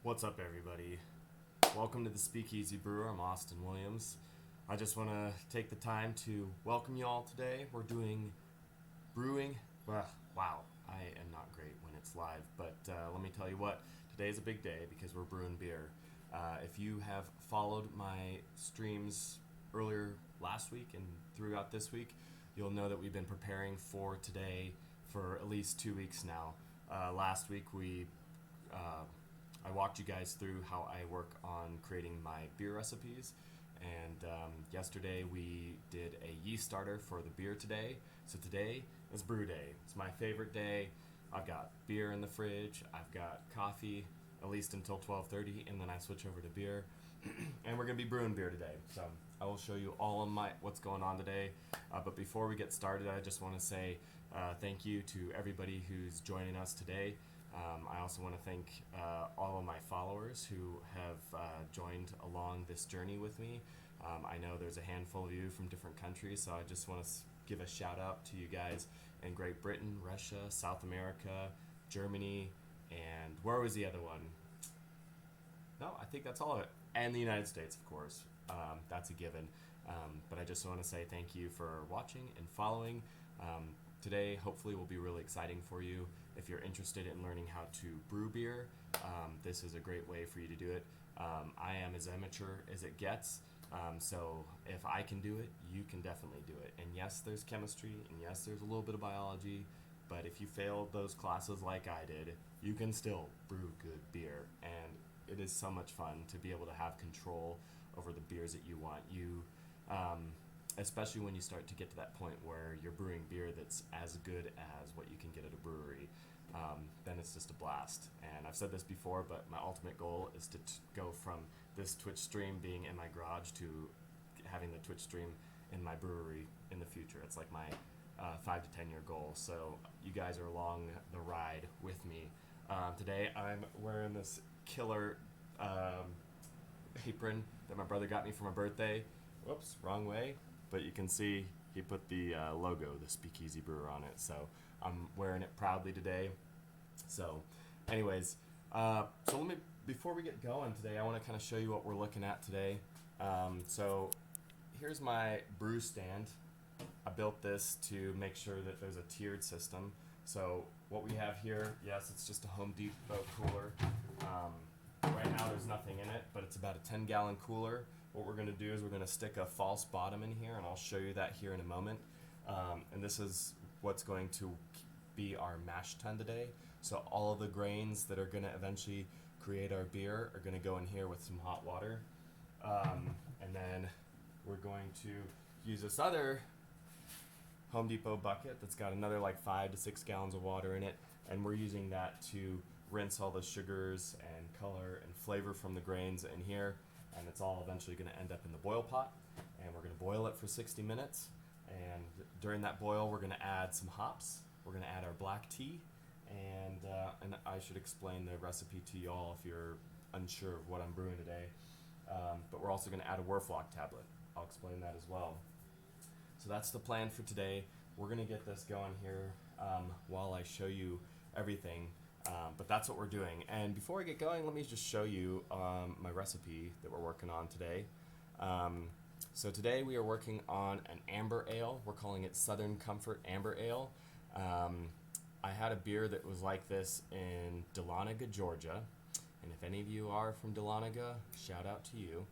What's up, everybody? Welcome to the Speakeasy Brewer. I'm Austin Williams. I just want to take the time to welcome you all today. We're doing brewing. Wow, I am not great when it's live, but let me tell you what, today is a big day because we're brewing beer. If you have followed my streams earlier last week and throughout this week, you'll know that we've been preparing for today for at least 2 weeks now. Last week I walked you guys through how I work on creating my beer recipes, and yesterday we did a yeast starter for the beer today. So today is brew day. It's my favorite day. I've got beer in the fridge. I've got coffee at least until 12:30, and then I switch over to beer. And we're gonna be brewing beer today. So I will show you all of what's going on today. But before we get started, I just want to say thank you to everybody who's joining us today. I also want to thank all of my followers who have joined along this journey with me. I know there's a handful of you from different countries, so I just want to give a shout out to you guys in Great Britain, Russia, South America, Germany, and where was the other one? No, I think that's all of it. And the United States, of course. That's a given. But I just want to say thank you for watching and following. Today, hopefully, will be really exciting for you. If you're interested in learning how to brew beer, this is a great way for you to do it. I am as amateur as it gets, so if I can do it, you can definitely do it. And yes, there's chemistry, and yes, there's a little bit of biology, but if you failed those classes like I did, you can still brew good beer, and it is so much fun to be able to have control over the beers that you want. Especially when you start to get to that point where you're brewing beer that's as good as what you can get at a brewery, then it's just a blast. And I've said this before, but my ultimate goal is to go from this Twitch stream being in my garage to having the Twitch stream in my brewery in the future. It's like my 5 to 10 year goal. So you guys are along the ride with me. Today I'm wearing this killer apron that my brother got me for my birthday. Whoops, wrong way. But you can see he put the logo, the Speakeasy Brewer, on it. So I'm wearing it proudly today. So anyways, before we get going today, I want to kind of show you what we're looking at today. So here's my brew stand. I built this to make sure that there's a tiered system. So what we have here, yes, it's just a Home Depot cooler. Right now there's nothing in it, but it's about a 10-gallon cooler. What we're going to do is we're going to stick a false bottom in here, and I'll show you that here in a moment. And this is what's going to be our mash tun today. So all of the grains that are going to eventually create our beer are going to go in here with some hot water. And then we're going to use this other Home Depot bucket that's got another like 5 to 6 gallons of water in it, and we're using that to rinse all the sugars and color and flavor from the grains in here, and it's all eventually going to end up in the boil pot, and we're going to boil it for 60 minutes, and during that boil we're going to add some hops, we're going to add our black tea, and I should explain the recipe to y'all if you're unsure of what I'm brewing today, but we're also going to add a Werflock tablet. I'll explain that as well. So that's the plan for today. We're going to get this going here while I show you everything. But that's what we're doing. And before I get going, let me just show you my recipe that we're working on today. So today we are working on an amber ale. We're calling it Southern Comfort Amber Ale. I had a beer that was like this in Dahlonega, Georgia. And if any of you are from Dahlonega, shout out to you.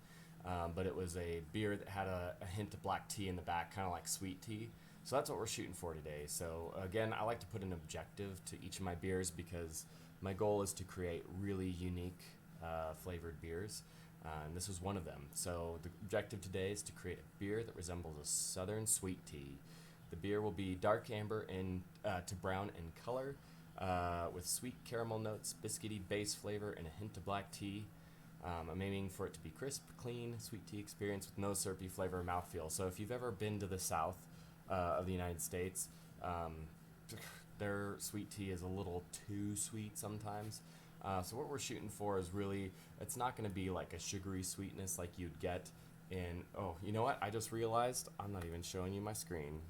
But it was a beer that had a hint of black tea in the back, kind of like sweet tea. So that's what we're shooting for today. So again, I like to put an objective to each of my beers because my goal is to create really unique flavored beers. And this was one of them. So the objective today is to create a beer that resembles a southern sweet tea. The beer will be dark amber to brown in color with sweet caramel notes, biscuity base flavor, and a hint of black tea. I'm aiming for it to be crisp, clean, sweet tea experience with no syrupy flavor or mouthfeel. So if you've ever been to the south of the United States, their sweet tea is a little too sweet sometimes. So what we're shooting for is really, it's not going to be like a sugary sweetness like you'd get in, oh, you know what? I just realized I'm not even showing you my screen.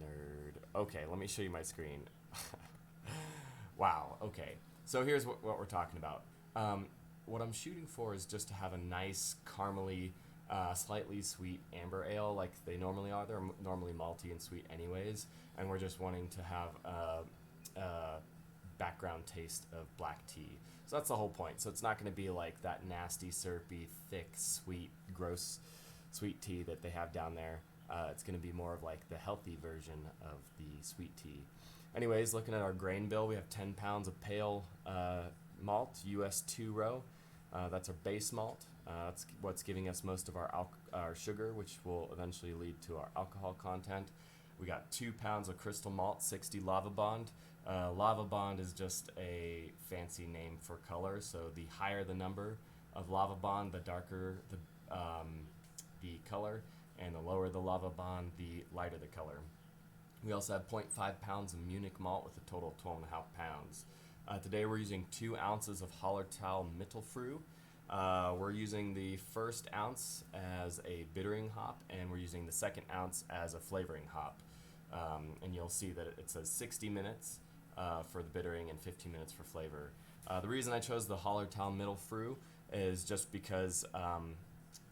Nerd. Okay, let me show you my screen. Wow, okay. So here's what we're talking about. what I'm shooting for is just to have a nice caramely, slightly sweet amber ale like they normally are. They're normally malty and sweet anyways, and we're just wanting to have a background taste of black tea. So that's the whole point. So it's not going to be like that nasty, syrupy, thick, sweet, gross sweet tea that they have down there. It's going to be more of like the healthy version of the sweet tea. Anyways, looking at our grain bill, we have 10 pounds of pale malt, US 2 row. That's our base malt. That's what's giving us most of our sugar, which will eventually lead to our alcohol content. We got 2 pounds of crystal malt, 60 lava bond. Lava bond is just a fancy name for color. So the higher the number of lava bond, the darker the color, and the lower the lava bond, the lighter the color. We also have 0.5 pounds of Munich malt with a total of 12.5 pounds. Today we're using 2 ounces of Hallertau Mittelfrüh. We're using the first ounce as a bittering hop, and we're using the second ounce as a flavoring hop. And you'll see that it says 60 minutes for the bittering and 15 minutes for flavor. The reason I chose the Hallertau Mittelfrüh is just because,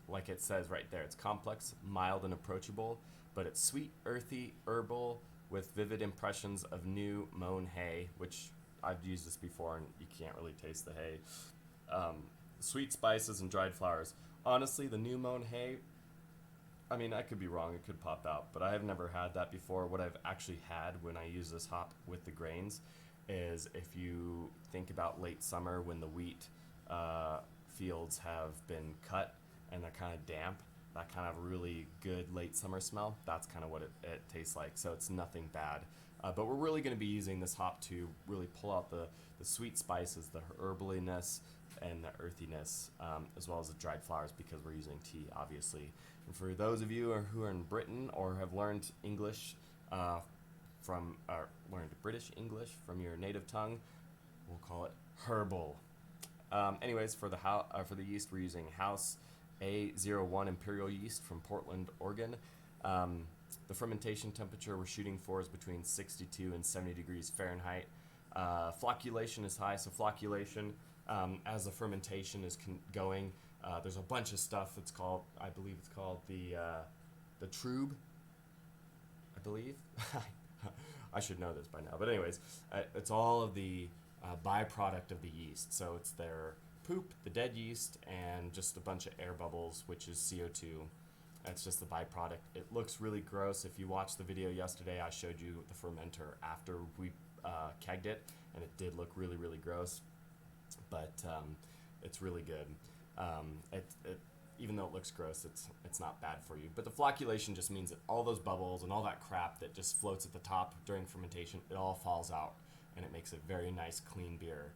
like it says right there, it's complex, mild, and approachable, but it's sweet, earthy, herbal, with vivid impressions of new mown hay, which I've used this before and you can't really taste the hay. Sweet spices and dried flowers. Honestly, the new mown hay, I mean, I could be wrong, it could pop out, but I have never had that before. What I've actually had when I use this hop with the grains is, if you think about late summer when the wheat fields have been cut and they're kind of damp, that kind of really good late summer smell, that's kind of what it tastes like. So it's nothing bad. But we're really going to be using this hop to really pull out the sweet spices, the herbaliness, and the earthiness, as well as the dried flowers, because we're using tea, obviously. And for those of you who are in Britain or have learned English learned British English from your native tongue, we'll call it herbal. Anyways, for the yeast, we're using House A01 Imperial yeast from Portland, Oregon. The fermentation temperature we're shooting for is between 62 and 70 degrees Fahrenheit. Flocculation is high, so flocculation, as the fermentation is going, there's a bunch of stuff that's called, I believe it's called the trube, I believe. I should know this by now, but anyways, it's all of the byproduct of the yeast. So it's their poop, the dead yeast, and just a bunch of air bubbles, which is CO2. That's just the byproduct. It looks really gross. If you watched the video yesterday, I showed you the fermenter after we kegged it, and it did look really, really gross, but it's really good. Even though it looks gross, it's not bad for you. But the flocculation just means that all those bubbles and all that crap that just floats at the top during fermentation, it all falls out, and it makes a very nice, clean beer.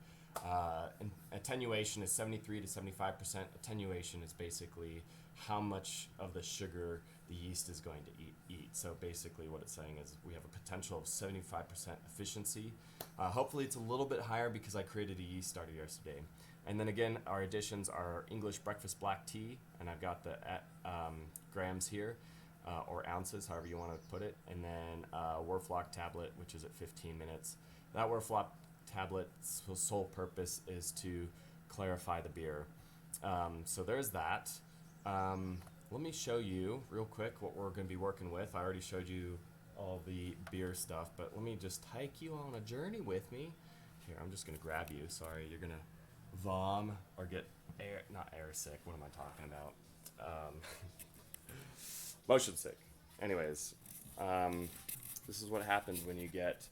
And attenuation is 73 to 75%. Attenuation is basically how much of the sugar the yeast is going to eat. So basically what it's saying is we have a potential of 75% efficiency. Hopefully it's a little bit higher because I created a yeast starter yesterday. And then again, our additions are English breakfast black tea, and I've got the grams here, or ounces, however you want to put it, and then Werflock tablet, which is at 15 minutes. That Werflock tablet's sole purpose is to clarify the beer. So there's that. Let me show you real quick what we're going to be working with. I already showed you all the beer stuff, but let me just take you on a journey with me. Here, I'm just going to grab you. Sorry, you're going to vom or get not air sick. What am I talking about? Motion sick. Anyways, this is what happens when you get,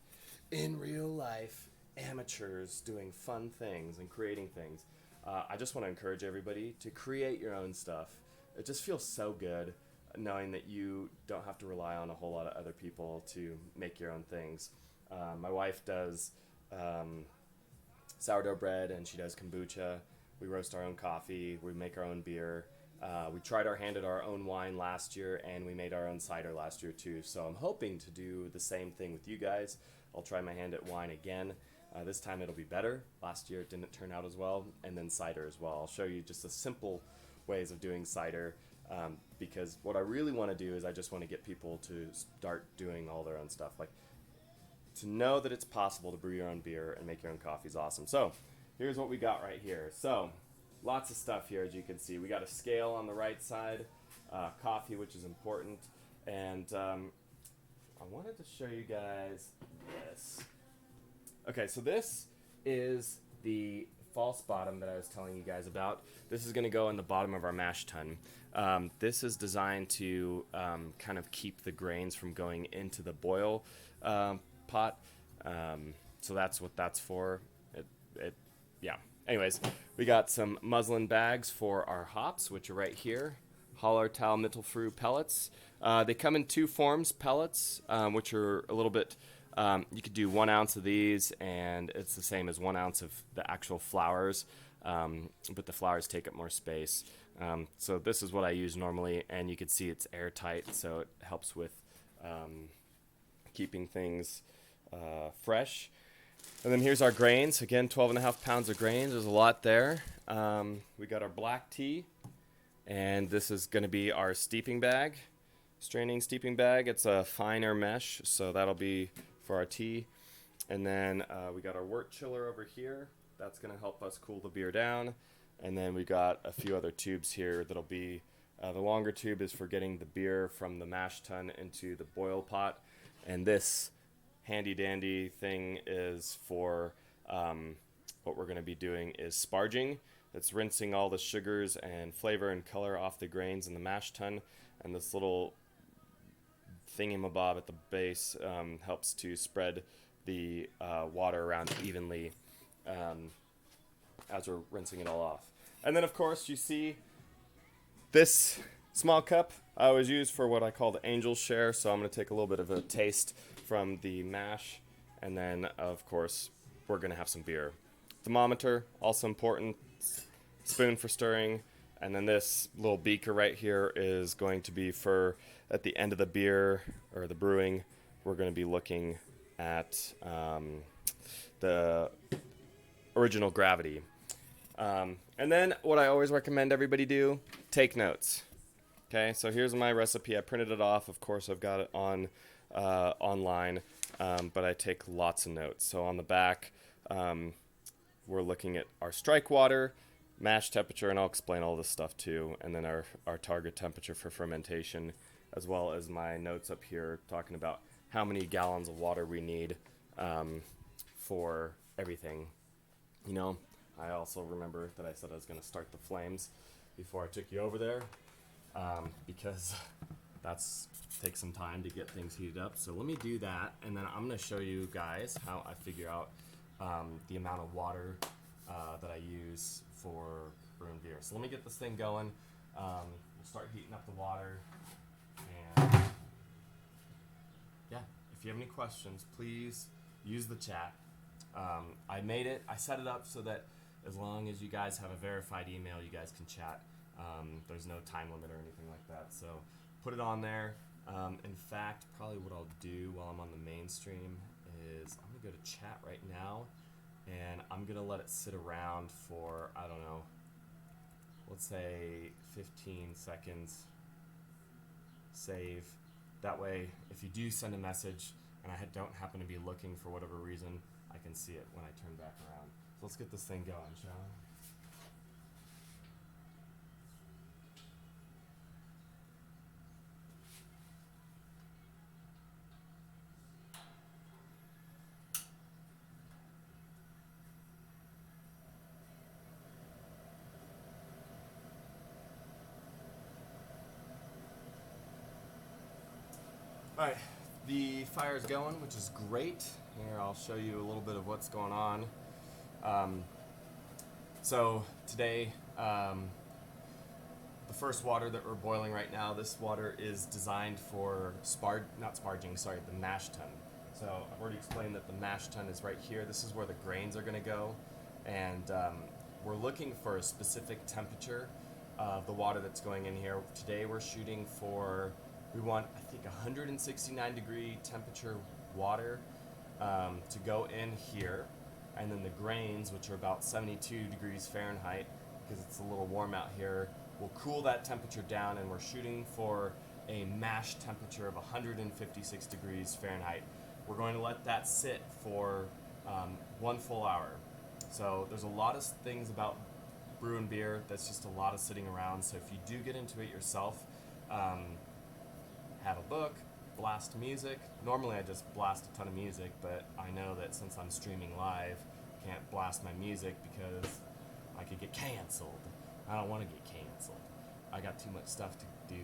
in real life, amateurs doing fun things and creating things. I just want to encourage everybody to create your own stuff. It just feels so good knowing that you don't have to rely on a whole lot of other people to make your own things. My wife does sourdough bread, and she does kombucha. We roast our own coffee. We make our own beer. We tried our hand at our own wine last year, and we made our own cider last year too. So I'm hoping to do the same thing with you guys. I'll try my hand at wine again. This time it'll be better. Last year it didn't turn out as well. And then cider as well. I'll show you just the simple ways of doing cider, because what I really want to do is I just want to get people to start doing all their own stuff. Like, to know that it's possible to brew your own beer and make your own coffee is awesome. So here's what we got right here. So lots of stuff here, as you can see. We got a scale on the right side, coffee, which is important, and I wanted to show you guys this. Okay, so this is the false bottom that I was telling you guys about. This is going to go in the bottom of our mash tun. This is designed to kind of keep the grains from going into the boil pot. So that's what that's for. Yeah. Anyways, we got some muslin bags for our hops, which are right here. Hallertau Mittelfrüh pellets. They come in two forms, pellets, which are a little bit, you could do 1 ounce of these, and it's the same as 1 ounce of the actual flours, but the flours take up more space. So this is what I use normally, and you can see it's airtight, so it helps with keeping things fresh. And then here's our grains. Again, 12.5 pounds of grains. There's a lot there. We got our black tea, and this is going to be our steeping bag, straining steeping bag. It's a finer mesh, so that'll be for our tea. And then we got our wort chiller over here. That's going to help us cool the beer down. And then we got a few other tubes here that'll be, the longer tube is for getting the beer from the mash tun into the boil pot. And this handy dandy thing is for what we're going to be doing is sparging. It's rinsing all the sugars and flavor and color off the grains in the mash tun, and this little thingamabob at the base helps to spread the water around evenly as we're rinsing it all off. And then of course you see this small cup I always use for what I call the angel's share, so I'm going to take a little bit of a taste from the mash, and then of course we're going to have some beer. Thermometer, also important, spoon for stirring, and then this little beaker right here is going to be for at the end of the beer or the brewing, we're going to be looking at the original gravity. And then what I always recommend everybody do, take notes. Okay, so here's my recipe. I printed it off. Of course, I've got it on online, but I take lots of notes. So on the back, we're looking at our strike water, mash temperature, and I'll explain all this stuff too, and then our target temperature for fermentation, as well as my notes up here talking about how many gallons of water we need for everything. You know, I also remember that I said I was going to start the flames before I took you over there, because that's takes some time to get things heated up. So let me do that, and then I'm going to show you guys how I figure out the amount of water that I use for brewing beer. So let me get this thing going. We'll start heating up the water, and yeah, if you have any questions, please use the chat. I set it up so that as long as you guys have a verified email, you guys can chat. There's no time limit or anything like that, so put it on there. In fact, probably what I'll do while I'm on the main stream is I'm gonna go to chat right now, and I'm gonna let it sit around for, I don't know, let's say 15 seconds. Save. That way, if you do send a message and I don't happen to be looking for whatever reason, I can see it when I turn back around. So let's get this thing going, shall we? Alright, the fire's going, which is great. Here, I'll show you a little bit of what's going on. So today, the first water that we're boiling right now, this water is designed for the mash tun. So I've already explained that the mash tun is right here. This is where the grains are going to go, and we're looking for a specific temperature of the water that's going in here. Today we're shooting for, we want, I think, 169 degree temperature water to go in here, and then the grains, which are about 72 degrees Fahrenheit, because it's a little warm out here, will cool that temperature down, and we're shooting for a mash temperature of 156 degrees Fahrenheit. We're going to let that sit for 1 full hour. So there's a lot of things about brewing beer, that's just a lot of sitting around. So if you do get into it yourself, have a book, blast music. Normally I just blast a ton of music, but I know that since I'm streaming live, I can't blast my music because I could get canceled. I don't want to get canceled. I got too much stuff to do.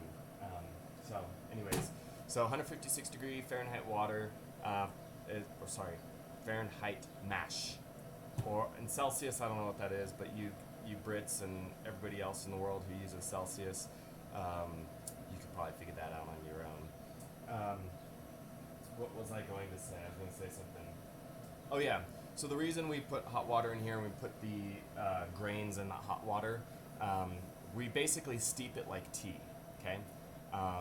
So anyways, so 156 degree Fahrenheit water, Fahrenheit mash. Or in Celsius, I don't know what that is, but you Brits and everybody else in the world who uses Celsius, you could probably figure that out on your own. What was I going to say? I was going to say something. Oh yeah. So the reason we put hot water in here and we put the grains in that hot water, we basically steep it like tea. Okay,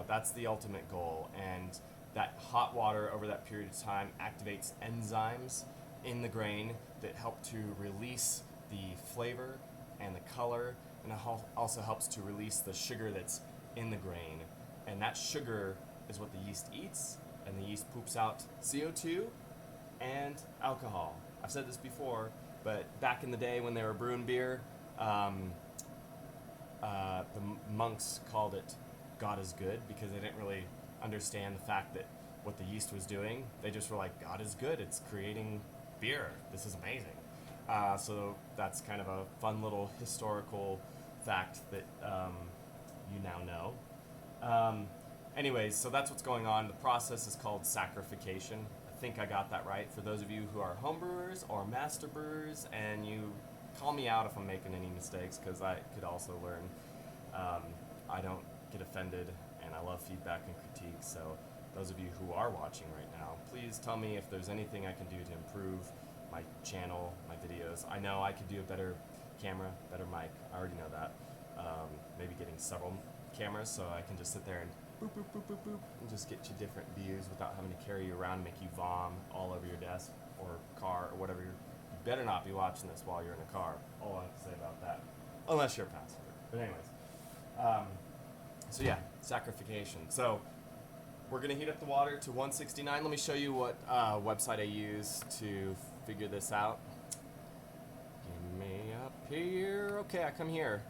that's the ultimate goal, and that hot water over that period of time activates enzymes in the grain that help to release the flavor and the color, and it also helps to release the sugar that's in the grain. And that sugar is what the yeast eats, and the yeast poops out CO2 and alcohol. I've said this before, but back in the day when they were brewing beer, the monks called it God is good because they didn't really understand the fact that what the yeast was doing. They just were like, God is good, it's creating beer, this is amazing. So that's kind of a fun little historical fact that you now know. Anyways, so that's what's going on. The process is called saccharification. I think I got that right. For those of you who are homebrewers or master brewers, and you call me out if I'm making any mistakes, because I could also learn. I don't get offended, and I love feedback and critiques. So those of you who are watching right now, please tell me if there's anything I can do to improve my channel, my videos. I know I could do a better camera, better mic. I already know that. Maybe getting several cameras so I can just sit there and boop, boop, boop, boop, boop, and just get you different views without having to carry you around, make you vom all over your desk or car or whatever. You better not be watching this while you're in a car. All I have to say about that. Unless you're a passenger. But anyways. So yeah, saccharification. So we're going to heat up the water to 169. Let me show you what website I use to figure this out. Give me up here. Okay, I come here.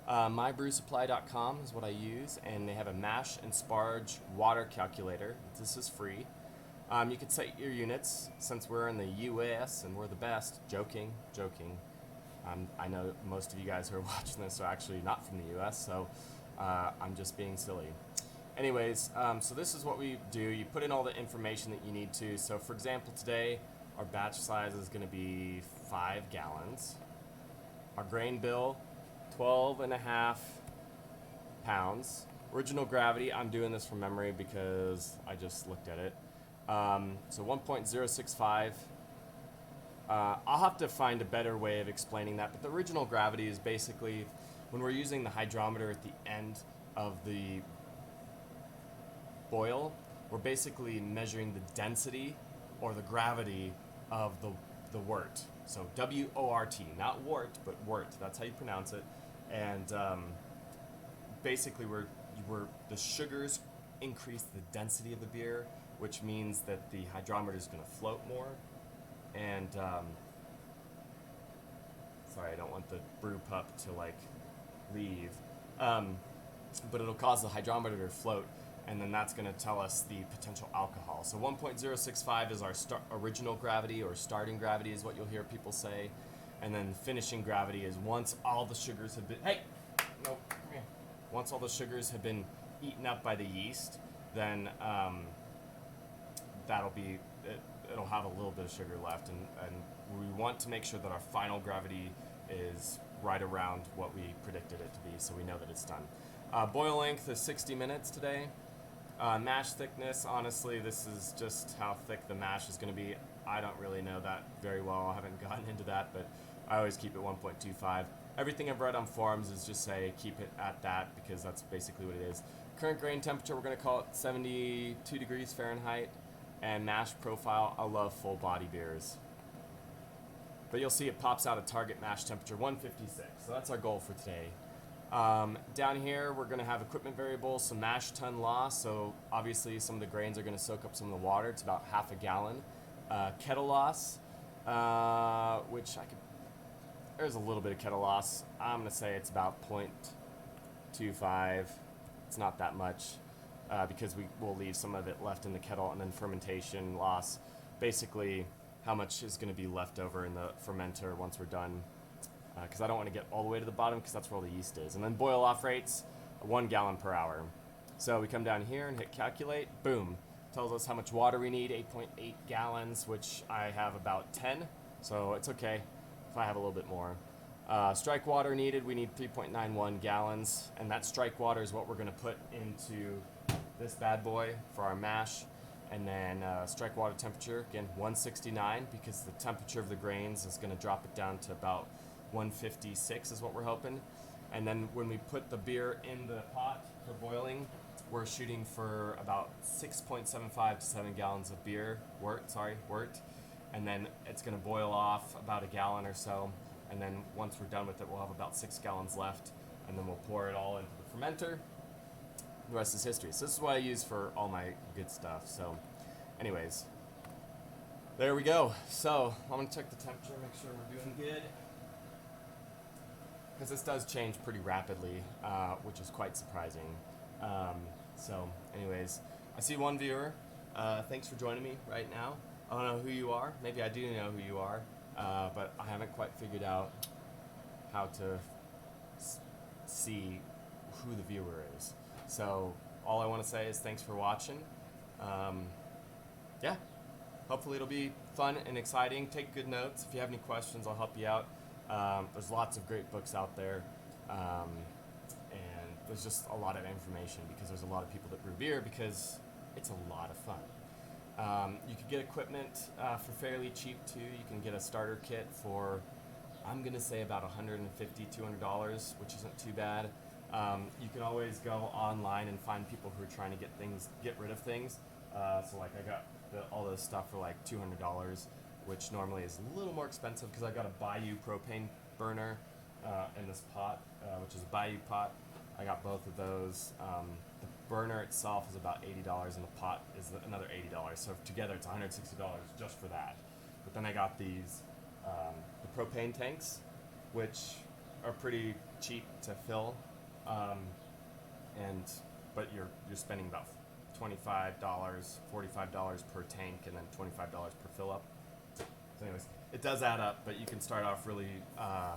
MyBrewSupply.com is what I use, and they have a mash and sparge water calculator. This is free. You can set your units. Since we're in the U.S. and we're the best, joking. I know most of you guys who are watching this are actually not from the U.S., so I'm just being silly. Anyways, so this is what we do. You put in all the information that you need to. So for example, today our batch size is going to be 5 gallons. Our grain bill, 12.5 pounds. Original gravity, I'm doing this from memory because I just looked at it. So 1.065. I'll have to find a better way of explaining that, but the original gravity is basically when we're using the hydrometer at the end of the boil, we're basically measuring the density or the gravity of the wort. So W-O-R-T, not wort, but wort. That's how you pronounce it. And basically, the sugars increase the density of the beer, which means that the hydrometer is going to float more. And sorry, I don't want the brew pup to leave, but it'll cause the hydrometer to float, and then that's going to tell us the potential alcohol. So 1.065 is our original gravity, or starting gravity is what you'll hear people say, and then finishing gravity is once all the sugars have been once all the sugars have been eaten up by the yeast, then it'll have a little bit of sugar left, and we want to make sure that our final gravity is right around what we predicted it to be, so we know that it's done. Boil length is 60 minutes today. Mash thickness, honestly, this is just how thick the mash is going to be. I don't really know that very well. I haven't gotten into that, but I always keep it 1.25. Everything I've read on forums is just say keep it at that, because that's basically what it is. Current grain temperature, we're going to call it 72 degrees Fahrenheit. And mash profile, I love full body beers. But you'll see it pops out a target mash temperature, 156. So that's our goal for today. Down here, we're going to have equipment variables, some mash ton loss. So obviously some of the grains are going to soak up some of the water. It's about half a gallon. Kettle loss, which there's a little bit of kettle loss. I'm gonna say it's about 0.25. It's not that much because we will leave some of it left in the kettle, and then fermentation loss. Basically, how much is going to be left over in the fermenter once we're done, because I don't want to get all the way to the bottom because that's where all the yeast is. And then boil off rates, 1 gallon per hour. So we come down here and hit calculate, boom. Tells us how much water we need, 8.8 gallons, which I have about 10, so it's okay if I have a little bit more. Strike water needed, we need 3.91 gallons, and that strike water is what we're going to put into this bad boy for our mash. And then strike water temperature, again, 169, because the temperature of the grains is going to drop it down to about 156 is what we're hoping. And then when we put the beer in the pot for boiling, we're shooting for about 6.75 to 7 gallons of beer, wort. And then it's going to boil off about a gallon or so. And then once we're done with it, we'll have about 6 gallons left. And then we'll pour it all into the fermenter. The rest is history. So this is what I use for all my good stuff. So anyways, there we go. So I'm going to check the temperature, make sure we're doing good. Because this does change pretty rapidly, which is quite surprising. So anyways, I see one viewer. Thanks for joining me right now. I don't know who you are. Maybe I do know who you are. But I haven't quite figured out how to see who the viewer is. So all I want to say is thanks for watching. Yeah, hopefully it'll be fun and exciting. Take good notes. If you have any questions, I'll help you out. There's lots of great books out there. And there's just a lot of information because there's a lot of people that brew beer because it's a lot of fun. You can get equipment for fairly cheap too. You can get a starter kit for, I'm going to say about $150, $200, which isn't too bad. You can always go online and find people who are trying to get rid of things. So like I got all this stuff for like $200, which normally is a little more expensive because I got a Bayou propane burner in this pot, which is a Bayou pot. I got both of those. The burner itself is about $80 and the pot is another $80. So together it's $160 just for that. But then I got these, the propane tanks, which are pretty cheap to fill. But you're spending about $25, $45 per tank, and then $25 per fill up. So anyways, it does add up, but you can start off really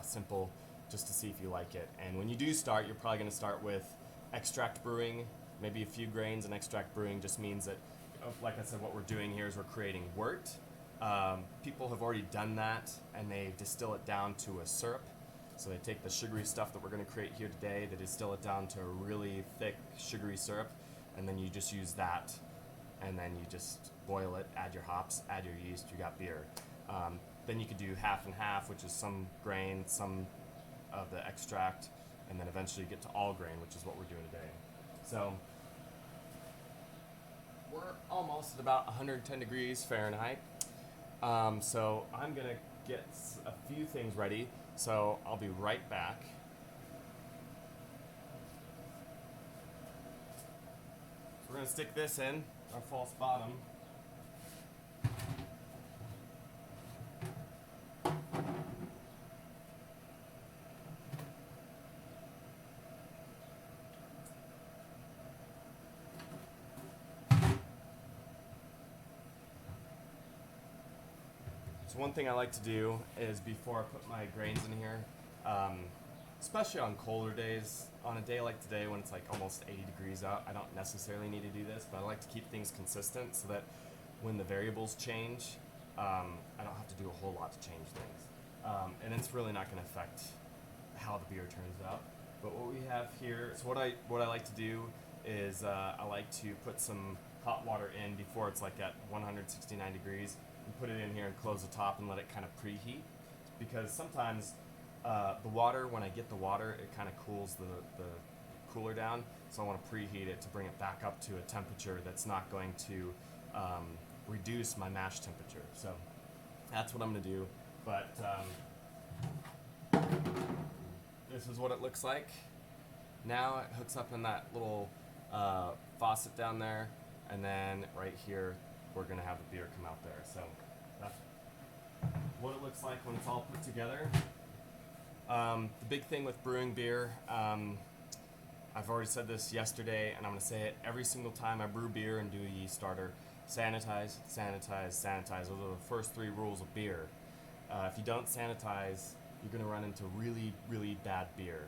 simple just to see if you like it. And when you do start, you're probably going to start with extract brewing, maybe a few grains. And extract brewing just means that, like I said, what we're doing here is we're creating wort. People have already done that, and they distill it down to a syrup. So they take the sugary stuff that we're going to create here today, they distill it down to a really thick sugary syrup, and then you just use that, and then you just boil it, add your hops, add your yeast, you got beer. Then you could do half and half, which is some grain, some of the extract, and then eventually get to all grain, which is what we're doing today. So we're almost at about 110 degrees Fahrenheit. So I'm going to get a few things ready. So I'll be right back. So we're going to stick this in, our false bottom. So one thing I like to do is before I put my grains in here, especially on colder days, on a day like today when it's like almost 80 degrees out, I don't necessarily need to do this, but I like to keep things consistent so that when the variables change, I don't have to do a whole lot to change things. And it's really not going to affect how the beer turns out. But what we have here, so what I like to do is I like to put some hot water in before it's like at 169 degrees. Put it in here and close the top and let it kind of preheat, because sometimes the water, when I get the water, it kind of cools the cooler down, so I want to preheat it to bring it back up to a temperature that's not going to reduce my mash temperature. So that's what I'm going to do. But this is what it looks like. Now it hooks up in that little faucet down there, and then right here we're going to have the beer come out there. So that's what it looks like when it's all put together. The big thing with brewing beer, I've already said this yesterday, and I'm going to say it every single time I brew beer and do a yeast starter. Sanitize, sanitize, sanitize. Those are the first 3 rules of beer. If you don't sanitize, you're going to run into really, really bad beer.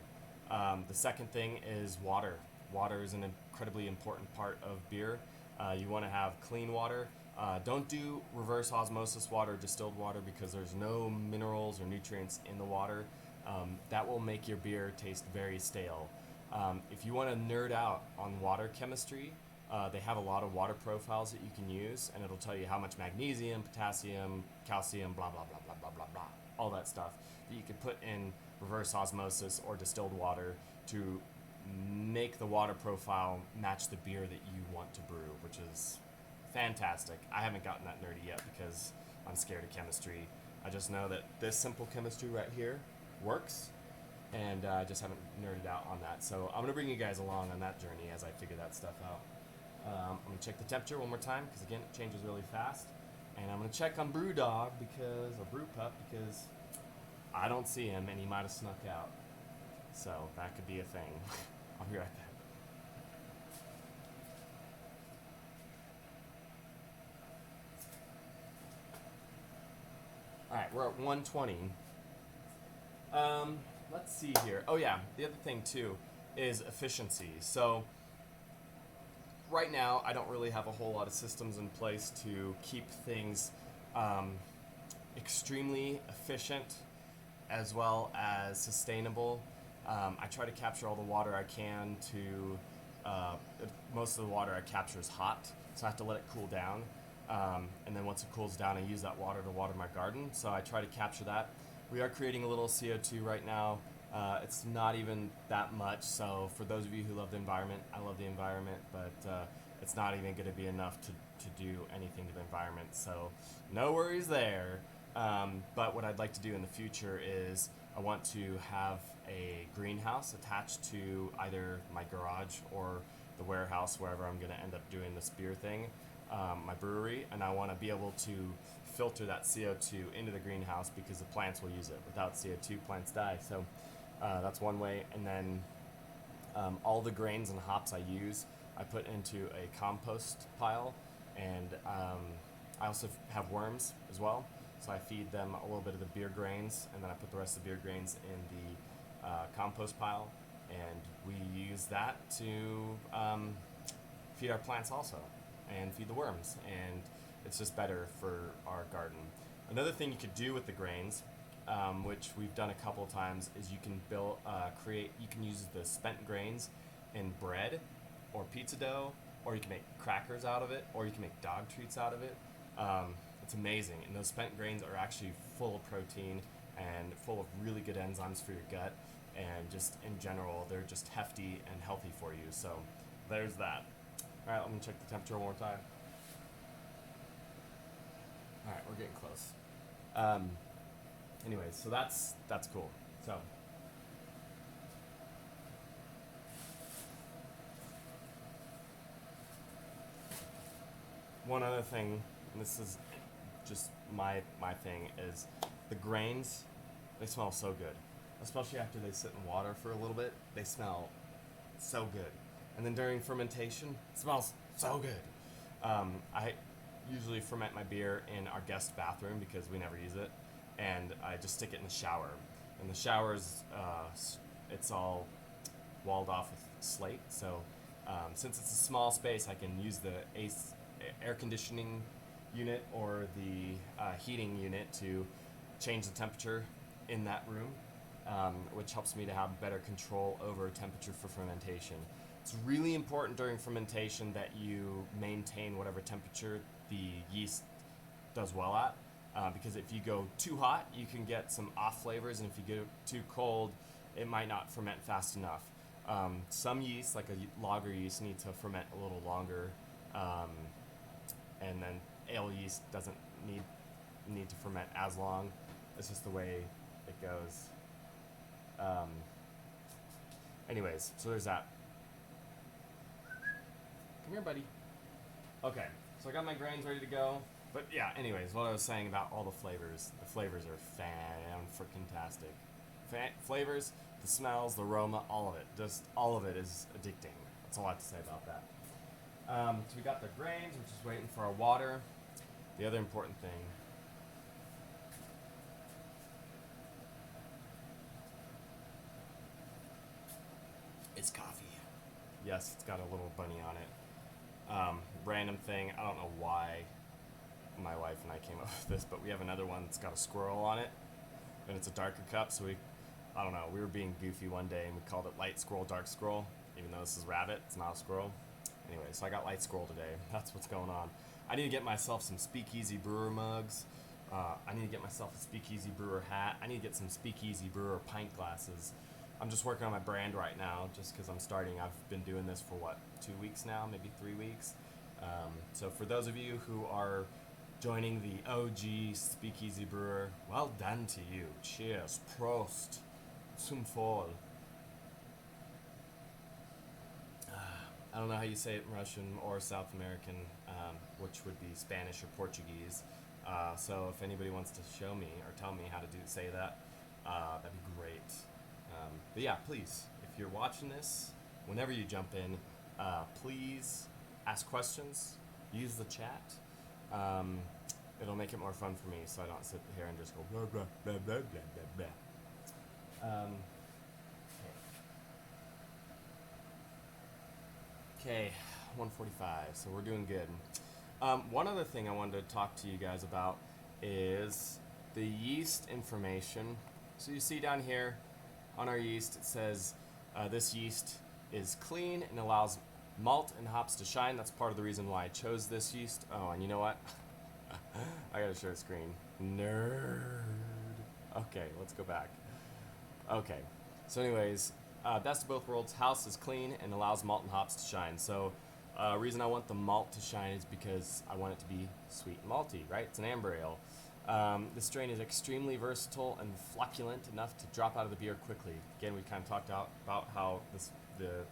The second thing is water. Water is an incredibly important part of beer. You want to have clean water. Don't do reverse osmosis water, distilled water, because there's no minerals or nutrients in the water. That will make your beer taste very stale. If you want to nerd out on water chemistry, they have a lot of water profiles that you can use, and it'll tell you how much magnesium, potassium, calcium, blah, blah, blah, blah, blah, blah, blah, all that stuff that you could put in reverse osmosis or distilled water to make the water profile match the beer that you want to brew, which is fantastic. I haven't gotten that nerdy yet because I'm scared of chemistry. I just know that this simple chemistry right here works, and I just haven't nerded out on that. So I'm going to bring you guys along on that journey as I figure that stuff out. I'm going to check the temperature one more time because, again, it changes really fast. And I'm going to check on Brew Dog or Brew Pup, because I don't see him and he might have snuck out. So that could be a thing. I'll be right back. Alright, we're at 120. Let's see here. Oh yeah, the other thing too is efficiency. So right now I don't really have a whole lot of systems in place to keep things extremely efficient as well as sustainable. I try to capture all the water I can most of the water I capture is hot, so I have to let it cool down. And then once it cools down, I use that water to water my garden, so I try to capture that. We are creating a little CO2 right now. It's not even that much, so for those of you who love the environment, I love the environment, but it's not even going to be enough to do anything to the environment, so no worries there. But what I'd like to do in the future is I want to have a greenhouse attached to either my garage or the warehouse, wherever I'm going to end up doing this beer thing, my brewery, and I want to be able to filter that CO2 into the greenhouse because the plants will use it. Without CO2, plants die. So that's one way. And then all the grains and hops I use, I put into a compost pile, and I also have worms as well. So I feed them a little bit of the beer grains, and then I put the rest of the beer grains in the compost pile, and we use that to feed our plants also, and feed the worms, and it's just better for our garden. Another thing you could do with the grains, which we've done a couple of times, is you can you can use the spent grains in bread or pizza dough, or you can make crackers out of it, or you can make dog treats out of it. It's amazing, and those spent grains are actually full of protein and full of really good enzymes for your gut, and just in general, they're just hefty and healthy for you. So there's that. All right, let me check the temperature one more time. All right, we're getting close. Anyways, so that's cool. So one other thing, and this is just my thing, is the grains, they smell so good. Especially after they sit in water for a little bit, they smell so good. And then during fermentation, it smells so good. I usually ferment my beer in our guest bathroom because we never use it, and I just stick it in the shower. And the shower's, it's all walled off with slate, so since it's a small space, I can use the air conditioning unit or the heating unit to change the temperature in that room, which helps me to have better control over temperature for fermentation. It's really important during fermentation that you maintain whatever temperature the yeast does well at, because if you go too hot, you can get some off flavors, and if you go too cold, it might not ferment fast enough. Some yeast, like a lager yeast, need to ferment a little longer, and then ale yeast doesn't need to ferment as long. It's just the way it goes. Anyways, so there's that. Come here, buddy. Okay, so I got my grains ready to go. But yeah, anyways, what I was saying about all the flavors are fan-freaking-tastic. flavors, the smells, the aroma, all of it. Just all of it is addicting. That's all I have to say about that. So we got the grains, we're just waiting for our water. The other important thing is coffee. Yes, it's got a little bunny on it. Random thing, I don't know why my wife and I came up with this, but we have another one that's got a squirrel on it, and it's a darker cup, so I don't know, we were being goofy one day and we called it light squirrel, dark squirrel, even though this is rabbit, it's not a squirrel. Anyway, so I got light squirrel today. That's what's going on. I need to get myself some Speakeasy Brewer mugs. I need to get myself a Speakeasy Brewer hat. I need to get some Speakeasy Brewer pint glasses. I'm just working on my brand right now just because I'm starting. I've been doing this for 2 weeks now, maybe 3 weeks. So for those of you who are joining the OG Speakeasy Brewer, well done to you. Cheers. Prost. Zum Wohl. I don't know how you say it in Russian or South American, which would be Spanish or Portuguese. So if anybody wants to show me or tell me how to say that, that'd be great. But yeah, please, if you're watching this, whenever you jump in, please ask questions, use the chat. It'll make it more fun for me, so I don't sit here and just go blah blah blah blah blah blah. Okay, 145, so we're doing good. One other thing I wanted to talk to you guys about is the yeast information. So you see down here on our yeast, it says this yeast is clean and allows malt and hops to shine. That's part of the reason why I chose this yeast. Oh, and you know what? I gotta share a screen. Nerd. Okay, let's go back. Okay, so anyways, best of both worlds. House is clean and allows malt and hops to shine. So reason I want the malt to shine is because I want it to be sweet and malty, right? It's an amber ale. This strain is extremely versatile and flocculent enough to drop out of the beer quickly. Again, we kind of talked about how the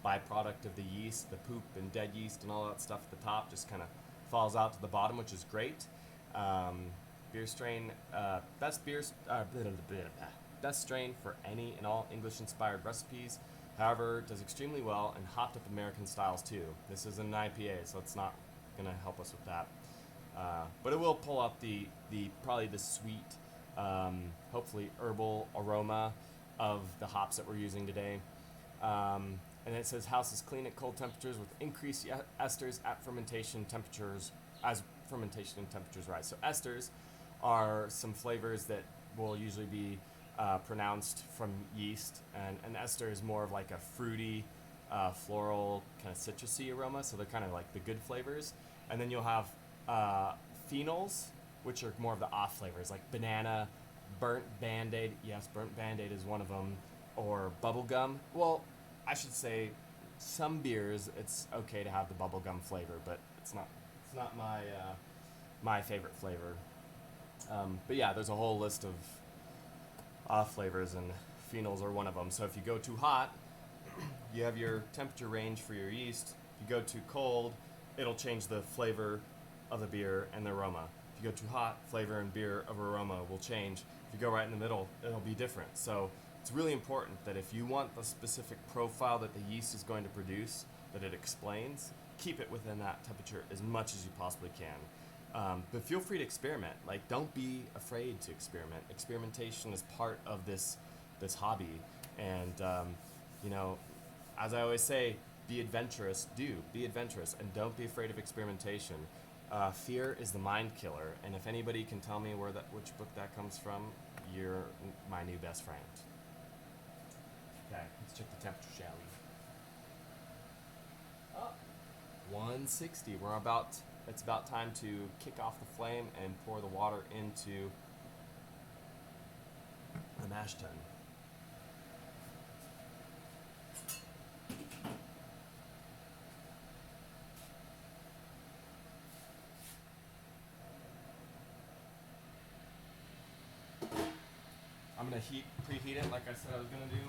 byproduct of the yeast, the poop and dead yeast and all that stuff at the top just kind of falls out to the bottom, which is great. Beer strain, best strain for any and all English-inspired recipes. However, it does extremely well in hopped up American styles too. This is an IPA, so it's not going to help us with that. But it will pull up probably the sweet, hopefully herbal aroma of the hops that we're using today. And it says house is clean at cold temperatures with increased esters at fermentation temperatures as fermentation and temperatures rise. So esters are some flavors that will usually be pronounced from yeast, and an ester is more of like a fruity, floral, kind of citrusy aroma, so they're kind of like the good flavors. And then you'll have phenols, which are more of the off flavors, like banana, burnt Band-Aid. Yes, burnt Band-Aid is one of them, or bubblegum. Well, I should say some beers it's okay to have the bubblegum flavor, but it's not my favorite flavor. But yeah, there's a whole list of off flavors, and phenols are one of them. So if you go too hot, you have your temperature range for your yeast. If you go too cold, it'll change the flavor of the beer and the aroma. If you go too hot, flavor and beer of aroma will change. If you go right in the middle, it'll be different. So it's really important that if you want the specific profile that the yeast is going to produce, that it explains, keep it within that temperature as much as you possibly can. But feel free to experiment. Like, don't be afraid to experiment. Experimentation is part of this hobby. And, as I always say, be adventurous. Be adventurous. And don't be afraid of experimentation. Fear is the mind killer. And if anybody can tell me which book that comes from, you're my new best friend. Okay, let's check the temperature, shall we? Oh, 160. It's about time to kick off the flame and pour the water into the mash tun. I'm going to preheat it like I said I was going to do.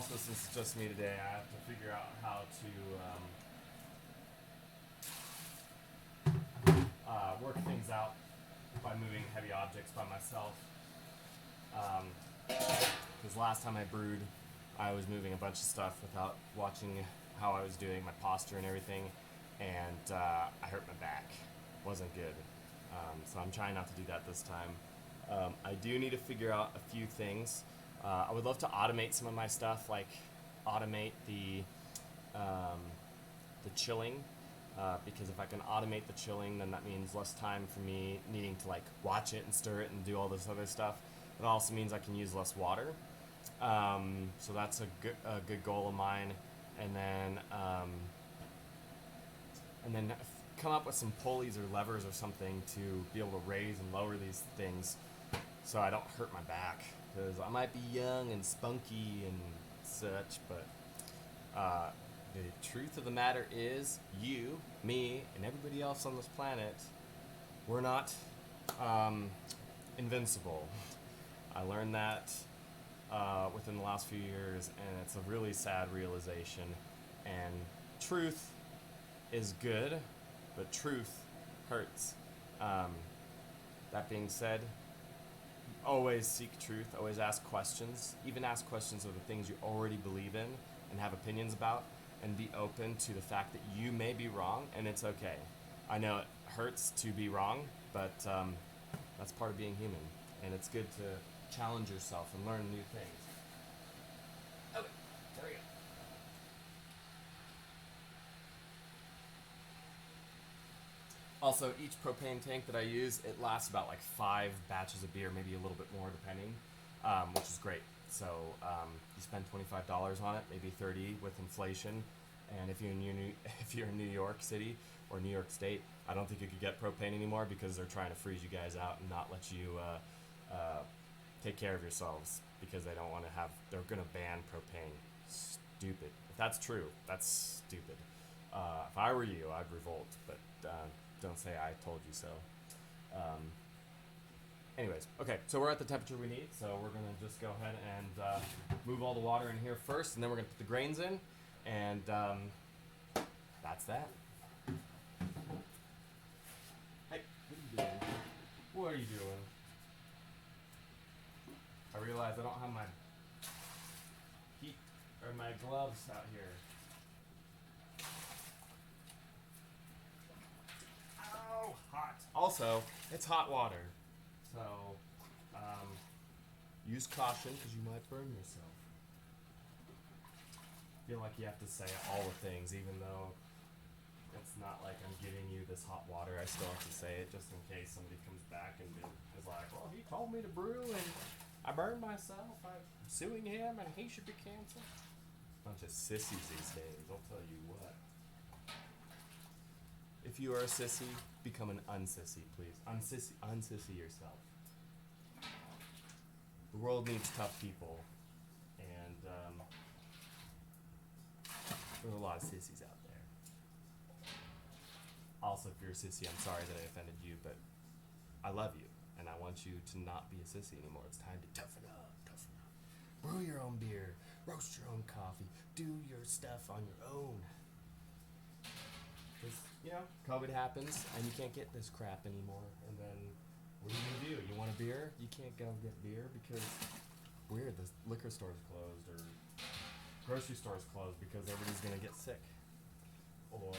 also, since it's just me today, I have to figure out how to work things out by moving heavy objects by myself. Because last time I brewed, I was moving a bunch of stuff without watching how I was doing, my posture and everything, and I hurt my back. Wasn't good. So I'm trying not to do that this time. I do need to figure out a few things. I would love to automate some of my stuff, like automate the chilling, because if I can automate the chilling, then that means less time for me needing to like watch it and stir it and do all this other stuff. It also means I can use less water. So that's a good goal of mine. And then come up with some pulleys or levers or something to be able to raise and lower these things so I don't hurt my back, because I might be young and spunky and such, but the truth of the matter is you, me, and everybody else on this planet, we're not invincible. I learned that within the last few years, and it's a really sad realization. And truth is good, but truth hurts. That being said, always seek truth, always ask questions, even ask questions of the things you already believe in and have opinions about, and be open to the fact that you may be wrong, and it's okay. I know it hurts to be wrong, but that's part of being human, and it's good to challenge yourself and learn new things. Okay, there we go. Also, each propane tank that I use, it lasts about like 5 batches of beer, maybe a little bit more depending, which is great. So you spend $25 on it, maybe $30 with inflation. And if you're in New York City or New York State, I don't think you could get propane anymore because they're trying to freeze you guys out and not let you take care of yourselves, because they don't want to have. They're going to ban propane. Stupid. If that's true, that's stupid. If I were you, I'd revolt, but don't say I told you so. Anyways, okay, so we're at the temperature we need, so we're going to just go ahead and move all the water in here first, and then we're going to put the grains in, and that's that. Hey, what are you doing? What are you doing? I realize I don't have my heat or my gloves out here. Ow, hot. Also, it's hot water. So, use caution because you might burn yourself. Feel like you have to say all the things, even though it's not like I'm giving you this hot water. I still have to say it just in case somebody comes back and is like, well, he told me to brew and I burned myself. I'm suing him and he should be canceled. Bunch of sissies these days, I'll tell you what. If you are a sissy, become an unsissy, please. Unsissy yourself. The world needs tough people, and there's a lot of sissies out there. Also, if you're a sissy, I'm sorry that I offended you, but I love you, and I want you to not be a sissy anymore. It's time to toughen up, toughen up. Brew your own beer, roast your own coffee, do your stuff on your own. Because, COVID happens, and you can't get this crap anymore, and then what are you going to do? You want a beer? You can't go get beer because, weird, the liquor store's closed, or grocery store's closed because everybody's going to get sick. Or,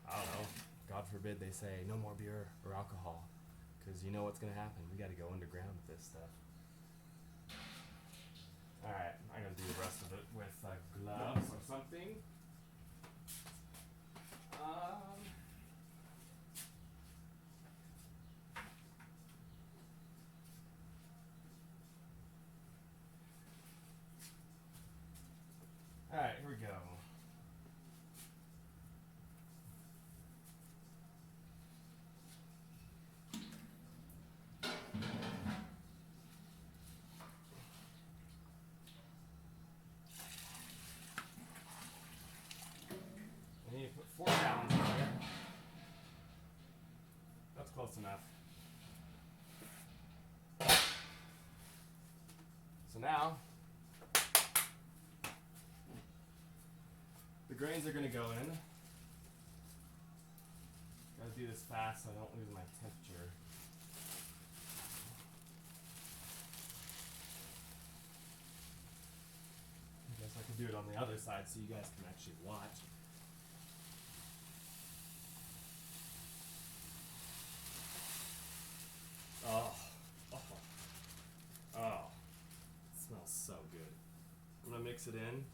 I don't know, God forbid they say no more beer or alcohol, because you know what's going to happen. We got to go underground with this stuff. Alright, I'm going to do the rest of it with gloves or something. Alright, here we go. I need to put 4 gallons in there. That's close enough. So now, grains are gonna go in. Gotta do this fast so I don't lose my temperature. I guess I could do it on the other side so you guys can actually watch. Oh, it smells so good. I'm gonna mix it in.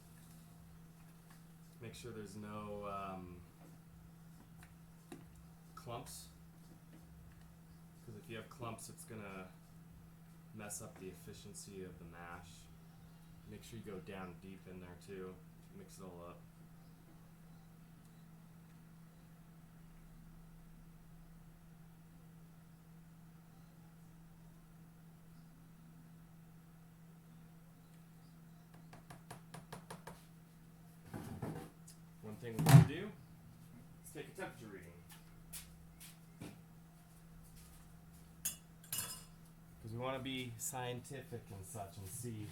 Make sure there's no clumps, because if you have clumps, it's gonna mess up the efficiency of the mash. Make sure you go down deep in there too. Mix it all up. One thing we're gonna do is take a temperature reading. Because we want to be scientific and such and see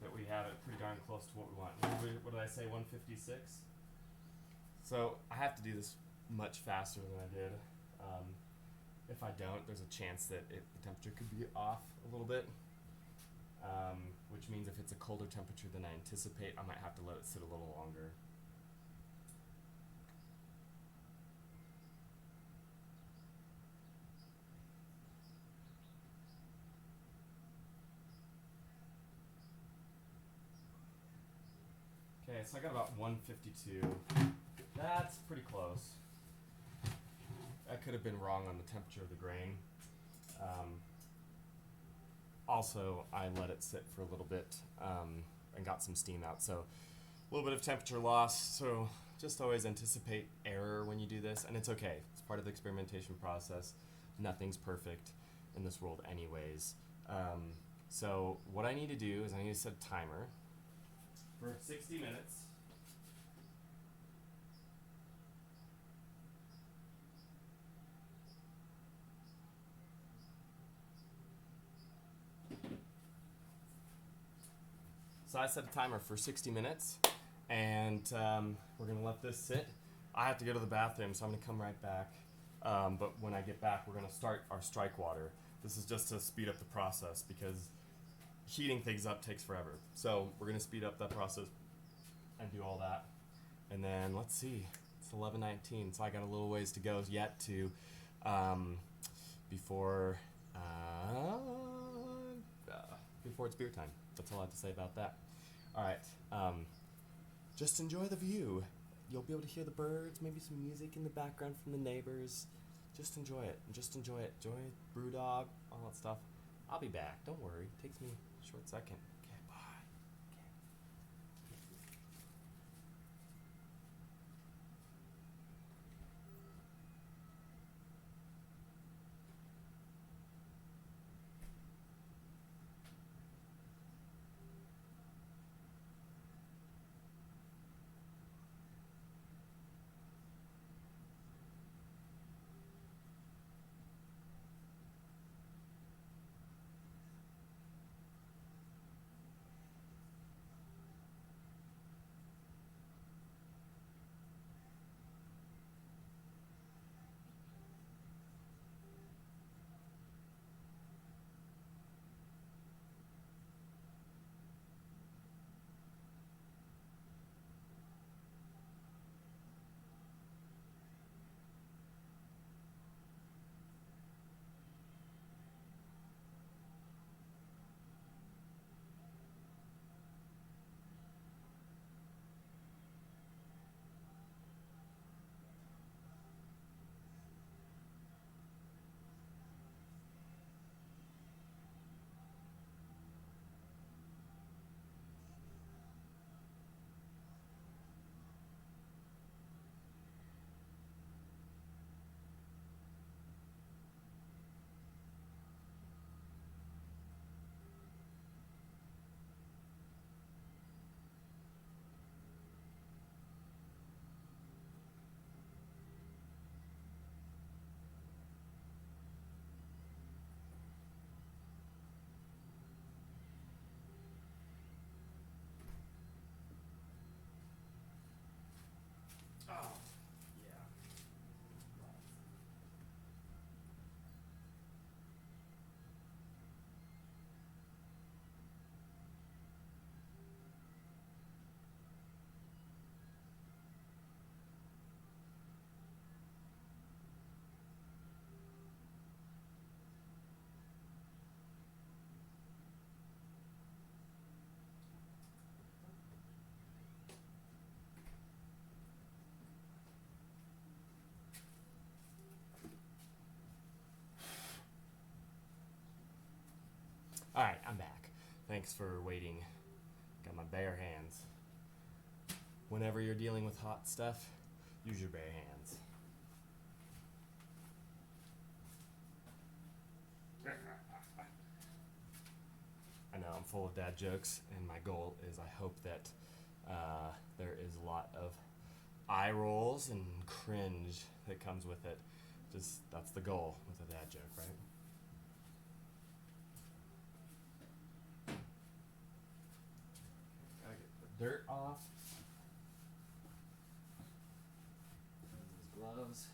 that we have it pretty darn close to what we want. What did I say, 156? So I have to do this much faster than I did. If I don't, there's a chance that the temperature could be off a little bit, which means if it's a colder temperature than I anticipate, I might have to let it sit a little longer. Okay, so I got about 152. That's pretty close. I could have been wrong on the temperature of the grain. Also, I let it sit for a little bit and got some steam out, so a little bit of temperature loss. So just always anticipate error when you do this, and it's okay. It's part of the experimentation process. Nothing's perfect in this world anyways. So what I need to do is I need to set a timer for 60 minutes. So I set a timer for 60 minutes, and we're gonna let this sit. I have to go to the bathroom, so I'm gonna come right back. But when I get back, we're gonna start our strike water. This is just to speed up the process because heating things up takes forever. So we're gonna speed up that process and do all that. And then let's see, it's 11:19, so I got a little ways to go yet to before it's beer time. That's all I have to say about that. All right, just enjoy the view. You'll be able to hear the birds, maybe some music in the background from the neighbors. Just enjoy it. Just enjoy it. Enjoy Brew Dog, all that stuff. I'll be back. Don't worry. It takes me a short second. Okay, bye. Alright, I'm back. Thanks for waiting. Got my bare hands. Whenever you're dealing with hot stuff, use your bare hands. I know I'm full of dad jokes, and my goal is I hope that there is a lot of eye rolls and cringe that comes with it. Just that's the goal with a dad joke, right? Gotta get the dirt off. These gloves.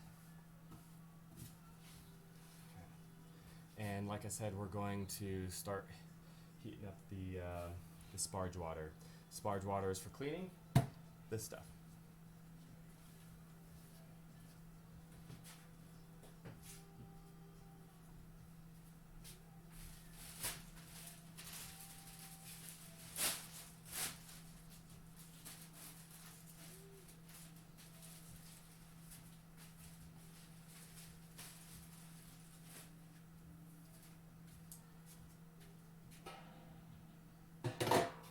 And like I said, we're going to start heating up the sparge water. Sparge water is for cleaning this stuff.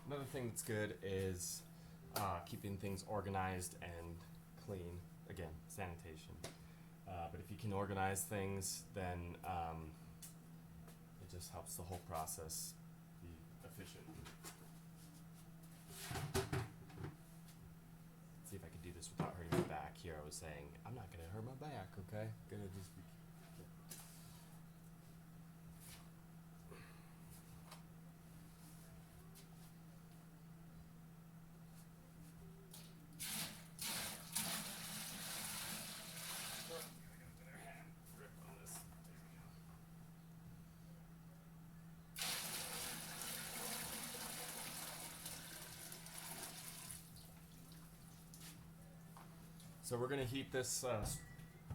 Another thing that's good is keeping things organized and clean. Again, sanitation. But if you can organize things, then it just helps the whole process be efficient. Let's see if I can do this without hurting my back. Here I was saying, I'm not going to hurt my back, okay? Gonna just be So we're going to heat this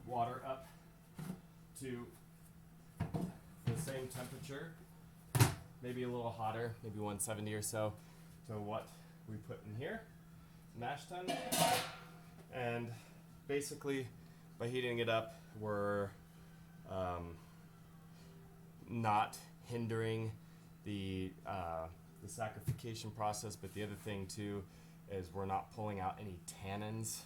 water up to the same temperature, maybe a little hotter, maybe 170 or so, to what we put in here, mash tun. And basically, by heating it up, we're not hindering the saccharification process, but the other thing too is we're not pulling out any tannins,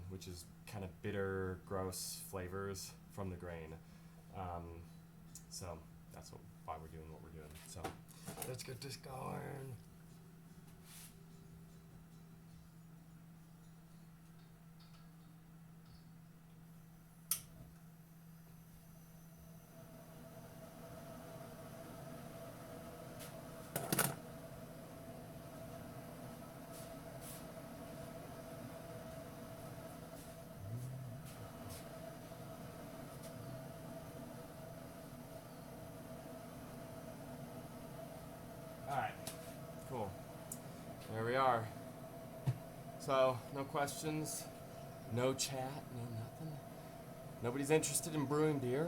which is kind of bitter, gross flavors from the grain. So that's why we're doing what we're doing. So let's get this going. Alright, cool. There we are. So, no questions, no chat, no nothing. Nobody's interested in brewing beer.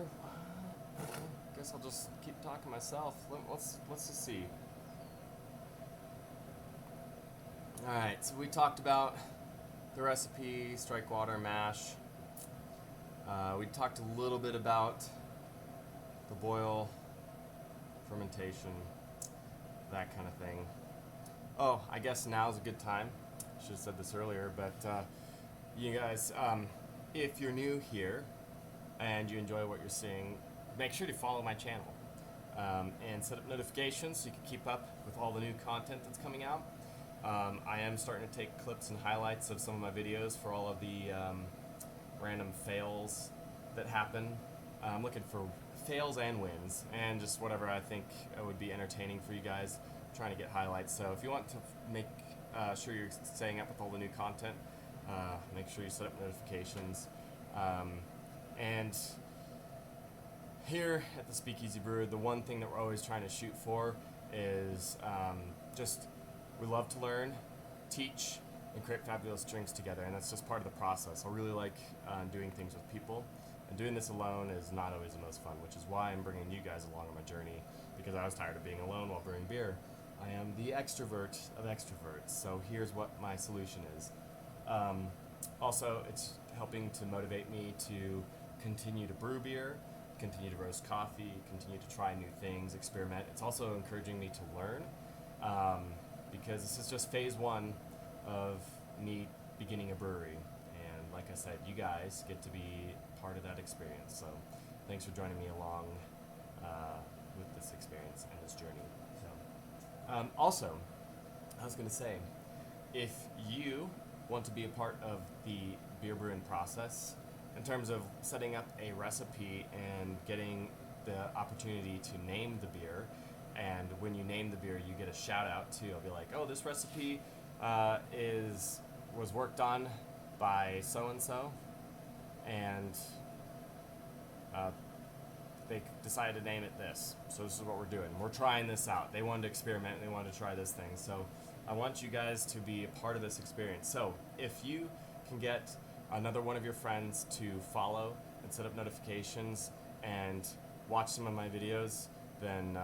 Guess I'll just keep talking myself. Let's just see. Alright, so we talked about the recipe, strike water, mash. We talked a little bit about the boil, fermentation, that kind of thing. Oh, I guess now's a good time. Should have said this earlier, but you guys, if you're new here and you enjoy what you're seeing, make sure to follow my channel and set up notifications so you can keep up with all the new content that's coming out. I am starting to take clips and highlights of some of my videos for all of the random fails that happen. I'm looking for fails and wins, and just whatever I think would be entertaining for you guys. I'm trying to get highlights. So if you want to make sure you're staying up with all the new content, make sure you set up notifications. And here at the Speakeasy Brew, the one thing that we're always trying to shoot for is just we love to learn, teach, and create fabulous drinks together, and that's just part of the process. I really like doing things with people. And doing this alone is not always the most fun, which is why I'm bringing you guys along on my journey, because I was tired of being alone while brewing beer. I am the extrovert of extroverts, so here's what my solution is. Also, it's helping to motivate me to continue to brew beer, continue to roast coffee, continue to try new things, experiment. It's also encouraging me to learn, because this is just phase one of me beginning a brewery. And like I said, you guys get to be part of that experience. So thanks for joining me along with this experience and this journey. So, also, I was going to say, if you want to be a part of the beer brewing process, in terms of setting up a recipe and getting the opportunity to name the beer, and when you name the beer, you get a shout out too. I'll be like, oh, this recipe was worked on by so and so, and they decided to name it this. So this is what we're doing. We're trying this out. They wanted to experiment. They wanted to try this thing. So I want you guys to be a part of this experience. So if you can get another one of your friends to follow and set up notifications and watch some of my videos, then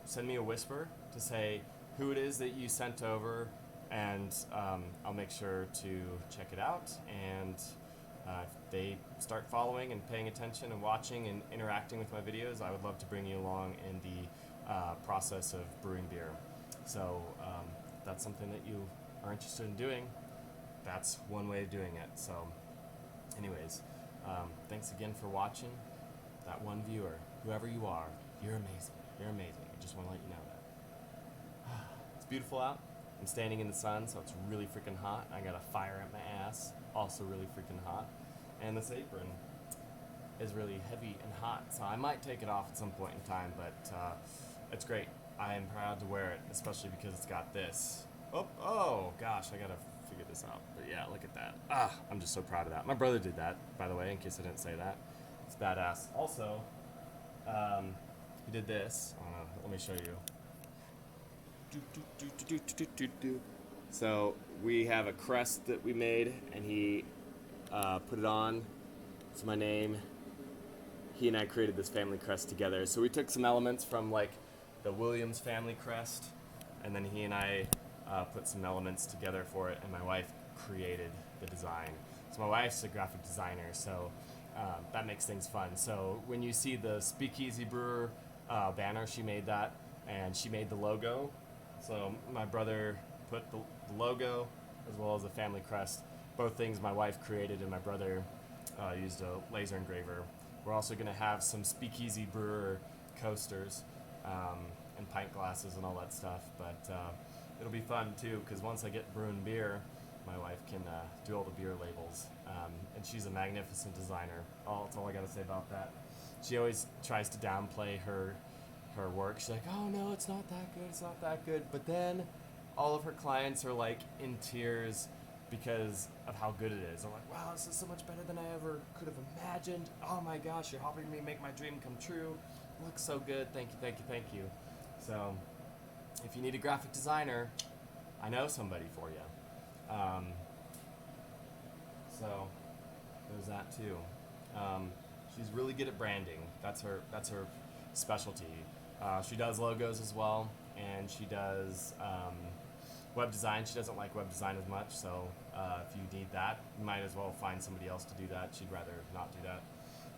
send me a whisper to say who it is that you sent over, and I'll make sure to check it out. And if they start following and paying attention and watching and interacting with my videos, I would love to bring you along in the process of brewing beer. So if that's something that you are interested in doing, that's one way of doing it. So anyways, thanks again for watching. That one viewer, whoever you are, you're amazing. You're amazing. I just want to let you know that. It's beautiful out. I'm standing in the sun, so it's really freaking hot. I got a fire at my ass, also really freaking hot. And this apron is really heavy and hot, so I might take it off at some point in time, but it's great. I am proud to wear it, especially because it's got this. Oh gosh, I gotta figure this out. But yeah, look at that. I'm just so proud of that. My brother did that, by the way, in case I didn't say that. It's badass. Also, he did this. Let me show you. So we have a crest that we made, and he put it on. It's my name. He and I created this family crest together. So we took some elements from like the Williams family crest, and then he and I put some elements together for it, and my wife created the design. So my wife's a graphic designer, so that makes things fun. So when you see the Speakeasy Brewer banner, she made that, and she made the logo. So my brother put the logo as well as the family crest. Both things my wife created, and my brother used a laser engraver. We're also going to have some Speakeasy Brewer coasters and pint glasses and all that stuff. But it'll be fun too, because once I get brewing beer, my wife can do all the beer labels. And she's a magnificent designer. That's all I got to say about that. She always tries to downplay her work. She's like, oh no, it's not that good, it's not that good. But then all of her clients are like in tears because of how good it is. I'm like, wow, this is so much better than I ever could have imagined. Oh my gosh, you're helping me make my dream come true. It looks so good. Thank you, thank you, thank you. So if you need a graphic designer, I know somebody for you. So there's that too. She's really good at branding. That's her specialty. She does logos as well, and she does web design. She doesn't like web design as much, so if you need that, you might as well find somebody else to do that. She'd rather not do that.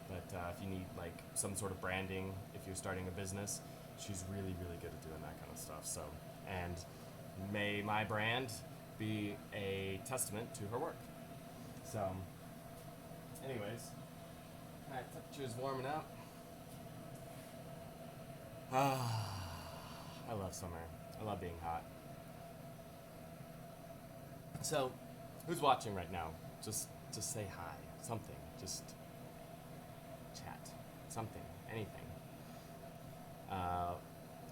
But if you need like some sort of branding, if you're starting a business, she's really, really good at doing that kind of stuff. So, and may my brand be a testament to her work. So, anyways, temperature's warming up. I love summer. I love being hot. So, who's watching right now? Just say hi. Something. Just chat. Something. Anything.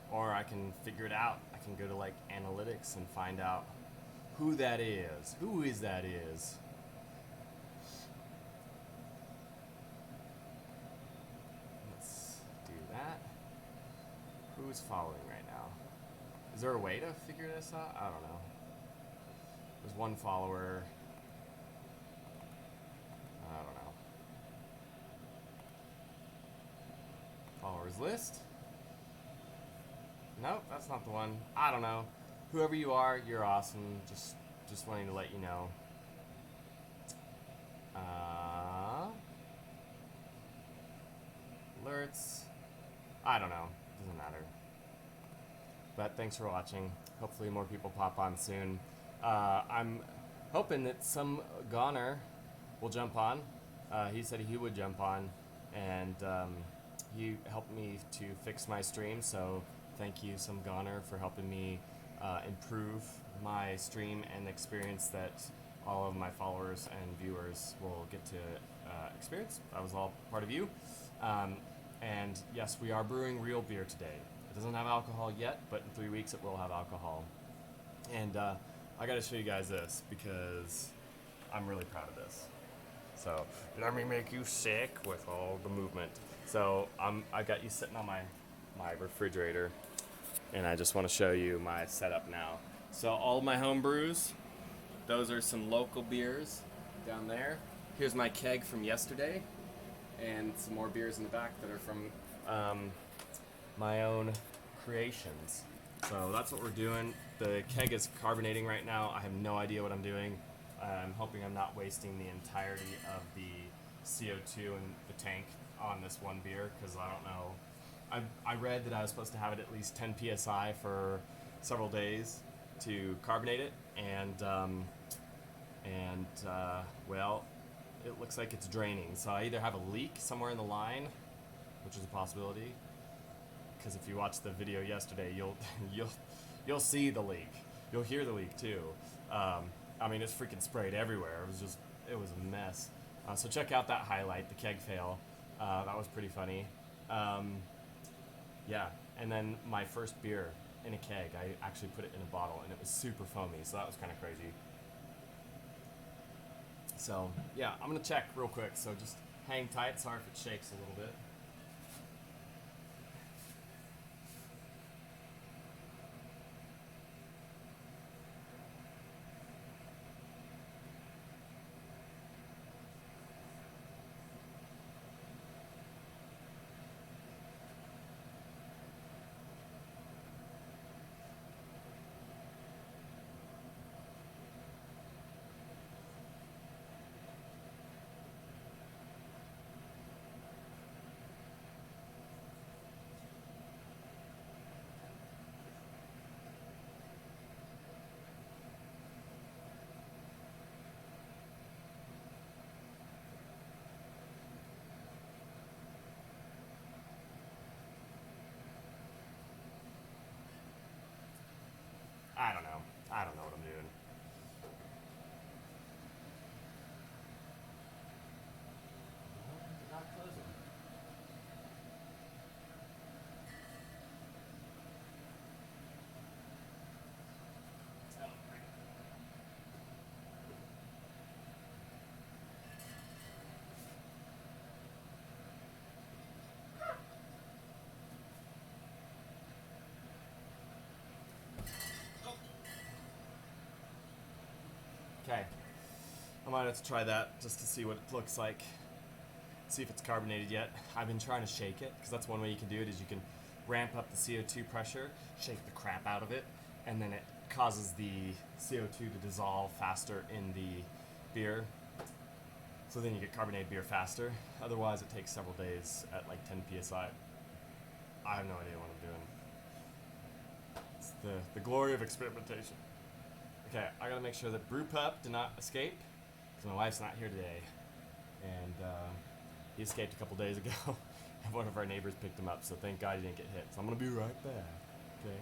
Or I can figure it out. I can go to like analytics and find out who that is. Who is that is? Let's do that. Who's following right now? Is there a way to figure this out? I don't know. There's one follower. I don't know. Followers list? Nope, that's not the one. I don't know. Whoever you are, you're awesome. Just wanting to let you know. alerts. I don't know. Doesn't matter. But thanks for watching. Hopefully more people pop on soon. I'm hoping that some goner will jump on. He said he would jump on, and he helped me to fix my stream, so thank you, some goner, for helping me improve my stream and the experience that all of my followers and viewers will get to experience. That was all part of you. And yes, we are brewing real beer today. It doesn't have alcohol yet, but in 3 weeks it will have alcohol. And I gotta show you guys this because I'm really proud of this. So let me make you sick with all the movement. So I got you sitting on my refrigerator, and I just want to show you my setup now. So all of my home brews, those are some local beers down there. Here's my keg from yesterday, and some more beers in the back that are from my own creations. So that's what we're doing. The keg is carbonating right now. I have no idea what I'm doing. I'm hoping I'm not wasting the entirety of the CO2 in the tank on this one beer, because I don't know. I read that I was supposed to have it at least 10 psi for several days to carbonate it, and well, it looks like it's draining. So I either have a leak somewhere in the line, which is a possibility, because if you watched the video yesterday, you'll see the leak. You'll hear the leak too. I mean, it's freaking sprayed everywhere. It was a mess. So check out that highlight, the keg fail. That was pretty funny. Yeah, and then my first beer in a keg, I actually put it in a bottle, and it was super foamy, so that was kind of crazy. So yeah, I'm gonna check real quick, so just hang tight. Sorry if it shakes a little bit. I don't know. I don't know what I'm doing. Not closing. Okay. I might have to try that just to see what it looks like. See if it's carbonated yet. I've been trying to shake it, because that's one way you can do it, is you can ramp up the CO2 pressure, shake the crap out of it, and then it causes the CO2 to dissolve faster in the beer. So then you get carbonated beer faster. Otherwise it takes several days at like 10 psi. I have no idea what I'm doing. It's the glory of experimentation. Okay, I gotta make sure that Brew Pup did not escape, because my wife's not here today. And he escaped a couple days ago, and one of our neighbors picked him up, so thank God he didn't get hit. So I'm gonna be right back, okay?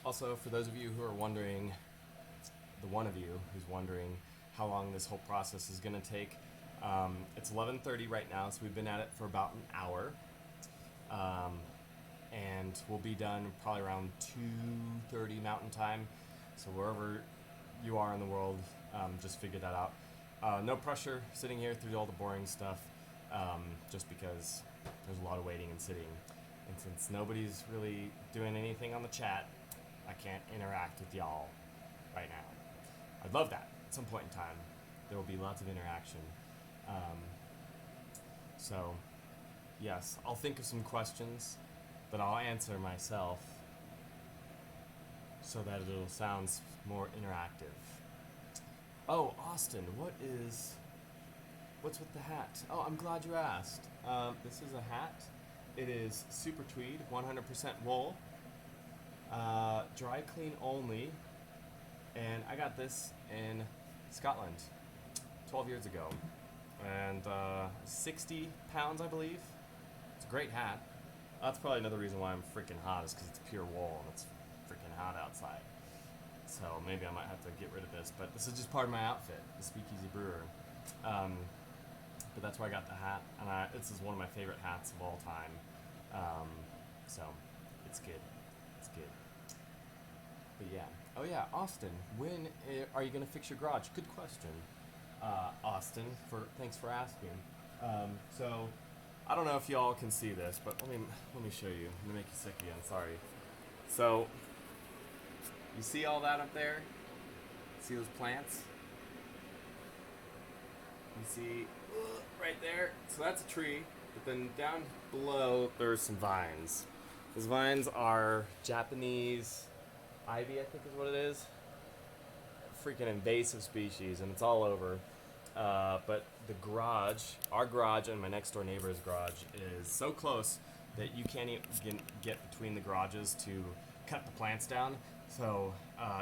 Also, for those of you who are wondering, the one of you who's wondering how long this whole process is going to take, it's 11:30 right now, so we've been at it for about an hour, and we'll be done probably around 2:30 Mountain Time. So wherever you are in the world, just figure that out. No pressure sitting here through all the boring stuff, just because there's a lot of waiting and sitting, and since nobody's really doing anything on the chat, I can't interact with y'all right now. I'd love that at some point in time, there will be lots of interaction. Um, so, yes, I'll think of some questions that I'll answer myself so that it'll sound more interactive. Oh, Austin, what's with the hat? Oh, I'm glad you asked. This is a hat. It is super tweed, 100% wool, dry clean only, and I got this in Scotland 12 years ago, and 60 pounds, I believe. It's a great hat. That's probably another reason why I'm freaking hot, is because it's pure wool and it's freaking hot outside. So maybe I might have to get rid of this, but this is just part of my outfit, the Speakeasy Brewer. But that's where I got the hat, and this is one of my favorite hats of all time. So it's good. It's good. But yeah. Oh yeah, Austin, when are you gonna fix your garage? Good question, Austin. Thanks for asking. So I don't know if y'all can see this, but let me show you. Let me make you sick again. Sorry. So you see all that up there? See those plants? You see right there? So that's a tree. But then down below, there's some vines. Those vines are Japanese ivy, I think is what it is. Freaking invasive species, and it's all over. But the garage, our garage and my next door neighbor's garage is so close that you can't even get between the garages to cut the plants down. So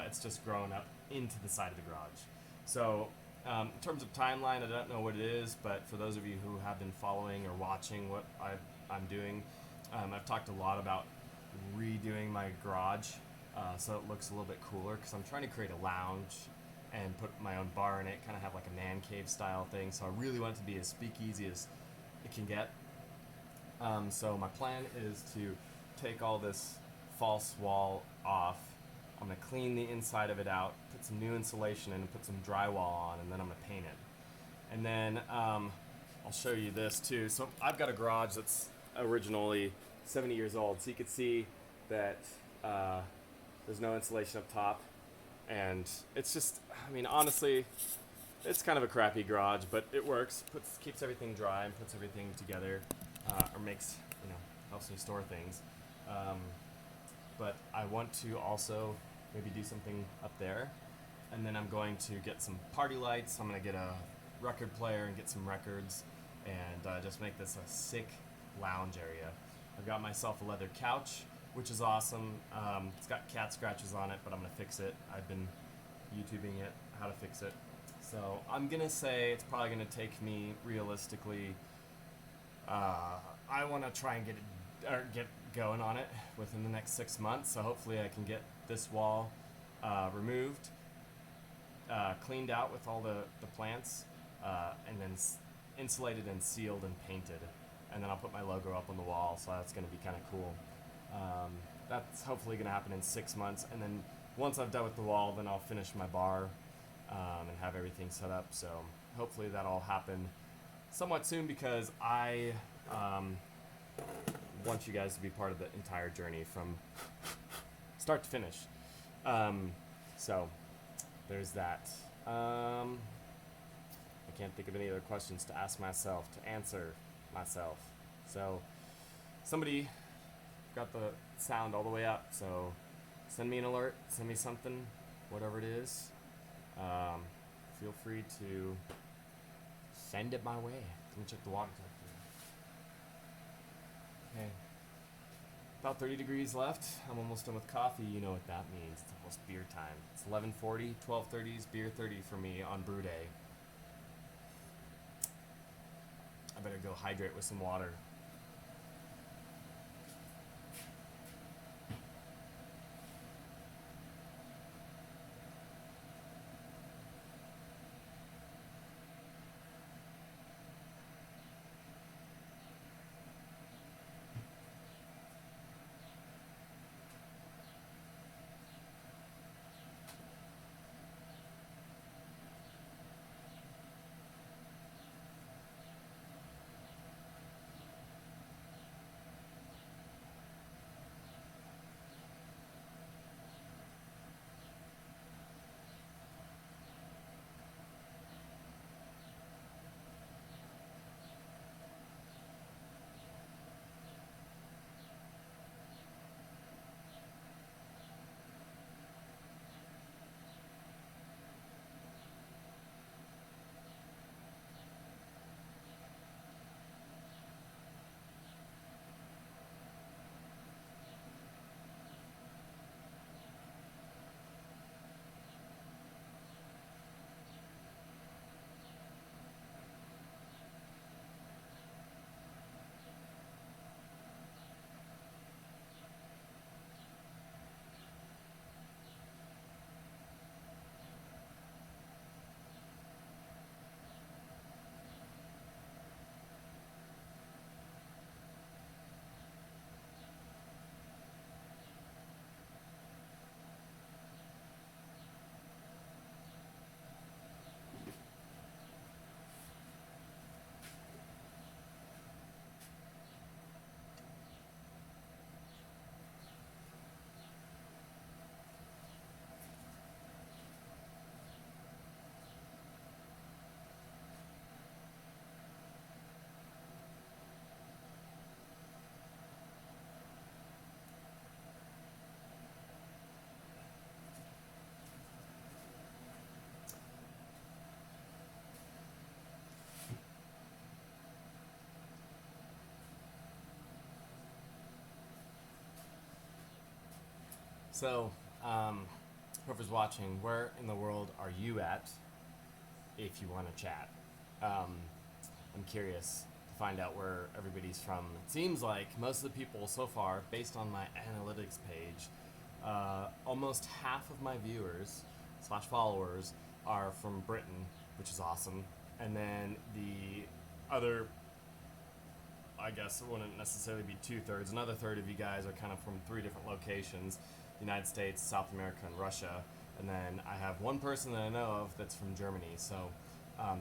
it's just growing up into the side of the garage. So in terms of timeline, I don't know what it is, but for those of you who have been following or watching what I'm doing, I've talked a lot about redoing my garage so it looks a little bit cooler, because I'm trying to create a lounge and put my own bar in it, kind of have like a man cave style thing. So I really want it to be as speakeasy as it can get. So my plan is to take all this false wall off. I'm going to clean the inside of it out, put some new insulation in, and put some drywall on, and then I'm going to paint it. And then I'll show you this too. So I've got a garage that's originally 70 years old, so you can see that there's no insulation up top. And it's just, I mean, honestly, it's kind of a crappy garage, but it works. Keeps everything dry and puts everything together, or helps me store things. But I want to also maybe do something up there. And then I'm going to get some party lights. I'm going to get a record player and get some records, and just make this a sick lounge area. I've got myself a leather couch, which is awesome. It's got cat scratches on it, but I'm going to fix it. I've been YouTubing it, how to fix it. So I'm going to say it's probably going to take me, realistically, I want to try and get going on it within the next 6 months. So hopefully I can get this wall removed, cleaned out with all the plants, and then insulated and sealed and painted. And then I'll put my logo up on the wall, so that's going to be kind of cool. That's hopefully going to happen in 6 months. And then once I'm done with the wall, then I'll finish my bar and have everything set up. So hopefully that'll happen somewhat soon, because I want you guys to be part of the entire journey from start to finish. So there's that. I can't think of any other questions to ask myself, to answer myself. So somebody got the sound all the way up, so send me an alert, send me something, whatever it is. Feel free to send it my way. Let me check the water temperature. Okay, about 30 degrees left. I'm almost done with coffee. You know what that means. It's almost beer time. It's 11:40, 12:30 is beer 30 for me on brew day. I better go hydrate with some water. So, whoever's watching, where in the world are you at if you want to chat? I'm curious to find out where everybody's from. It seems like most of the people so far, based on my analytics page, almost half of my viewers slash followers are from Britain, which is awesome. And then the other, I guess it wouldn't necessarily be 2/3. Another third of you guys are kind of from three different locations: the United States, South America, and Russia. And then I have one person that I know of that's from Germany. So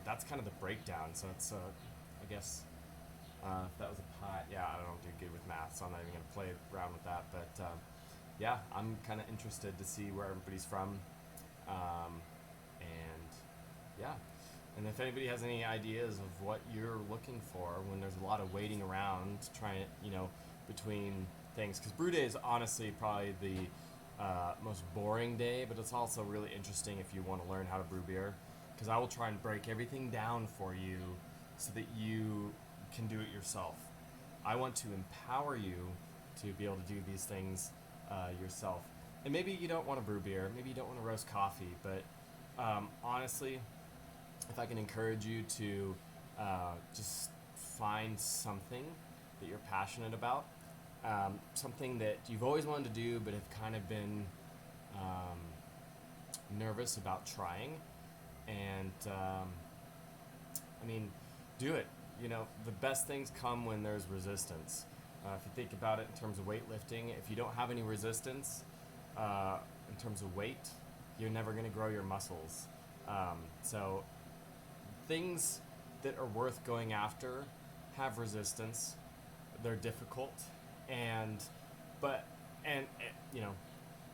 that's kind of the breakdown. So it's, I guess, if that was a pi, yeah, I don't do good with math, so I'm not even gonna play around with that. But yeah, I'm kind of interested to see where everybody's from, and yeah. And if anybody has any ideas of what you're looking for when there's a lot of waiting around, trying, between things, because brew day is honestly probably the most boring day, but it's also really interesting if you want to learn how to brew beer, because I will try and break everything down for you so that you can do it yourself. I want to empower you to be able to do these things yourself. And maybe you don't want to brew beer, maybe you don't want to roast coffee, but honestly, if I can encourage you to just find something that you're passionate about, something that you've always wanted to do but have kind of been nervous about trying, and do it. The best things come when there's resistance. If you think about it in terms of weightlifting, if you don't have any resistance in terms of weight, you're never going to grow your muscles. So things that are worth going after have resistance. They're difficult, and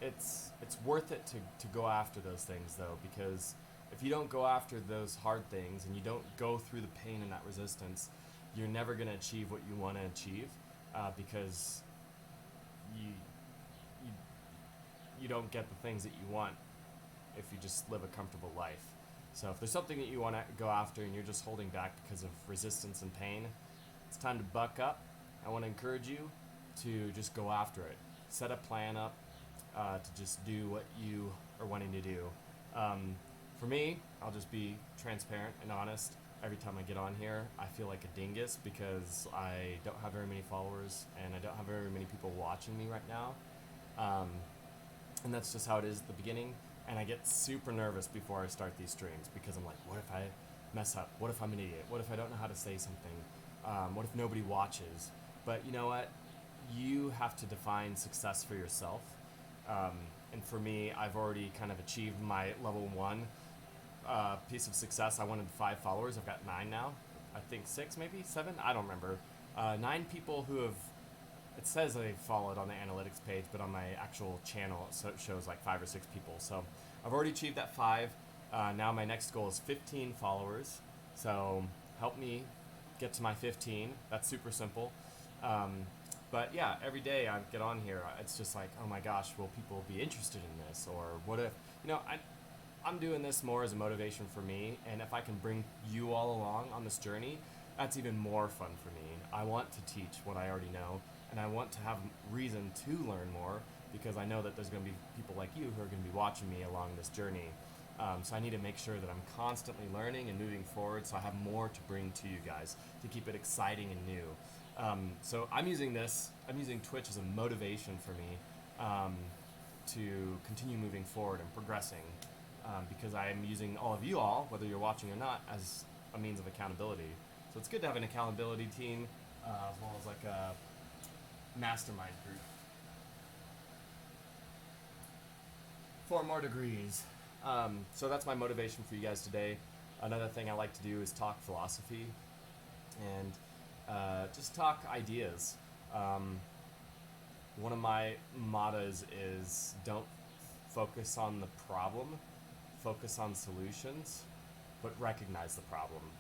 it's worth it to go after those things, though, because if you don't go after those hard things and you don't go through the pain and that resistance, you're never going to achieve what you want to achieve, because you don't get the things that you want if you just live a comfortable life. So if there's something that you want to go after and you're just holding back because of resistance and pain, it's time to buck up. I want to encourage you to just go after it. Set a plan up to just do what you are wanting to do. For me, I'll just be transparent and honest. Every time I get on here, I feel like a dingus because I don't have very many followers and I don't have very many people watching me right now. And that's just how it is at the beginning. And I get super nervous before I start these streams because I'm like, what if I mess up? What if I'm an idiot? What if I don't know how to say something? What if nobody watches? But you know what? You have to define success for yourself. And for me, I've already kind of achieved my level 1 piece of success. I wanted 5 followers. I've got 9 now. I think 6, maybe 7. I don't remember. 9 people who have. It says they followed on the analytics page, but on my actual channel it shows like 5 or 6 people. So I've already achieved that 5. Now my next goal is 15 followers. So help me get to my 15. That's super simple. But yeah, every day I get on here, it's just like, oh my gosh, will people be interested in this? Or what if, I'm doing this more as a motivation for me. And if I can bring you all along on this journey, that's even more fun for me. I want to teach what I already know. And I want to have reason to learn more because I know that there's going to be people like you who are going to be watching me along this journey. So I need to make sure that I'm constantly learning and moving forward so I have more to bring to you guys to keep it exciting and new. So I'm using Twitch as a motivation for me to continue moving forward and progressing, because I am using all of you all, whether you're watching or not, as a means of accountability. So it's good to have an accountability team as well as like a mastermind group. 4 more degrees. So that's my motivation for you guys today. Another thing I like to do is talk philosophy and just talk ideas. One of my mottos is don't focus on the problem, focus on solutions, but recognize the problem.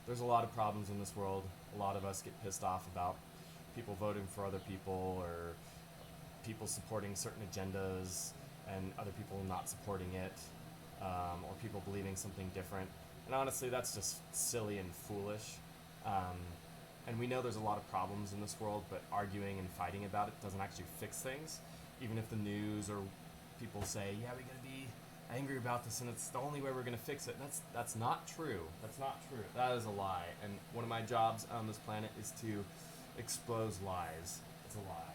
There's a lot of problems in this world. A lot of us get pissed off about people voting for other people or people supporting certain agendas and other people not supporting it, or people believing something different. And honestly, that's just silly and foolish. And we know there's a lot of problems in this world, but arguing and fighting about it doesn't actually fix things. Even if the news or people say, yeah, we gotta be angry about this and it's the only way we're gonna fix it. That's not true. That's not true. That is a lie. And one of my jobs on this planet is to expose lies. It's a lie.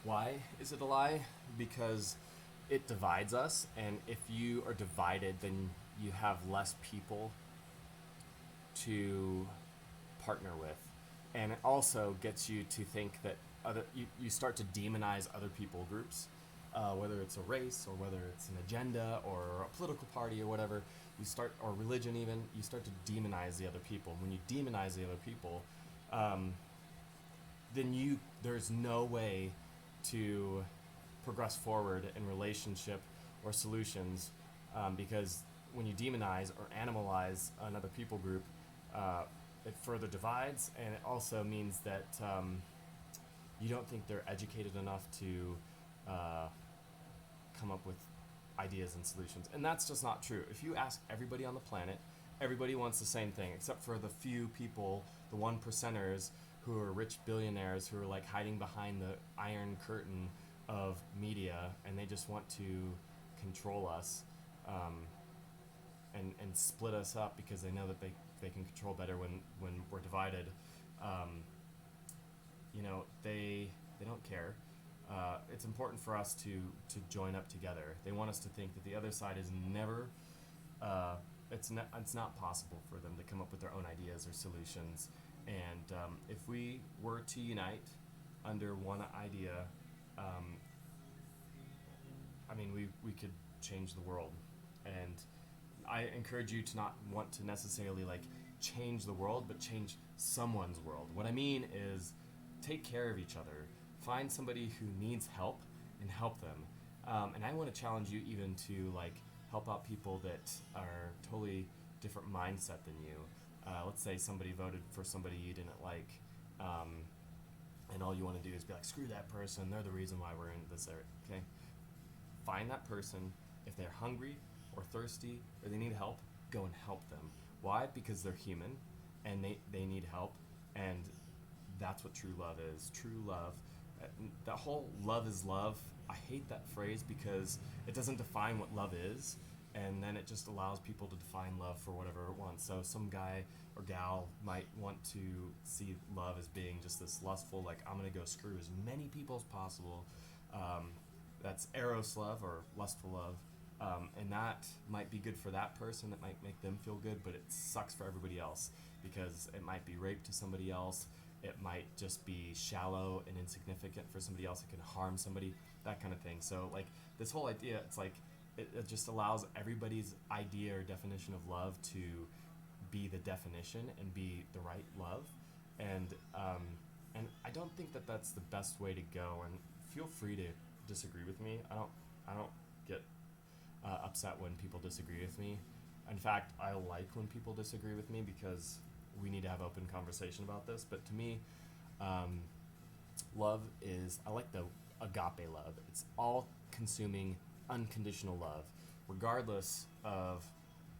Why is it a lie? Because it divides us, and if you are divided, then you have less people to partner with. And it also gets you to think that you start to demonize other people groups, whether it's a race or whether it's an agenda or a political party or whatever. Or religion even, you start to demonize the other people. When you demonize the other people, um, then there's no way to progress forward in relationship or solutions, because when you demonize or animalize another people group, it further divides, and it also means that you don't think they're educated enough to come up with ideas and solutions. And that's just not true. If you ask everybody on the planet, everybody wants the same thing, except for the few people, the 1%ers who are rich billionaires who are like hiding behind the iron curtain of media, and they just want to control us, and split us up because they know that they can control better when we're divided. They don't care. It's important for us to join up together. They want us to think that the other side is never. It's not possible for them to come up with their own ideas or solutions. And if we were to unite under one idea, we could change the world. And I encourage you to not want to necessarily like change the world, but change someone's world. What I mean is take care of each other. Find somebody who needs help and help them. And I want to challenge you even to like help out people that are totally different mindset than you. Let's say somebody voted for somebody you didn't like, and all you want to do is be like, screw that person, they're the reason why we're in this area. Okay? Find that person. If they're hungry or thirsty or they need help, go and help them. Why? Because they're human and they need help, and that's what true love is. True love. That whole love is love, I hate that phrase because it doesn't define what love is, and then it just allows people to define love for whatever it wants. So some guy or gal might want to see love as being just this lustful, like, I'm going to go screw as many people as possible. That's eros love or lustful love. And that might be good for that person. It might make them feel good, but it sucks for everybody else because it might be rape to somebody else. It might just be shallow and insignificant for somebody else. It can harm somebody, that kind of thing. So, like, this whole idea, it's like, it just allows everybody's idea or definition of love to be the definition and be the right love. And I don't think that that's the best way to go. And feel free to disagree with me. I don't get upset when people disagree with me. In fact, I like when people disagree with me because we need to have open conversation about this. But to me, love is, I like the agape love. It's all-consuming, unconditional love, regardless of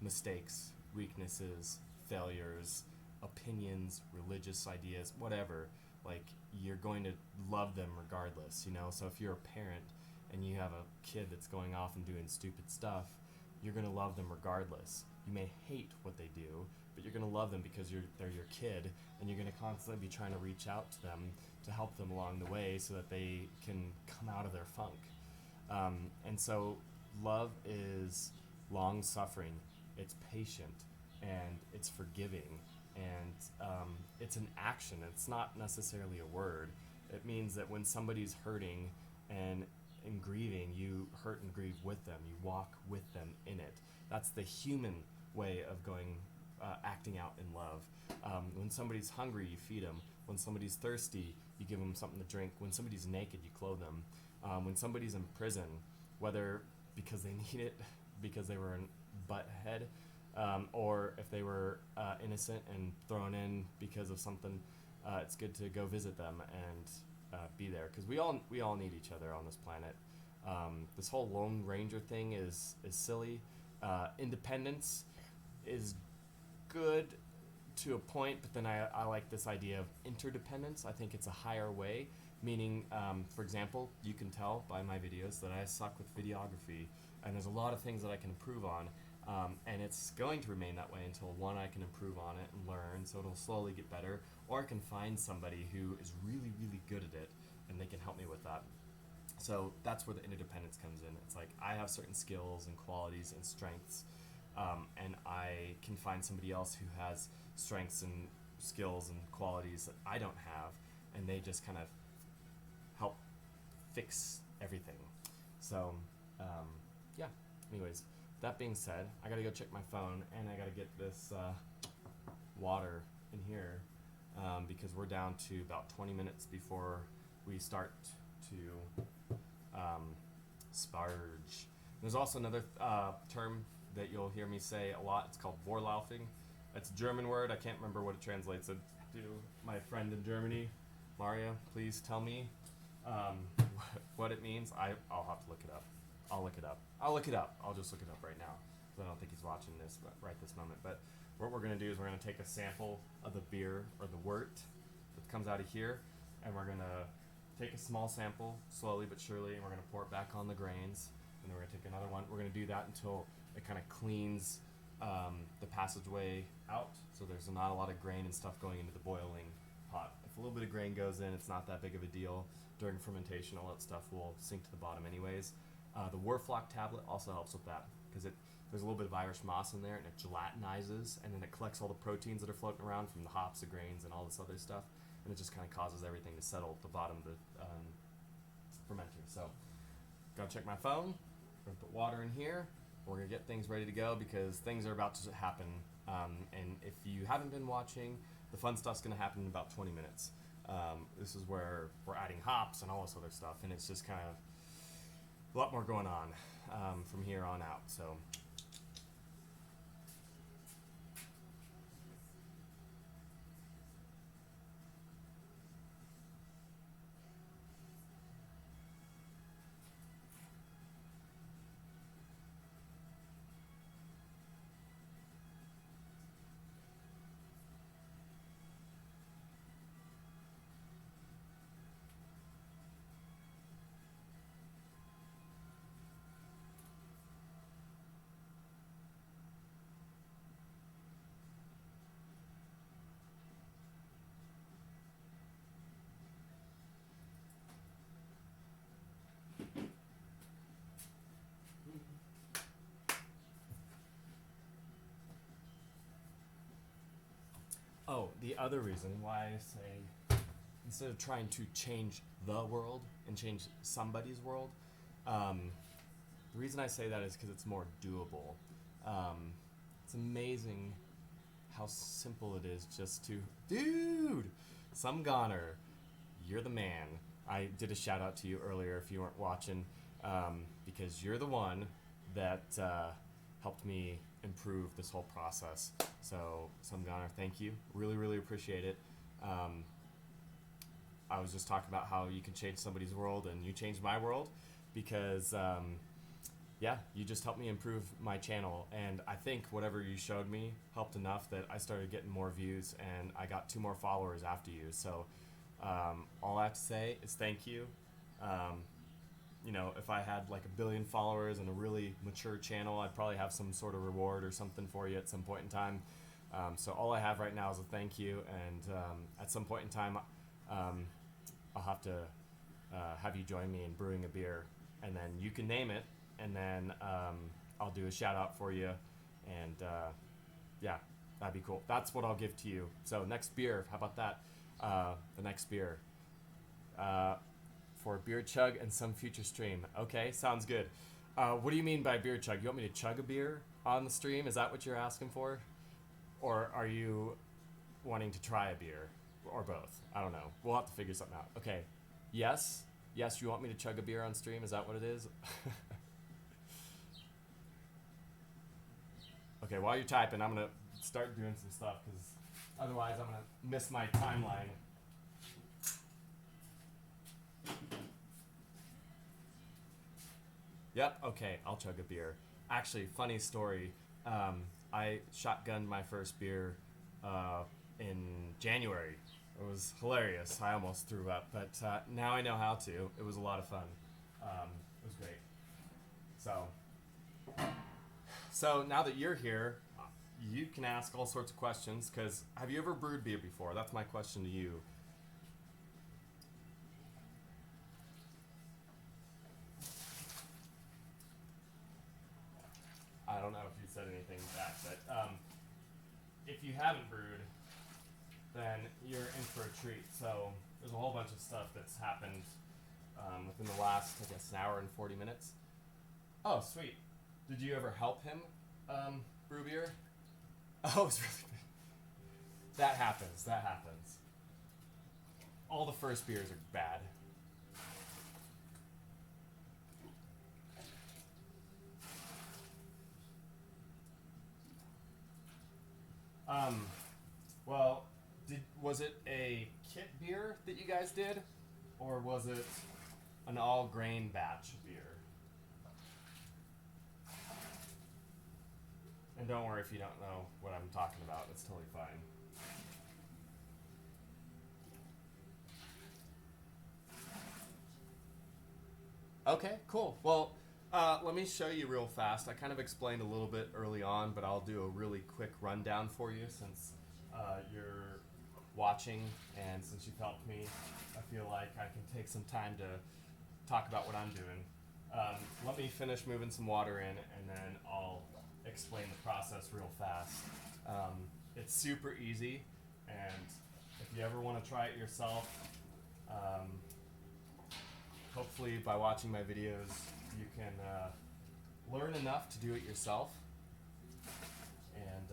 mistakes, weaknesses, failures, opinions, religious ideas, whatever. Like, you're going to love them regardless, you know? So if you're a parent and you have a kid that's going off and doing stupid stuff, you're going to love them regardless. You may hate what they do, but you're going to love them because they're your kid, and you're going to constantly be trying to reach out to them to help them along the way so that they can come out of their funk. And so love is long-suffering, it's patient, and it's forgiving, and it's an action. It's not necessarily a word. It means that when somebody's hurting and grieving, you hurt and grieve with them. You walk with them in it. That's the human way of acting out in love. When somebody's hungry, you feed them. When somebody's thirsty, you give them something to drink. When somebody's naked, you clothe them. When somebody's in prison, whether because they need it, because they were a butthead, or if they were innocent and thrown in because of something, it's good to go visit them and be there, because we all need each other on this planet. This whole Lone Ranger thing is silly. Independence is good to a point, but then I like this idea of interdependence. I think it's a higher way, meaning, for example, you can tell by my videos that I suck with videography, and there's a lot of things that I can improve on, and it's going to remain that way until, one, I can improve on it and learn, so it'll slowly get better, or I can find somebody who is really, really good at it, and they can help me with that. So that's where the interdependence comes in. It's like I have certain skills and qualities and strengths, and I can find somebody else who has strengths and skills and qualities that I don't have, and they just kind of help fix everything. So, yeah. Anyways, that being said, I gotta go check my phone, and I gotta get this water in here, because we're down to about 20 minutes before we start to sparge. There's also another term that you'll hear me say a lot. It's called Vorlaufing. It's a German word. I can't remember what it translates to. My friend in Germany, Maria, please tell me what it means. I'll have to look it up. I'll look it up. I'll just look it up right now, because I don't think he's watching this right this moment. But what we're going to do is we're going to take a sample of the beer, or the wort that comes out of here, and we're going to take a small sample, slowly but surely, and we're going to pour it back on the grains, and then we're going to take another one. We're going to do that until it kind of cleans the passageway out, so there's not a lot of grain and stuff going into the boiling pot. If a little bit of grain goes in, it's not that big of a deal. During fermentation, all that stuff will sink to the bottom anyways. The Warflock tablet also helps with that, because there's a little bit of Irish moss in there, and it gelatinizes, and then it collects all the proteins that are floating around from the hops, the grains, and all this other stuff, and it just kind of causes everything to settle at the bottom of the fermenter. So, gotta check my phone. We're gonna put water in here. We're gonna get things ready to go, because things are about to happen. And if you haven't been watching, the fun stuff's gonna happen in about 20 minutes. This is where we're adding hops and all this other stuff, and it's just kind of a lot more going on from here on out. So. Oh, the other reason why I say, instead of trying to change the world and change somebody's world, the reason I say that is because it's more doable. It's amazing how simple it is just to, dude, some goner, you're the man. I did a shout out to you earlier if you weren't watching, because you're the one that helped me improve this whole process. So, some goner, thank you. Really, really appreciate it. I was just talking about how you can change somebody's world, and you changed my world, because yeah, you just helped me improve my channel, and I think whatever you showed me helped enough that I started getting more views, and I got 2 more followers after you. So all I have to say is thank you. You know, if I had like 1 billion followers and a really mature channel, I'd probably have some sort of reward or something for you at some point in time. So all I have right now is a thank you, and at some point in time, I'll have to have you join me in brewing a beer, and then you can name it, and then I'll do a shout out for you, and yeah, that'd be cool. That's what I'll give to you. So next beer, how about that? The next beer. For beer chug and some future stream. Okay, sounds good. What do you mean by beer chug? You want me to chug a beer on the stream? Is that what you're asking for? Or are you wanting to try a beer? Or both? I don't know. We'll have to figure something out. Okay. Yes? Yes, you want me to chug a beer on stream? Is that what it is? Okay, while you're typing, I'm going to start doing some stuff, because otherwise I'm going to miss my timeline. Yep. Okay, I'll chug a beer. Actually, funny story. I shotgunned my first beer in January. It was hilarious. I almost threw up, but now I know how to. It was a lot of fun. It was great. So, so now that you're here, you can ask all sorts of questions. Because have you ever brewed beer before? That's my question to you. I don't know if you said anything back, but if you haven't brewed, then you're in for a treat. So there's a whole bunch of stuff that's happened within the last, I guess, an hour and 40 minutes. Oh, sweet. Did you ever help him brew beer? Oh, it's really good. That happens. That happens. All the first beers are bad. Um, well, was it a kit beer that you guys did, or was it an all grain batch beer? And don't worry if you don't know what I'm talking about. It's totally fine. Okay, cool. Well, let me show you real fast. I kind of explained a little bit early on, but I'll do a really quick rundown for you since you're watching and since you've helped me. I feel like I can take some time to talk about what I'm doing. Let me finish moving some water in, and then I'll explain the process real fast. It's super easy, and if you ever want to try it yourself, um, hopefully by watching my videos you can learn enough to do it yourself. And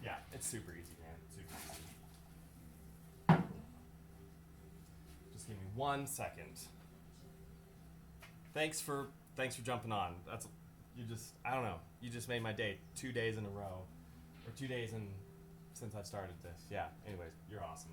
yeah, it's super easy, man. Super easy. Just give me 1 second. Thanks for jumping on. That's you just I don't know. You just made my day 2 days in a row, or 2 days in since I started this. Yeah. Anyways, you're awesome.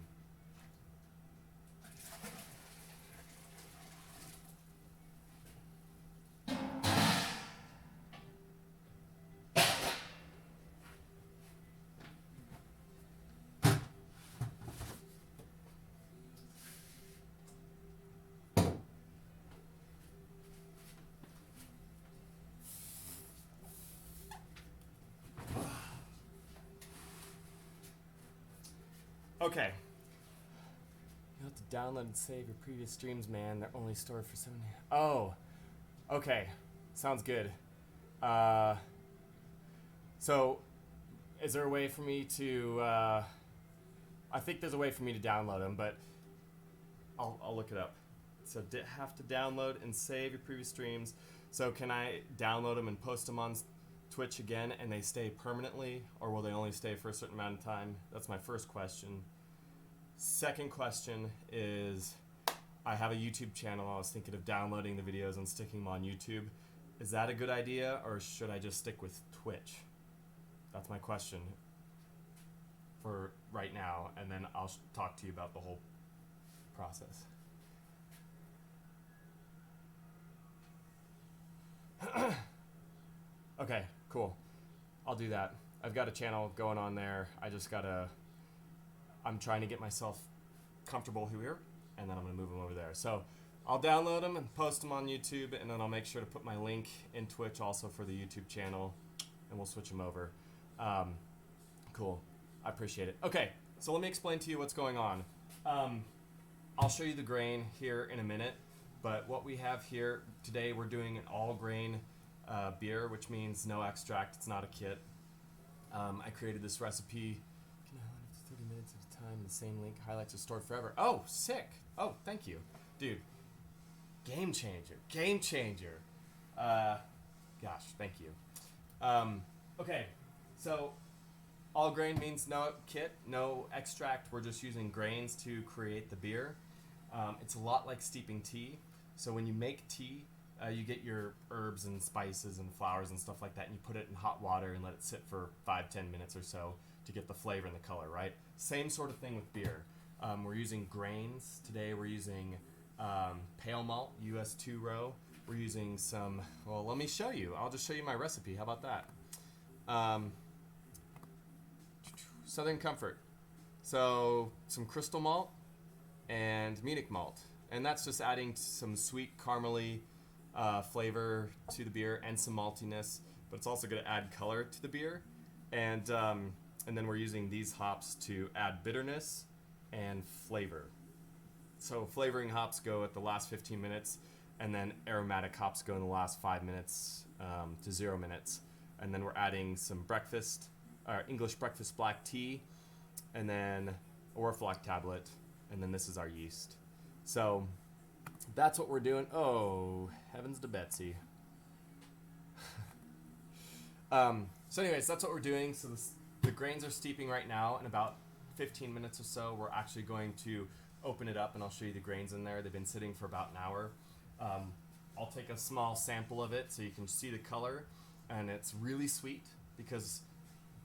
Okay. You have to download and save your previous streams, man. They're only stored for 7 days. Oh, okay. Sounds good. Uh, so, is there a way for me to? I think there's a way for me to download them, but I'll look it up. So, have to download and save your previous streams. So, can I download them and post them on Twitch again, and they stay permanently, or will they only stay for a certain amount of time? That's my first question. Second question is, I have a YouTube channel. I was thinking of downloading the videos and sticking them on YouTube. Is that a good idea, or should I just stick with Twitch? That's my question for right now, and then I'll talk to you about the whole process. Okay, cool. I'll do that. I've got a channel going on there. I'm trying to get myself comfortable here, and then I'm going to move them over there. So I'll download them and post them on YouTube, and then I'll make sure to put my link in Twitch also for the YouTube channel, and we'll switch them over. Cool. I appreciate it. Okay, so let me explain to you what's going on. I'll show you the grain here in a minute, but what we have here today, we're doing an all grain beer, which means no extract. It's not a kit. I created this recipe. Can I hold it for 30 minutes at a time? The same link. Highlights are stored forever. Oh, sick. Oh, thank you. Dude, game changer. Game changer. Gosh, thank you. Okay, so all grain means no kit, no extract. We're just using grains to create the beer. It's a lot like steeping tea. So when you make tea, you get your herbs and spices and flowers and stuff like that, and you put it in hot water and let it sit for 5-10 minutes or so to get the flavor and the color, right? Same sort of thing with beer. We're using grains. Today we're using pale malt, US 2 row. we're using some, well, let me show you. I'll just show you my recipe. How about that? Southern Comfort. So some crystal malt and Munich malt. And that's just adding some sweet caramely flavor to the beer and some maltiness, but it's also going to add color to the beer. And then we're using these hops to add bitterness and flavor. So flavoring hops go at the last 15 minutes, and then aromatic hops go in the last 5 minutes to 0 minutes. And then we're adding some English breakfast black tea, and then a Orflock tablet, and then this is our yeast. So that's what we're doing. Oh, heavens to Betsy. So anyways, that's what we're doing. So the grains are steeping right now. In about 15 minutes or so, we're actually going to open it up, and I'll show you the grains in there. They've been sitting for about an hour. I'll take a small sample of it so you can see the color, and it's really sweet because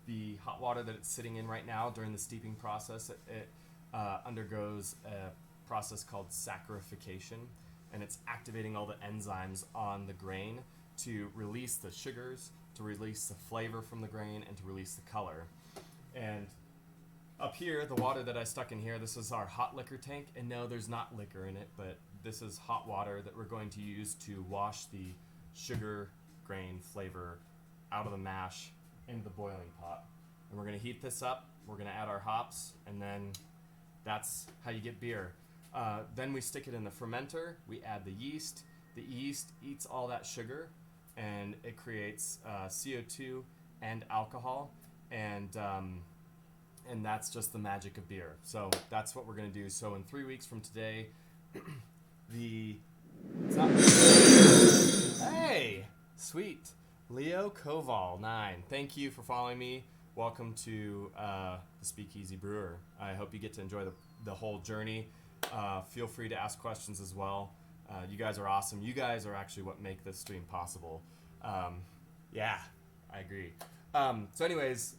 the hot water that it's sitting in right now during the steeping process, it undergoes a process called saccharification, and it's activating all the enzymes on the grain to release the sugars, to release the flavor from the grain, and to release the color. And up here, the water that I stuck in here, this is our hot liquor tank, and no, there's not liquor in it, but this is hot water that we're going to use to wash the sugar grain flavor out of the mash into the boiling pot. And we're going to heat this up, we're going to add our hops, and then that's how you get beer. Then we stick it in the fermenter, we add the yeast eats all that sugar, and it creates CO2 and alcohol, and that's just the magic of beer. So that's what we're going to do. So in 3 weeks from today, hey, sweet. Leo Koval 9. Thank you for following me. Welcome to the Speakeasy Brewer. I hope you get to enjoy the whole journey. Feel free to ask questions as well. You guys are awesome. You guys are actually what make this stream possible. Yeah, I agree. So anyways,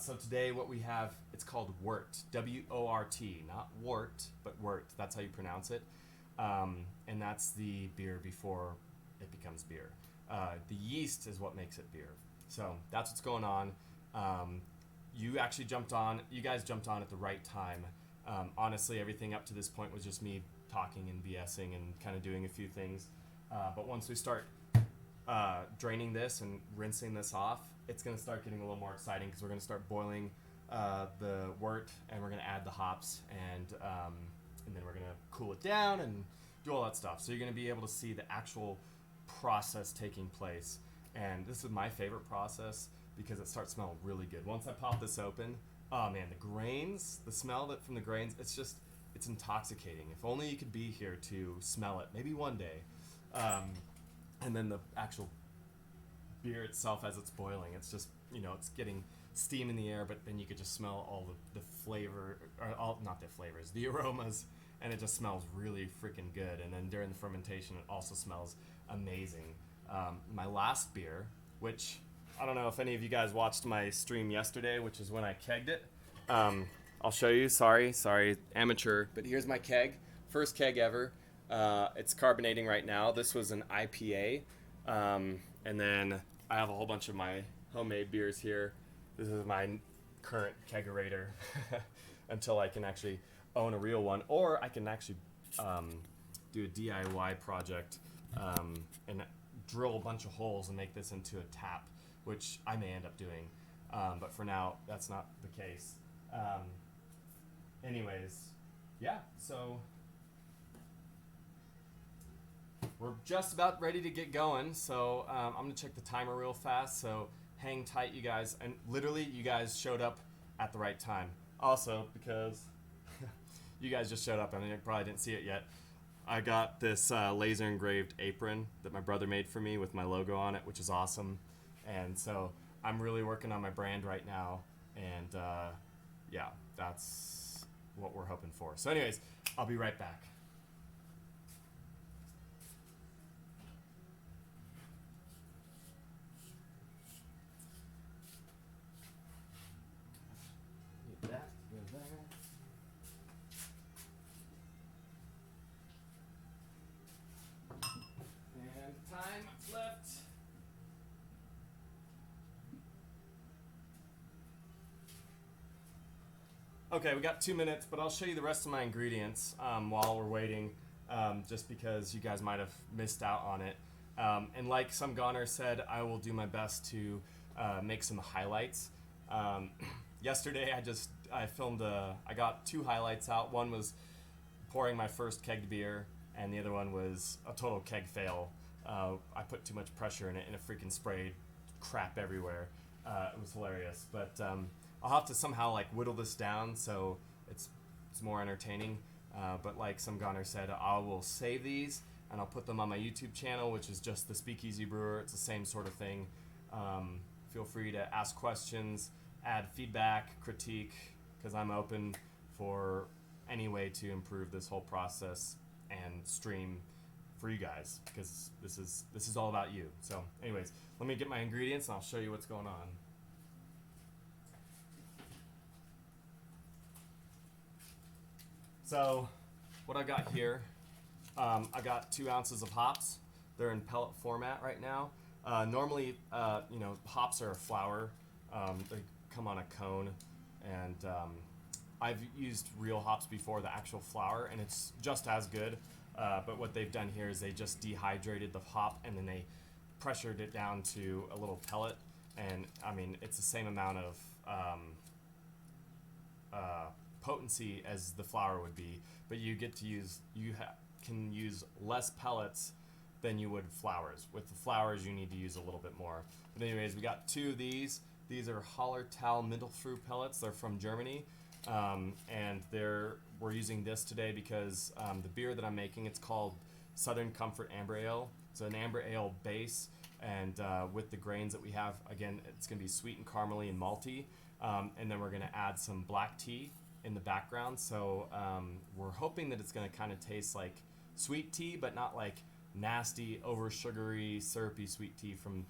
so today what we have, it's called Wort, W-O-R-T, not wort, but Wort. That's how you pronounce it. And that's the beer before it becomes beer. The yeast is what makes it beer. So that's what's going on. You guys jumped on at the right time. Honestly, everything up to this point was just me talking and BSing and kind of doing a few things. But once we start draining this and rinsing this off, it's going to start getting a little more exciting because we're going to start boiling the wort, and we're going to add the hops, and then we're going to cool it down and do all that stuff. So you're going to be able to see the actual process taking place. And this is my favorite process because it starts smelling really good. Once I pop this open, oh man, the grains, the smell from the grains, it's intoxicating. If only you could be here to smell it, maybe one day. And then the actual beer itself as it's boiling, it's just, it's getting steam in the air, but then you could just smell all the flavor, not the flavors, the aromas, and it just smells really freaking good. And then during the fermentation, it also smells amazing. My last beer, which I don't know if any of you guys watched my stream yesterday, which is when I kegged it. I'll show you. Sorry, amateur. But here's my keg. First keg ever. It's carbonating right now. This was an IPA. And then I have a whole bunch of my homemade beers here. This is my current kegerator until I can actually own a real one. Or I can actually do a DIY project and drill a bunch of holes and make this into a tap, which I may end up doing. But for now, that's not the case. Anyways, yeah, so we're just about ready to get going. So I'm going to check the timer real fast. So hang tight, you guys. And literally, you guys showed up at the right time. Also, because you guys just showed up and you probably didn't see it yet. I got this laser engraved apron that my brother made for me with my logo on it, which is awesome. And so I'm really working on my brand right now. And yeah, that's what we're hoping for. So anyways, I'll be right back. Get that there. And Okay, we got 2 minutes, but I'll show you the rest of my ingredients while we're waiting, just because you guys might have missed out on it. And like some goner said, I will do my best to make some highlights. Yesterday, I filmed I got 2 highlights out. One was pouring my first kegged beer, and the other one was a total keg fail. I put too much pressure in it, and it freaking sprayed crap everywhere. It was hilarious, but I'll have to somehow like whittle this down so it's more entertaining. But like some goner said, I will save these and I'll put them on my YouTube channel, which is just the Speakeasy Brewer. It's the same sort of thing. Feel free to ask questions, add feedback, critique, because I'm open for any way to improve this whole process and stream for you guys, because this is all about you. So anyways, let me get my ingredients and I'll show you what's going on. So what I got here, I got 2 ounces of hops. They're in pellet format right now. Normally, hops are a flour. They come on a cone, and I've used real hops before, the actual flour, and it's just as good. But what they've done here is they just dehydrated the hop and then they pressured it down to a little pellet. And I mean, it's the same amount of potency as the flour would be, but you get to can use less pellets than you would flours. With the flours, you need to use a little bit more. But anyways, we got 2 of these. These are Hallertau Mittelfrüh pellets. They're from Germany, and we're using this today because the beer that I'm making, it's called Southern Comfort Amber Ale. It's an amber ale base, and with the grains that we have, again, it's going to be sweet and caramely and malty, and then we're going to add some black tea in the background. So we're hoping that it's going to kind of taste like sweet tea, but not like nasty, over sugary, syrupy sweet tea from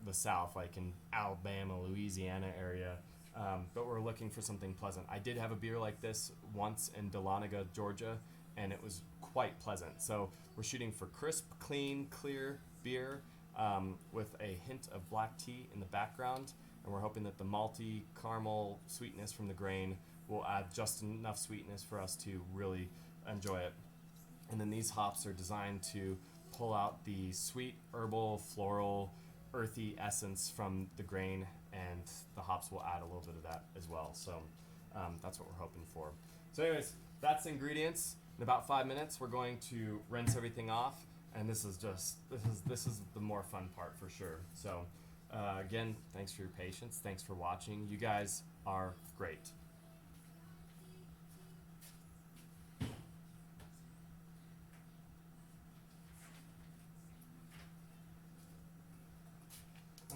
the South, like in Alabama, Louisiana area. But we're looking for something pleasant. I did have a beer like this once in Dahlonega, Georgia, and it was quite pleasant. So we're shooting for crisp, clean, clear beer with a hint of black tea in the background, and we're hoping that the malty caramel sweetness from the grain will add just enough sweetness for us to really enjoy it. And then these hops are designed to pull out the sweet, herbal, floral, earthy essence from the grain, and the hops will add a little bit of that as well. So that's what we're hoping for. So anyways, that's the ingredients. In about 5 minutes, we're going to rinse everything off, and this is the more fun part for sure. So again, thanks for your patience. Thanks for watching. You guys are great.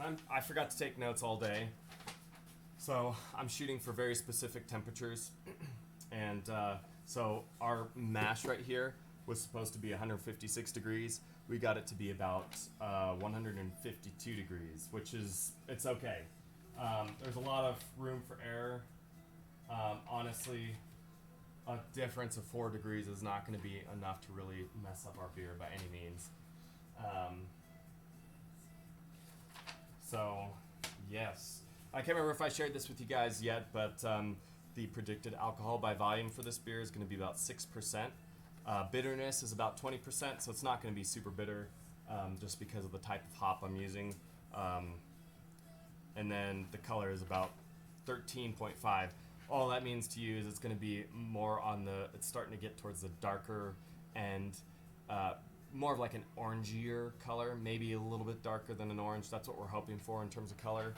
And I forgot to take notes all day, so I'm shooting for very specific temperatures. And so our mash right here was supposed to be 156 degrees. We got it to be about 152 degrees, which it's okay. There's a lot of room for error. Honestly, a difference of 4 degrees is not going to be enough to really mess up our beer by any means. So, yes. I can't remember if I shared this with you guys yet, but the predicted alcohol by volume for this beer is going to be about 6%. Bitterness is about 20%, so it's not going to be super bitter just because of the type of hop I'm using. And then the color is about 13.5. All that means to you is it's going to be more it's starting to get towards the darker end, more of like an orangier color, maybe a little bit darker than an orange. That's what we're hoping for in terms of color,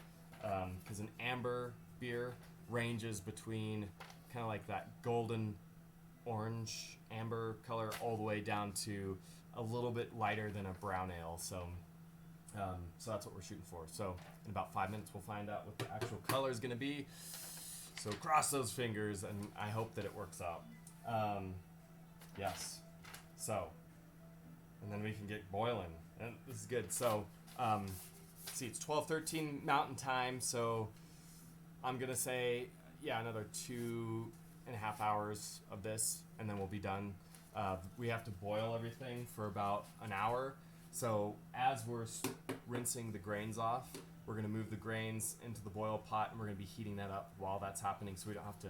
because an amber beer ranges between kind of like that golden orange amber color all the way down to a little bit lighter than a brown ale. So that's what we're shooting for. So in about 5 minutes we'll find out what the actual color is going to be. So cross those fingers, and I hope that it works out. Yes. So, and then we can get boiling. And this is good. So, see, it's 12:13 Mountain Time. So, I'm gonna say, another 2.5 hours of this, and then we'll be done. We have to boil everything for about an hour. So, as we're rinsing the grains off, we're going to move the grains into the boil pot, and we're going to be heating that up while that's happening, so we don't have to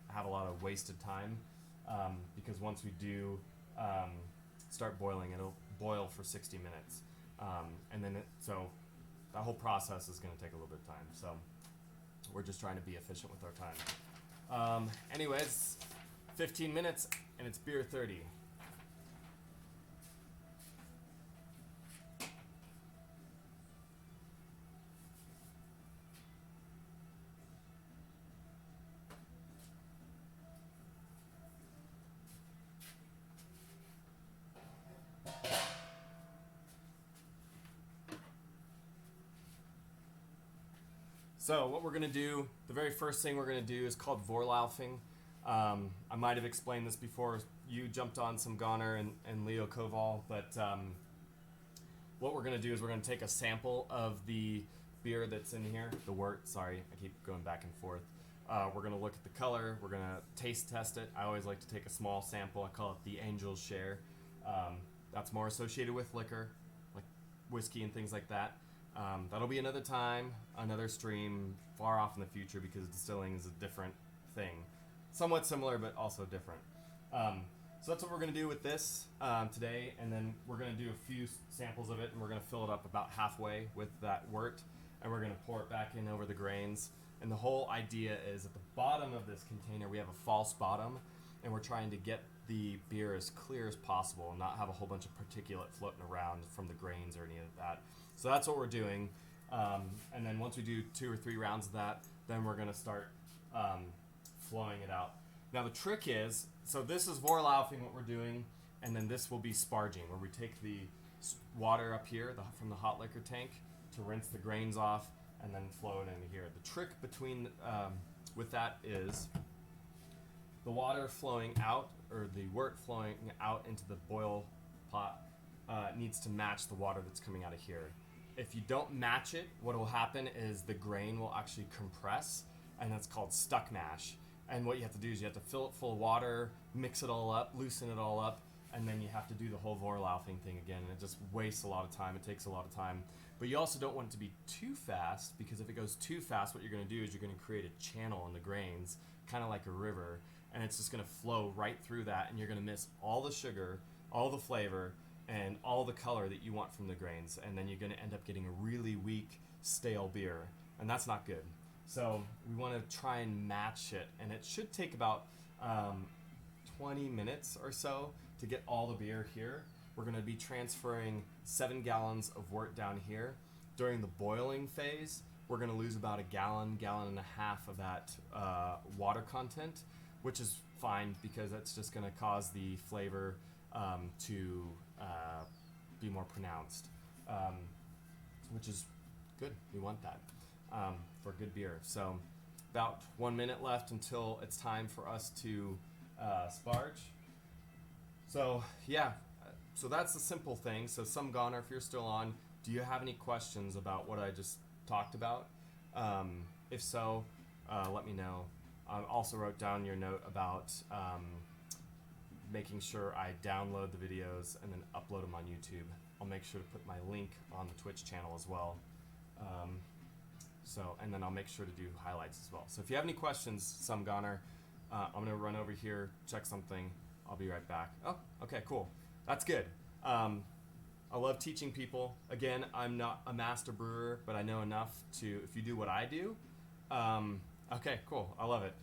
have a lot of wasted time, because once we do start boiling, it'll boil for 60 minutes. And then so that whole process is going to take a little bit of time. So we're just trying to be efficient with our time. Anyways, 15 minutes and it's beer 30. So what we're going to do, the very first thing we're going to do is called Vorlaufing. I might have explained this before. You jumped on some Goner and Leo Koval, but what we're going to do is we're going to take a sample of the beer that's in here, the wort, sorry, I keep going back and forth. We're going to look at the color, we're going to taste test it. I always like to take a small sample, I call it the Angel's Share. That's more associated with liquor, like whiskey and things like that. That'll be another time, another stream, far off in the future, because distilling is a different thing. Somewhat similar, but also different. So that's what we're going to do with this today, and then we're going to do a few samples of it, and we're going to fill it up about halfway with that wort, and we're going to pour it back in over the grains. And the whole idea is at the bottom of this container, we have a false bottom, and we're trying to get the beer as clear as possible and not have a whole bunch of particulate floating around from the grains or any of that. So that's what we're doing. And then once we do 2 or 3 rounds of that, then we're going to start flowing it out. Now the trick is, so this is Vorlaufing, what we're doing, and then this will be sparging, where we take the water up here from the hot liquor tank to rinse the grains off and then flow it into here. The trick between with that is the water flowing out, or the wort flowing out into the boil pot needs to match the water that's coming out of here. If you don't match it, what will happen is the grain will actually compress, and that's called stuck mash. And what you have to do is you have to fill it full of water, mix it all up, loosen it all up, and then you have to do the whole Vorlaufing thing again, and it just wastes a lot of time. It takes a lot of time. But you also don't want it to be too fast, because if it goes too fast, what you're going to do is you're going to create a channel in the grains, kind of like a river, and it's just going to flow right through that, and you're going to miss all the sugar, all the flavor, and all the color that you want from the grains, and then you're going to end up getting a really weak, stale beer, and that's not good. So we want to try and match it, and it should take about 20 minutes or so to get all the beer here. We're going to be transferring 7 gallons of wort down here. During the boiling phase, we're going to lose about a gallon and a half of that water content, which is fine, because that's just going to cause the flavor to be more pronounced, which is good. We want that for good beer. So about 1 minute left until it's time for us to sparge. So yeah, so that's the simple thing. So some Goner, if you're still on, do you have any questions about what I just talked about? If so, let me know. I also wrote down your note about making sure I download the videos and then upload them on YouTube. I'll make sure to put my link on the Twitch channel as well. And then I'll make sure to do highlights as well. So if you have any questions, some Goner, I'm gonna run over here, check something. I'll be right back. Oh, okay, cool. That's good. I love teaching people. Again, I'm not a master brewer, but I know enough to, if you do what I do, okay, cool, I love it.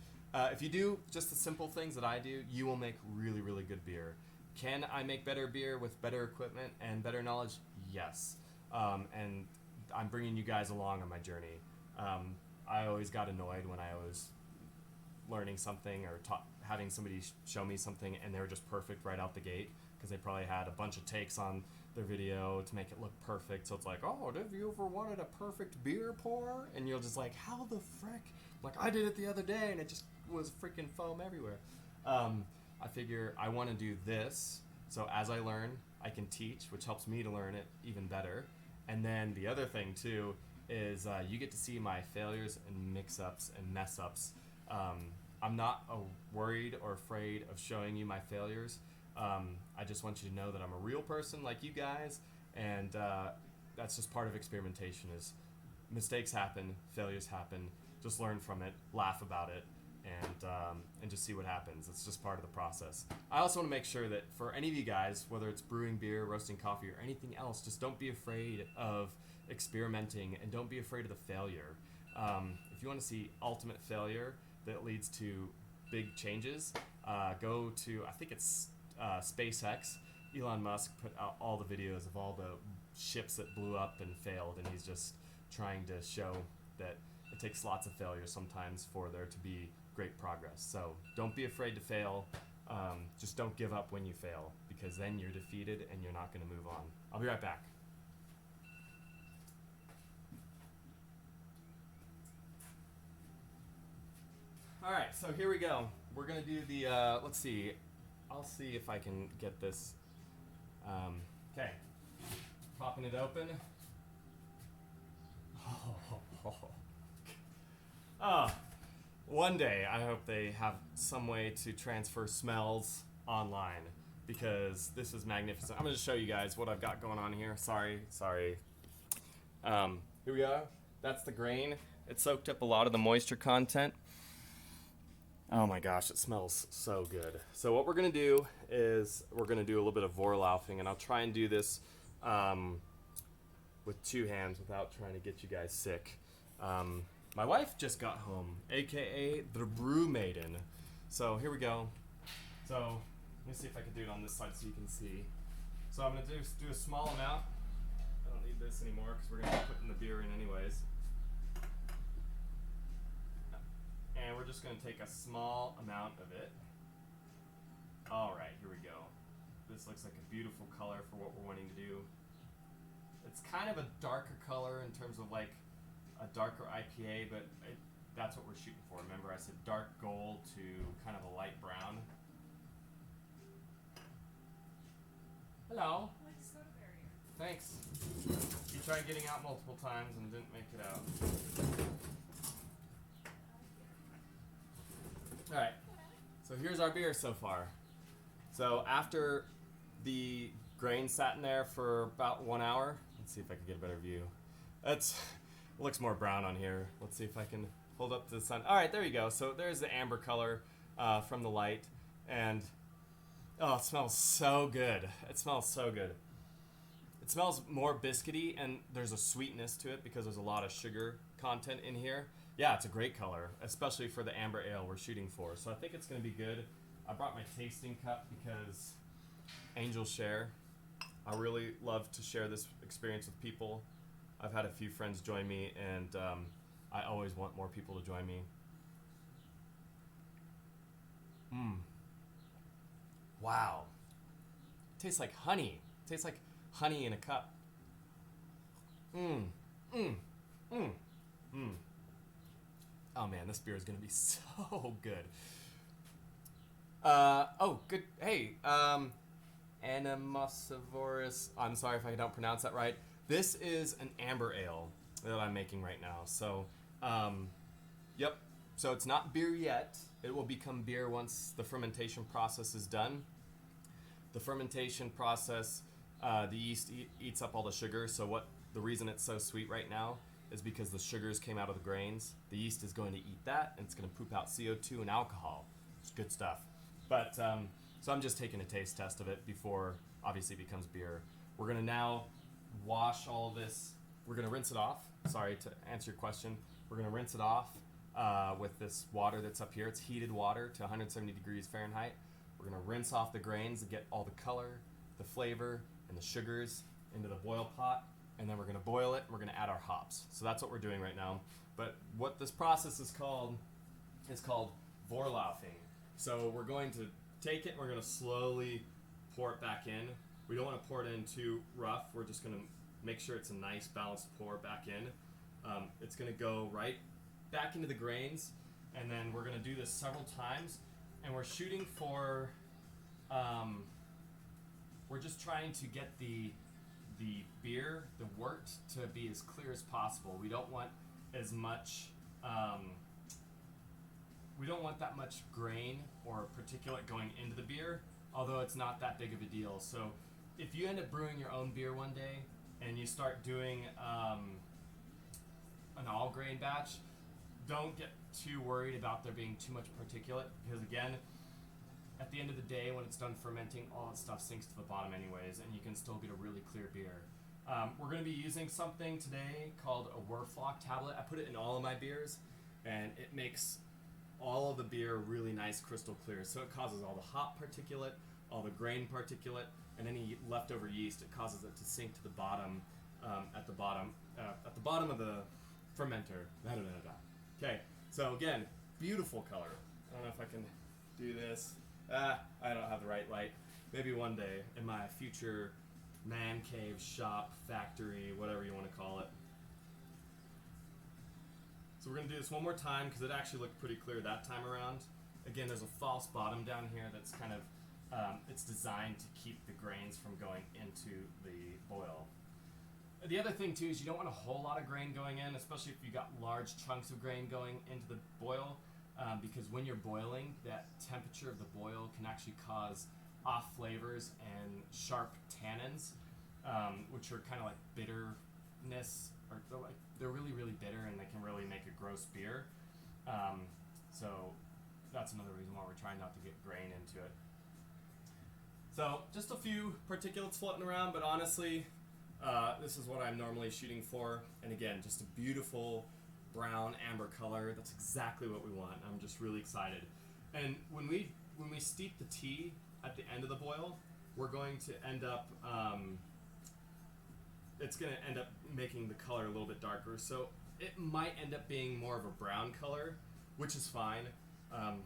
If you do just the simple things that I do, you will make really, really good beer. Can I make better beer with better equipment and better knowledge? Yes. And I'm bringing you guys along on my journey. I always got annoyed when I was learning something or having somebody show me something and they were just perfect right out the gate, because they probably had a bunch of takes on their video to make it look perfect. So it's like, oh, have you ever wanted a perfect beer pour? And you're just like, how the frick? Like, I did it the other day and it just was freaking foam everywhere. I figure I want to do this, so as I learn, I can teach, which helps me to learn it even better. And then the other thing too is you get to see my failures and mix-ups and mess-ups. I'm not worried or afraid of showing you my failures. I just want you to know that I'm a real person like you guys, and that's just part of experimentation, is mistakes happen, failures happen. Just learn from it, laugh about it, and just see what happens. It's just part of the process. I also want to make sure that for any of you guys, whether it's brewing beer, roasting coffee, or anything else, just don't be afraid of experimenting and don't be afraid of the failure. If you want to see ultimate failure that leads to big changes, go to, I think it's SpaceX. Elon Musk put out all the videos of all the ships that blew up and failed, and he's just trying to show that it takes lots of failures sometimes for there to be great progress. So don't be afraid to fail. Just don't give up when you fail, because then you're defeated and you're not going to move on. I'll be right back. All right, so here we go. We're going to do the, let's see. I'll see if I can get this. Okay, popping it open. Oh, one day I hope they have some way to transfer smells online, because this is magnificent. I'm going to show you guys what I've got going on here. Sorry. Here we are. That's the grain. It soaked up a lot of the moisture content. Oh my gosh, it smells so good. So what we're going to do is we're going to do a little bit of Vorlaufing, and I'll try and do this with two hands without trying to get you guys sick. My wife just got home, aka the Brew Maiden. So here we go. So let me see if I can do it on this side so you can see. So I'm going to do a small amount. I don't need this anymore because we're going to be putting the beer in anyways. And we're just going to take a small amount of it. All right, here we go. This looks like a beautiful color for what we're wanting to do. It's kind of a darker color in terms of like a darker IPA, but that's what we're shooting for. Remember, I said dark gold to kind of a light brown. Hello. Thanks. You tried getting out multiple times and didn't make it out. All right, so here's our beer so far. So after the grain sat in there for about 1 hour, let's see if I can get a better view. It looks more brown on here. Let's see if I can hold up to the sun. All right, there you go. So there's the amber color from the light, and oh, it smells so good. It smells so good. It smells more biscuity, and there's a sweetness to it because there's a lot of sugar content in here. Yeah, it's a great color, especially for the amber ale we're shooting for. So I think it's going to be good. I brought my tasting cup because angels share. I really love to share this experience with people. I've had a few friends join me, and I always want more people to join me. Wow. It tastes like honey. It tastes like honey in a cup. Oh man, this beer is gonna be so good. Oh, good. Hey, Animosivorous. I'm sorry if I don't pronounce that right. This is an amber ale that I'm making right now. So, yep. So it's not beer yet. It will become beer once the fermentation process is done. The fermentation process, the yeast eats up all the sugar. So the reason it's so sweet right now is because the sugars came out of the grains. The yeast is going to eat that, and it's going to poop out CO2 and alcohol. It's good stuff. But so I'm just taking a taste test of it before obviously it becomes beer. We're going to now wash all this. We're going to rinse it off. Sorry, to answer your question. We're going to rinse it off with this water that's up here. It's heated water to 170 degrees Fahrenheit. We're going to rinse off the grains to get all the color, the flavor, and the sugars into the boil pot. And then we're going to boil it, and we're going to add our hops. So that's what we're doing right now. But what this process is called Vorlaufing. So we're going to take it, and we're going to slowly pour it back in. We don't want to pour it in too rough. We're just going to make sure it's a nice balanced pour back in. It's going to go right back into the grains, and then we're going to do this several times. And we're shooting for, we're just trying to get the beer, the wort, to be as clear as possible. We don't want as much, we don't want that much grain or particulate going into the beer, although it's not that big of a deal. So if you end up brewing your own beer one day and you start doing grain batch, don't get too worried about there being too much particulate, because again, at the end of the day, when it's done fermenting, all that stuff sinks to the bottom anyways, and you can still get a really clear beer. We're going to be using something today called a Werflock tablet. I put it in all of my beers, and it makes all of the beer really nice crystal clear. So it causes all the hop particulate, all the grain particulate, and any leftover yeast. It causes it to sink to the bottom, at the bottom of the fermenter. Okay, so again, beautiful color. I don't know if I can do this. I don't have the right light. Maybe one day in my future man cave, shop, factory, whatever you want to call it. So we're going to do this one more time because it actually looked pretty clear that time around. Again, there's a false bottom down here that's kind of, it's designed to keep the grains from going into the boil. The other thing too is you don't want a whole lot of grain going in, especially if you got large chunks of grain going into the boil, because when you're boiling, that temperature of the boil can actually cause off flavors and sharp tannins, which are kind of like bitterness, or they're really, really bitter, and they can really make a gross beer. So that's another reason why we're trying not to get grain into it. So just a few particulates floating around, but honestly, this is what I'm normally shooting for. And again, just a beautiful brown amber color. That's exactly what we want. I'm just really excited. And when we steep the tea at the end of the boil, we're going to end up, it's going to end up making the color a little bit darker. So it might end up being more of a brown color, which is fine.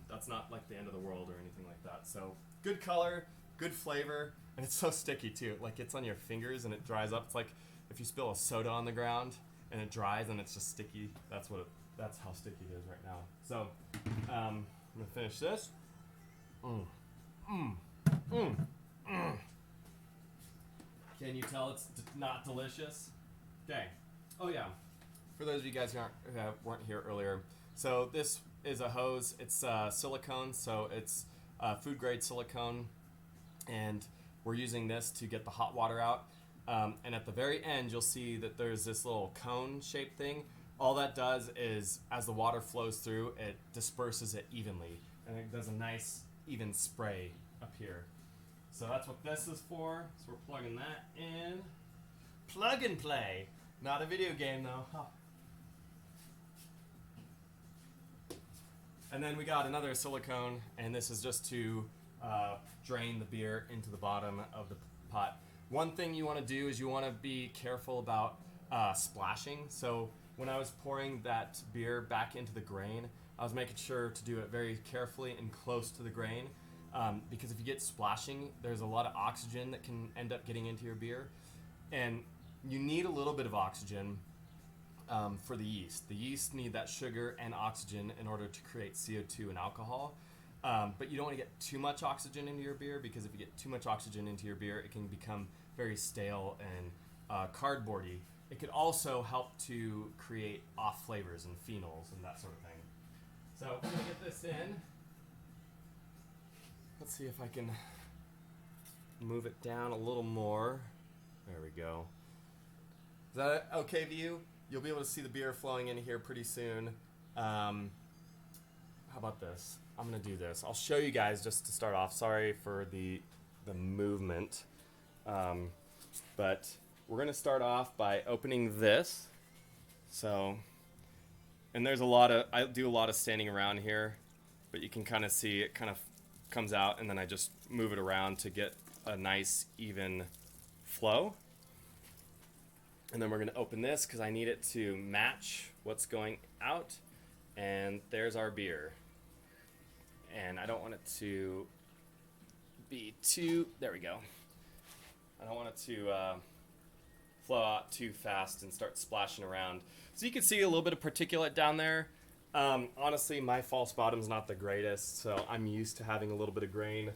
That's not like the end of the world or anything like that. So good color, good flavor, and it's so sticky too. Like it's on your fingers and it dries up. It's like if you spill a soda on the ground and it dries and it's just sticky. That's how sticky it is right now. So I'm gonna finish this. Can you tell it's not delicious? Okay. Oh yeah. For those of you guys who weren't here earlier, so this is a hose. It's silicone, so it's food grade silicone, and we're using this to get the hot water out. And at the very end, you'll see that there's this little cone shaped thing. All that does is, as the water flows through, it disperses it evenly, and it does a nice even spray up here. So that's what this is for. So we're plugging that in. Plug and play. Not a video game though. Huh. And then we got another silicone, and this is just to drain the beer into the bottom of the pot. One thing you want to do is you want to be careful about splashing. So when I was pouring that beer back into the grain, I was making sure to do it very carefully and close to the grain, because if you get splashing, there's a lot of oxygen that can end up getting into your beer, and you need a little bit of oxygen for the yeast. The yeast need that sugar and oxygen in order to create CO2 and alcohol. But you don't want to get too much oxygen into your beer, because if you get too much oxygen into your beer, it can become very stale and cardboardy. It could also help to create off flavors and phenols and that sort of thing. So we're going to get this in. Let's see if I can move it down a little more. There we go. Is that an okay view? You'll be able to see the beer flowing in here pretty soon. How about this? I'm gonna do this. I'll show you guys just to start off. Sorry for the movement, but we're gonna start off by opening this. So, and there's I do a lot of standing around here, but you can kind of see it kind of comes out, and then I just move it around to get a nice even flow. And then we're gonna open this because I need it to match what's going out. And there's our beer. And I don't want it to be too, there we go. I don't want it to flow out too fast and start splashing around. So you can see a little bit of particulate down there. Honestly, my false bottom's not the greatest, so I'm used to having a little bit of grain,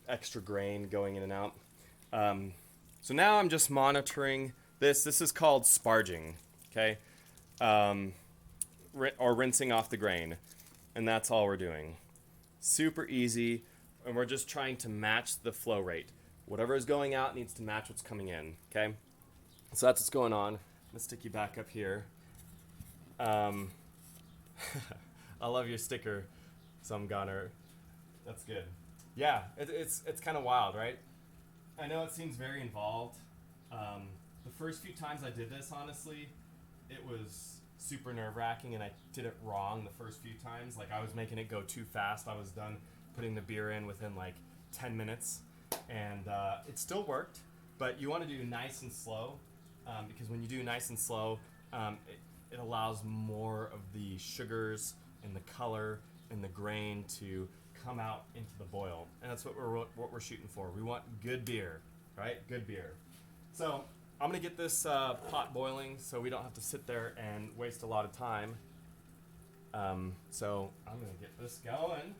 extra grain going in and out. So now I'm just monitoring this. This is called sparging, okay? Or rinsing off the grain. And that's all we're doing. Super easy, and we're just trying to match the flow rate. Whatever is going out needs to match what's coming in, okay? So that's what's going on. gonna stick you back up here. I love your sticker, some gunner. That's good. Yeah, it's kind of wild, right? I know it seems very involved. The first few times I did this, honestly, it was super nerve-wracking, and I did it wrong the first few times. Like, I was making it go too fast. I was done putting the beer in within like 10 minutes, and it still worked, but you want to do nice and slow, because when you do nice and slow, it allows more of the sugars and the color and the grain to come out into the boil, and that's what we're shooting for. We want good beer, right? Good beer. So I'm gonna get this pot boiling so we don't have to sit there and waste a lot of time. So I'm gonna get this going.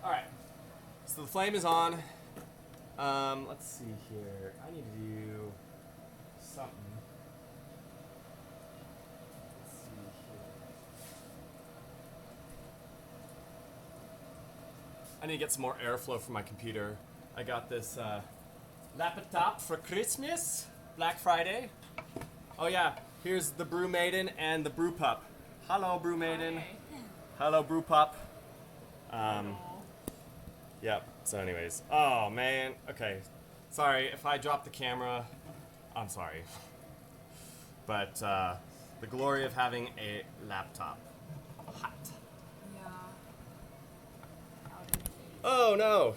All right, so the flame is on. Let's see here. I need to do something. Let's see here. I need to get some more airflow from my computer. I got this laptop for Christmas, Black Friday. Oh yeah, here's the Brew Maiden and the Brew Pup. Hello, Brew Maiden. Hi. Hello, Brew Pup. Yep, so anyways. Oh, man. Okay. Sorry, if I drop the camera, I'm sorry. But, the glory of having a laptop. Hot. Yeah. Out in the heat. Oh, no!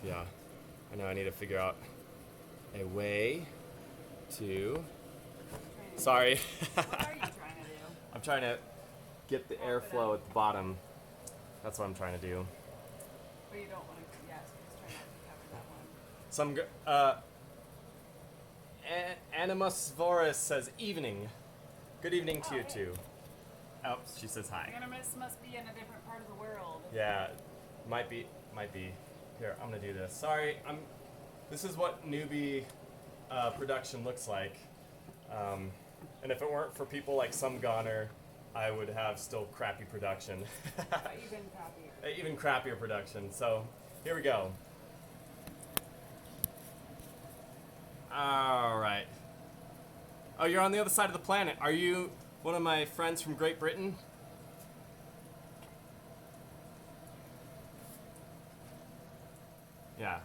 Yeah. I know I need to figure out a way to... Sorry. What are you trying to do? I'm trying to get the airflow at the bottom. That's what I'm trying to do. But you don't want to, yeah, so just try not to cover that one. Animus Voris says evening. Good evening to you hey. too. Oh, she says hi. Animus must be in a different part of the world. Yeah, might be. Here, I'm gonna do this. Sorry, this is what newbie production looks like. And if it weren't for people like some Goner, I would have still crappy production. Even crappier. Even crappier production. So, here we go. Alright. Oh, you're on the other side of the planet. Are you one of my friends from Great Britain? Yeah.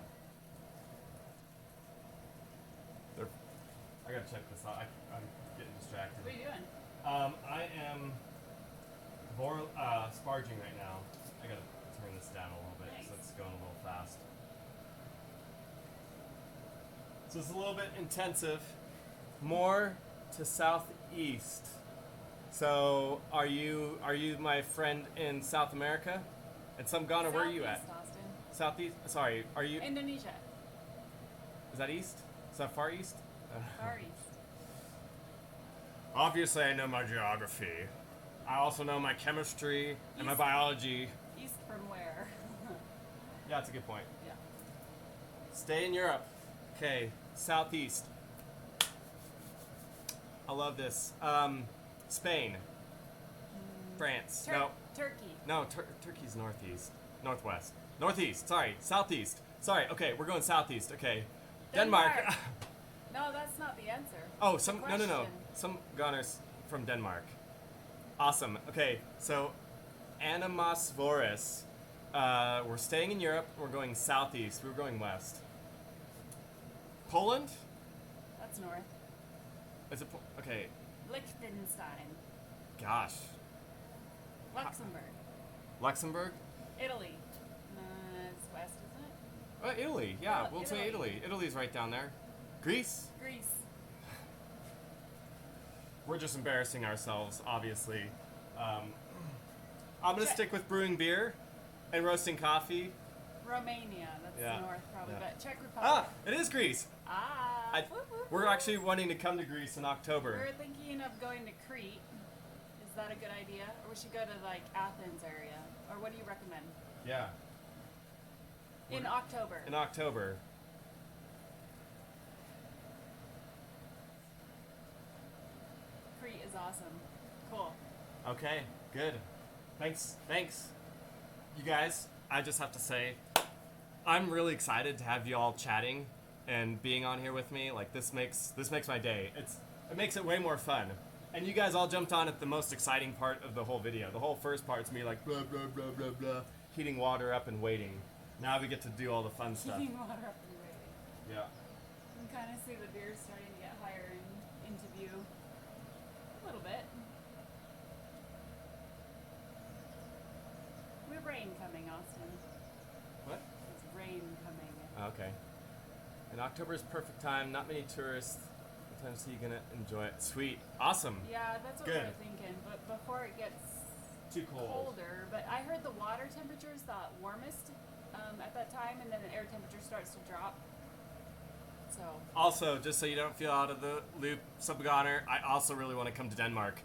I gotta check this out. I'm getting distracted. What are you doing? I am sparging right now. I gotta turn this down a little bit because it's going a little fast. So it's a little bit intensive. More to southeast. So are you my friend in South America? And some Ghana, where are you at? Southeast Austin. Southeast? Sorry, are you? Indonesia. Is that east? Is that far east? Far East. Obviously, I know my geography. I also know my chemistry and my East. biology. East from where? Yeah, that's a good point. Yeah. Stay in Europe. Okay, southeast. I love this. Spain. France. No. Turkey. No, Turkey's northeast. Northwest. Northeast. Sorry. Southeast. Sorry. Okay, we're going southeast. Okay. Denmark. No, that's not the answer. Oh, It's a no. question. Some Goners from Denmark. Awesome. Okay, so Animas Voris. We're staying in Europe. We're going southeast. We're going west. Poland? That's north. Is it? Okay. Liechtenstein. Gosh. Luxembourg. Luxembourg? Italy. It's west, isn't it? Oh, Italy. Yeah, Well, we'll say Italy. Italy. Italy's right down there. Greece? Greece. We're just embarrassing ourselves, obviously. I'm gonna Check. stick with brewing beer and roasting coffee. Romania. That's Yeah. north, probably. Yeah. But Czech Republic. Ah, it is Greece. Whoop, whoop, We're whoop. actually wanting to come to Greece in October. We're thinking of going to Crete. Is that a good idea? Or we should go to like Athens area? Or what do you recommend? Yeah, In October. in October. Crete is awesome. Cool. Okay, good. Thanks. You guys, I just have to say, I'm really excited to have you all chatting and being on here with me. Like this makes my day. It makes it way more fun. And you guys all jumped on at the most exciting part of the whole video. The whole first part's me like blah blah blah blah blah, heating water up and waiting. Now we get to do all the fun stuff. Heating water up and waiting. Yeah. You can kind of see the beers starting to get higher into view. A little bit. We have rain coming, Austin. What? It's rain coming. Okay. And October is perfect time. Not many tourists. What time so you're gonna enjoy it? Sweet. Awesome. Yeah, that's what Good. we're thinking. But before it gets Too cold. colder, but I heard the water temperature is the warmest at that time, and then the air temperature starts to drop. So. Also, just so you don't feel out of the loop, Subgoner, I also really want to come to Denmark.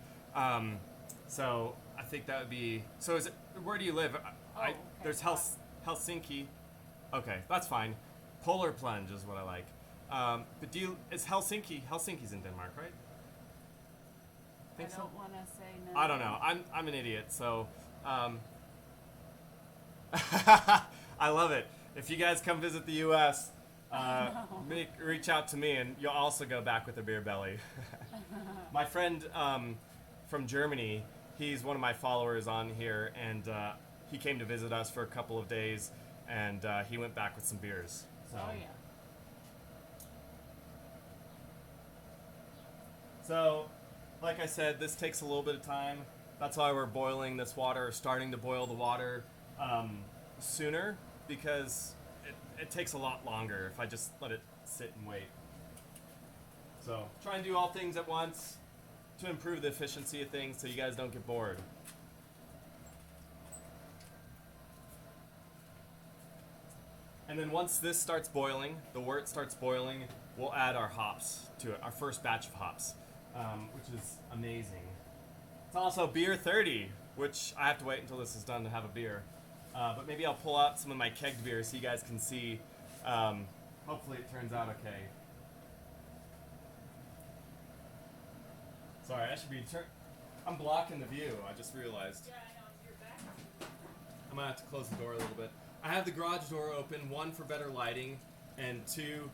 So I think that would be. So is it? Where do you live? Okay. There's Helsinki. Okay, that's fine. Polar plunge is what I like. But is Helsinki's in Denmark, right? I don't want to say no. I don't know. I'm an idiot, so I love it. If you guys come visit the U.S., reach out to me, and you'll also go back with a beer belly. My friend from Germany, he's one of my followers on here, and he came to visit us for a couple of days, and he went back with some beers. So. Oh yeah. So, like I said, this takes a little bit of time. That's why we're boiling this water, or starting to boil the water sooner, because it takes a lot longer if I just let it sit and wait. So, try and do all things at once to improve the efficiency of things so you guys don't get bored. And then once this starts boiling, the wort starts boiling, we'll add our hops to it, our first batch of hops, which is amazing. It's also beer 30, which I have to wait until this is done to have a beer. But maybe I'll pull out some of my kegged beers so you guys can see. Hopefully it turns out okay. Sorry, I should be I'm blocking the view, I just realized. Yeah, I know. You're back. I'm gonna have to close the door a little bit. I have the garage door open, one for better lighting, and two,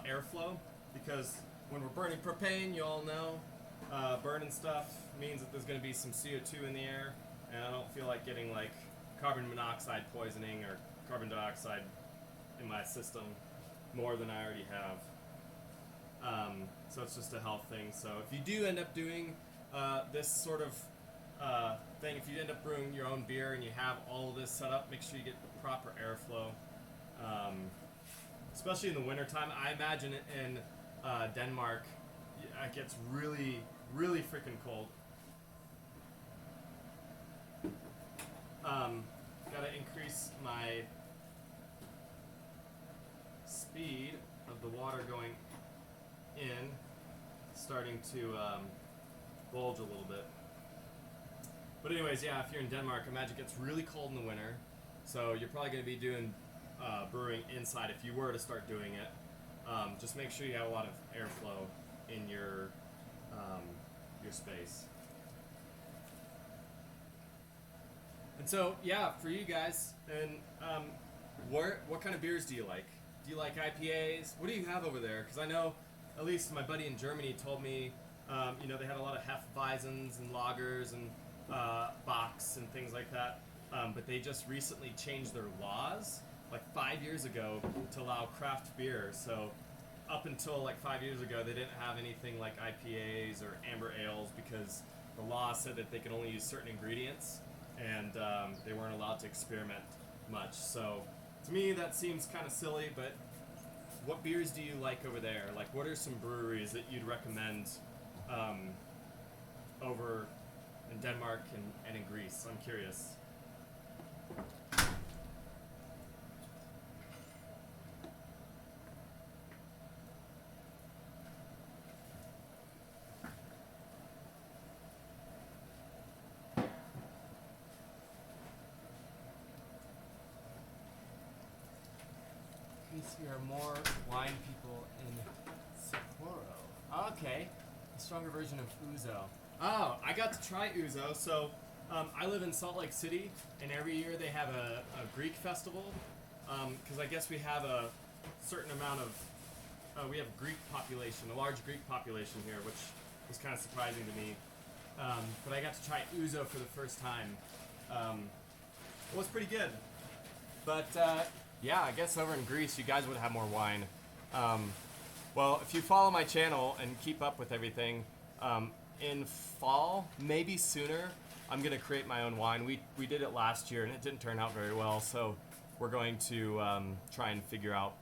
airflow, because when we're burning propane, you all know, burning stuff means that there's gonna be some CO2 in the air, and I don't feel like getting like carbon monoxide poisoning or carbon dioxide in my system more than I already have. So it's just a health thing. So if you do end up doing this sort of thing, if you end up brewing your own beer and you have all of this set up, make sure you get the proper airflow. Especially in the wintertime. I imagine in Denmark, it gets really, really freaking cold. Gotta increase my speed of the water going in, starting to bulge a little bit. But anyways, yeah, if you're in Denmark, imagine it gets really cold in the winter, so you're probably going to be doing brewing inside if you were to start doing it. Just make sure you have a lot of airflow in your space. And so, yeah, for you guys, and what kind of beers do you like? Do you like IPAs? What do you have over there? Because I know, at least my buddy in Germany told me, they had a lot of Hefeweizens and lagers and Bachs and things like that. But they just recently changed their laws, like 5 years ago, to allow craft beer. So up until like 5 years ago, they didn't have anything like IPAs or amber ales because the law said that they could only use certain ingredients, and they weren't allowed to experiment much. So to me, that seems kind of silly, but what beers do you like over there? Like, what are some breweries that you'd recommend over in Denmark and in Greece? I'm curious. There are more wine people in Sapporo. Okay, a stronger version of Ouzo. Oh, I got to try Ouzo. So I live in Salt Lake City, and every year they have a Greek festival, because I guess we have a certain amount of, we have Greek population, a large Greek population here, which was kind of surprising to me. But I got to try ouzo for the first time. It was pretty good. But yeah, I guess over in Greece you guys would have more wine. Well, if you follow my channel and keep up with everything, in fall, maybe sooner, I'm gonna create my own wine. We did it last year and it didn't turn out very well, so we're going to try and figure out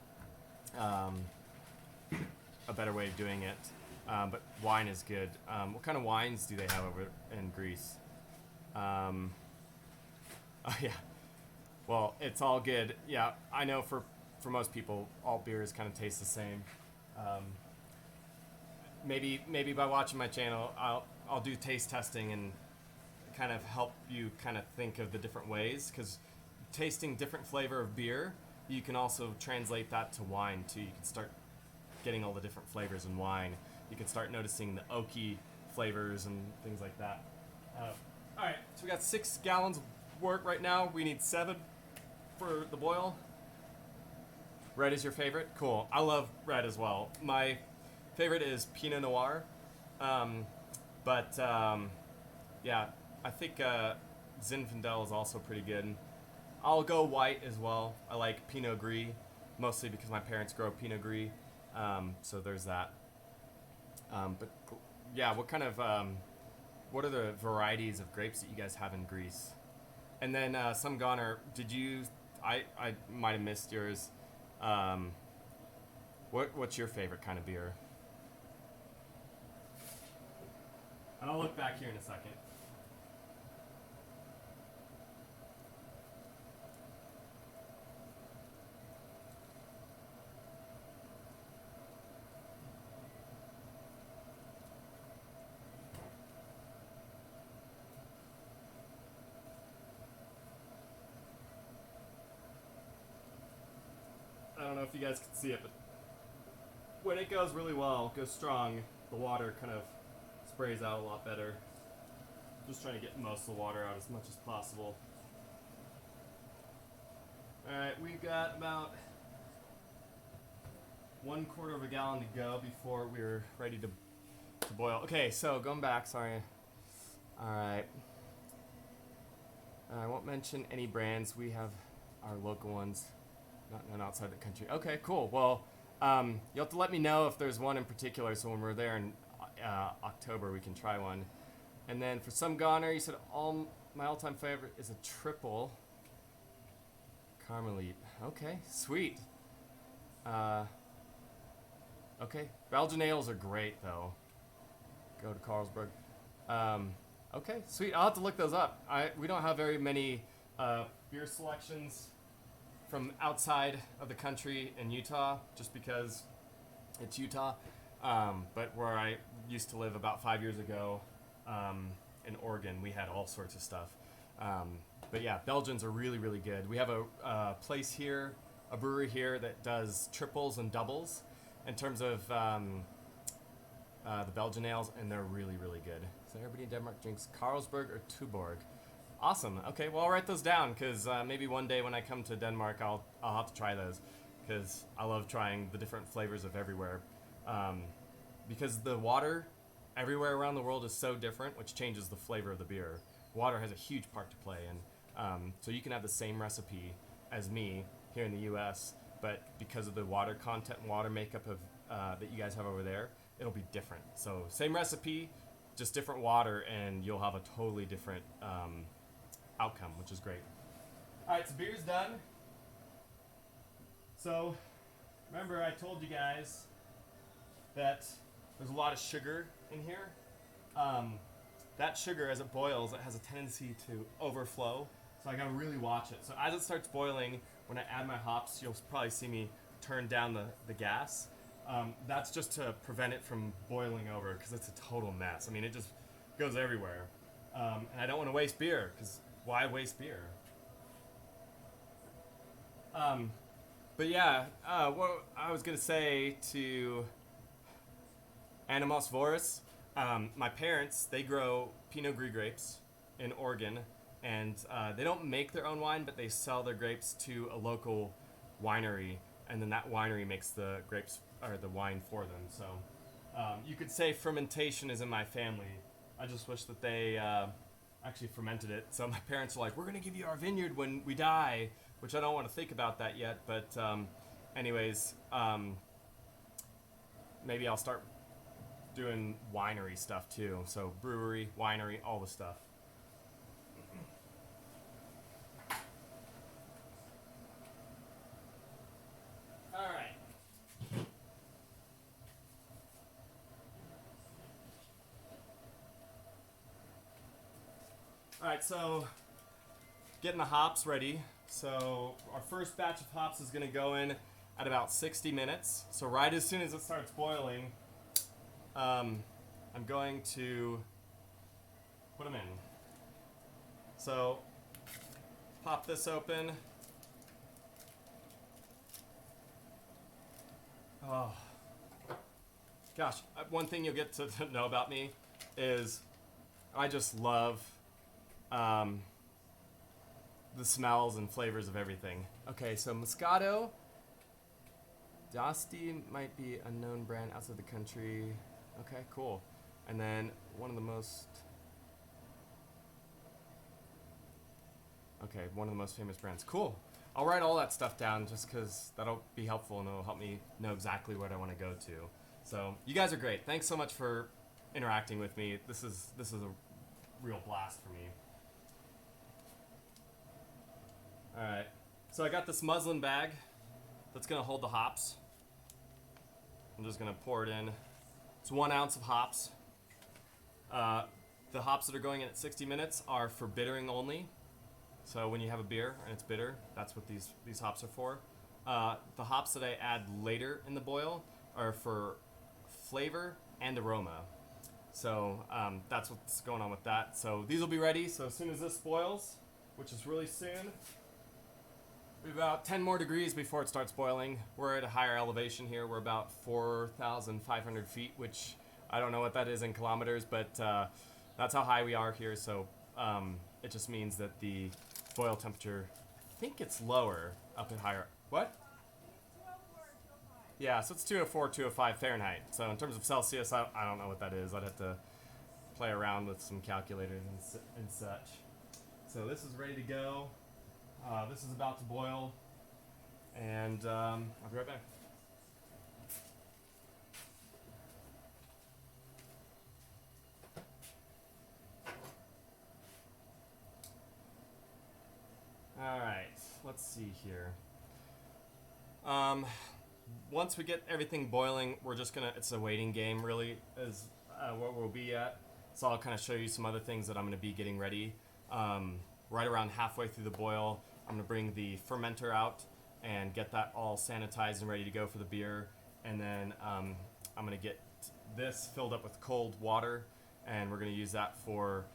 a better way of doing it. But wine is good. What kind of wines do they have over in Greece? Oh yeah. Well, it's all good. Yeah, I know for most people, all beers kind of taste the same. Maybe by watching my channel, I'll do taste testing and kind of help you kind of think of the different ways, because tasting different flavor of beer, you can also translate that to wine too. You can start getting all the different flavors in wine. You can start noticing the oaky flavors and things like that. All right, so we got 6 gallons of wort right now. We need 7 for the boil. Red is your favorite? Cool. I love red as well. My favorite is Pinot Noir. Yeah, I think Zinfandel is also pretty good. I'll go white as well. I like Pinot Gris, mostly because my parents grow Pinot Gris. So there's that. But yeah, what are the varieties of grapes that you guys have in Greece? And then some goner, I might have missed yours. What's your favorite kind of beer? And I'll look back here in a second. I don't know if you guys can see it, but when it goes really well, goes strong, the water kind of sprays out a lot better. Just trying to get most of the water out as much as possible. Alright, we've got about 1/4 of a gallon to go before we're ready to boil. Okay, so going back, sorry. Alright. I won't mention any brands. We have our local ones. Not outside the country. Okay, cool. Well, you'll have to let me know if there's one in particular, so when we're there in October, we can try one. And then for some goner, you said my all-time favorite is a triple Carmelite. Okay, sweet. Okay, Belgian ales are great though. Go to Carlsberg. Okay, sweet. I'll have to look those up. We don't have very many beer selections from outside of the country in Utah, just because it's Utah. But where I used to live about 5 years ago, in Oregon, we had all sorts of stuff. But yeah, Belgians are really, really good. We have a place here, a brewery here that does triples and doubles in terms of the Belgian ales, and they're really, really good. So everybody in Denmark drinks Carlsberg or Tuborg. Awesome. Okay, well, I'll write those down, because maybe one day when I come to Denmark, I'll have to try those, because I love trying the different flavors of everywhere. Because the water everywhere around the world is so different, which changes the flavor of the beer. Water has a huge part to play, and so you can have the same recipe as me here in the U.S., but because of the water content and water makeup of that you guys have over there, it'll be different. So same recipe, just different water, and you'll have a totally different outcome, which is great. All right, so beer's done. So remember, I told you guys that there's a lot of sugar in here. That sugar, as it boils, it has a tendency to overflow, so I gotta really watch it. So as it starts boiling, when I add my hops, you'll probably see me turn down the gas. That's just to prevent it from boiling over, because it's a total mess. I mean, it just goes everywhere. And I don't want to waste beer, because why waste beer? But yeah, what I was going to say to Animos Voris, my parents, they grow Pinot Gris grapes, in Oregon, and they don't make their own wine, but they sell their grapes to a local winery, and then that winery makes the grapes or the wine for them. So you could say fermentation is in my family. I just wish that they actually fermented it. So my parents were like, "We're gonna give you our vineyard when we die," which I don't want to think about that yet. But anyways, maybe I'll start doing winery stuff too. So brewery, winery, all the stuff. All right. All right, so getting the hops ready. So our first batch of hops is going to go in at about 60 minutes. So right as soon as it starts boiling, I'm going to put them in. So pop this open. Oh, gosh. One thing you'll get to know about me is I just love the smells and flavors of everything. Okay, so Moscato. Dosti might be a known brand outside the country. Okay, cool. And then one of the most famous brands. Cool. I'll write all that stuff down just because that'll be helpful and it'll help me know exactly what I want to go to. So you guys are great. Thanks so much for interacting with me. This is a real blast for me. All right. So I got this muslin bag that's gonna hold the hops. I'm just gonna pour it in. It's 1 ounce of hops. The hops that are going in at 60 minutes are for bittering only. So when you have a beer and it's bitter, that's what these hops are for. The hops that I add later in the boil are for flavor and aroma. So that's what's going on with that. So these will be ready. So as soon as this boils, which is really soon, we have about 10 more degrees before it starts boiling. We're at a higher elevation here. We're about 4,500 feet, which I don't know what that is in kilometers, but that's how high we are here. So it just means that the boil temperature, I think it's lower up at higher. What? Yeah, so it's 204, 205 Fahrenheit. So in terms of Celsius, I don't know what that is. I'd have to play around with some calculators and such. So this is ready to go. This is about to boil, and I'll be right back. All right, let's see here. Once we get everything boiling, we're just gonna, it's a waiting game really, is what we'll be at. So I'll kind of show you some other things that I'm gonna be getting ready. Right around halfway through the boil, I'm gonna bring the fermenter out and get that all sanitized and ready to go for the beer. And then I'm gonna get this filled up with cold water, and we're gonna use that for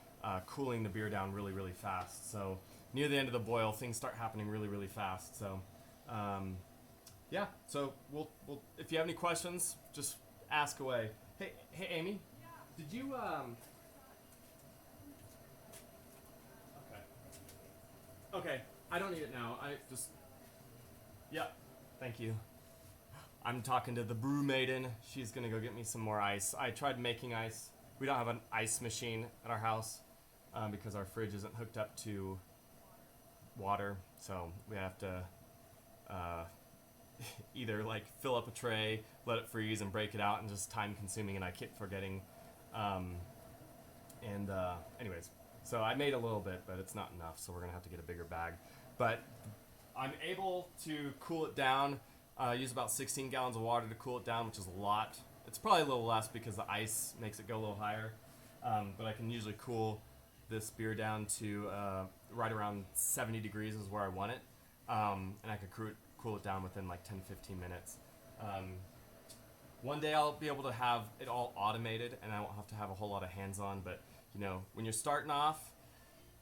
cooling the beer down really, really fast. So near the end of the boil, things start happening really, really fast. So yeah, so we'll if you have any questions, just ask away. Hey, Amy, did you Okay, I don't need it now. I just Yep. Thank you. I'm talking to the brew maiden. She's gonna go get me some more ice. I tried making ice. We don't have an ice machine at our house because our fridge isn't hooked up to water, so we have to either like fill up a tray, let it freeze, and break it out, and just time consuming, and I keep forgetting. Anyways, so I made a little bit, but it's not enough, so we're gonna have to get a bigger bag. But I'm able to cool it down. Use about 16 gallons of water to cool it down, which is a lot. It's probably a little less because the ice makes it go a little higher. But I can usually cool this beer down to right around 70 degrees is where I want it. And I could cool it down within like 10-15 minutes. One day I'll be able to have it all automated and I won't have to have a whole lot of hands-on. But you know, when you're starting off,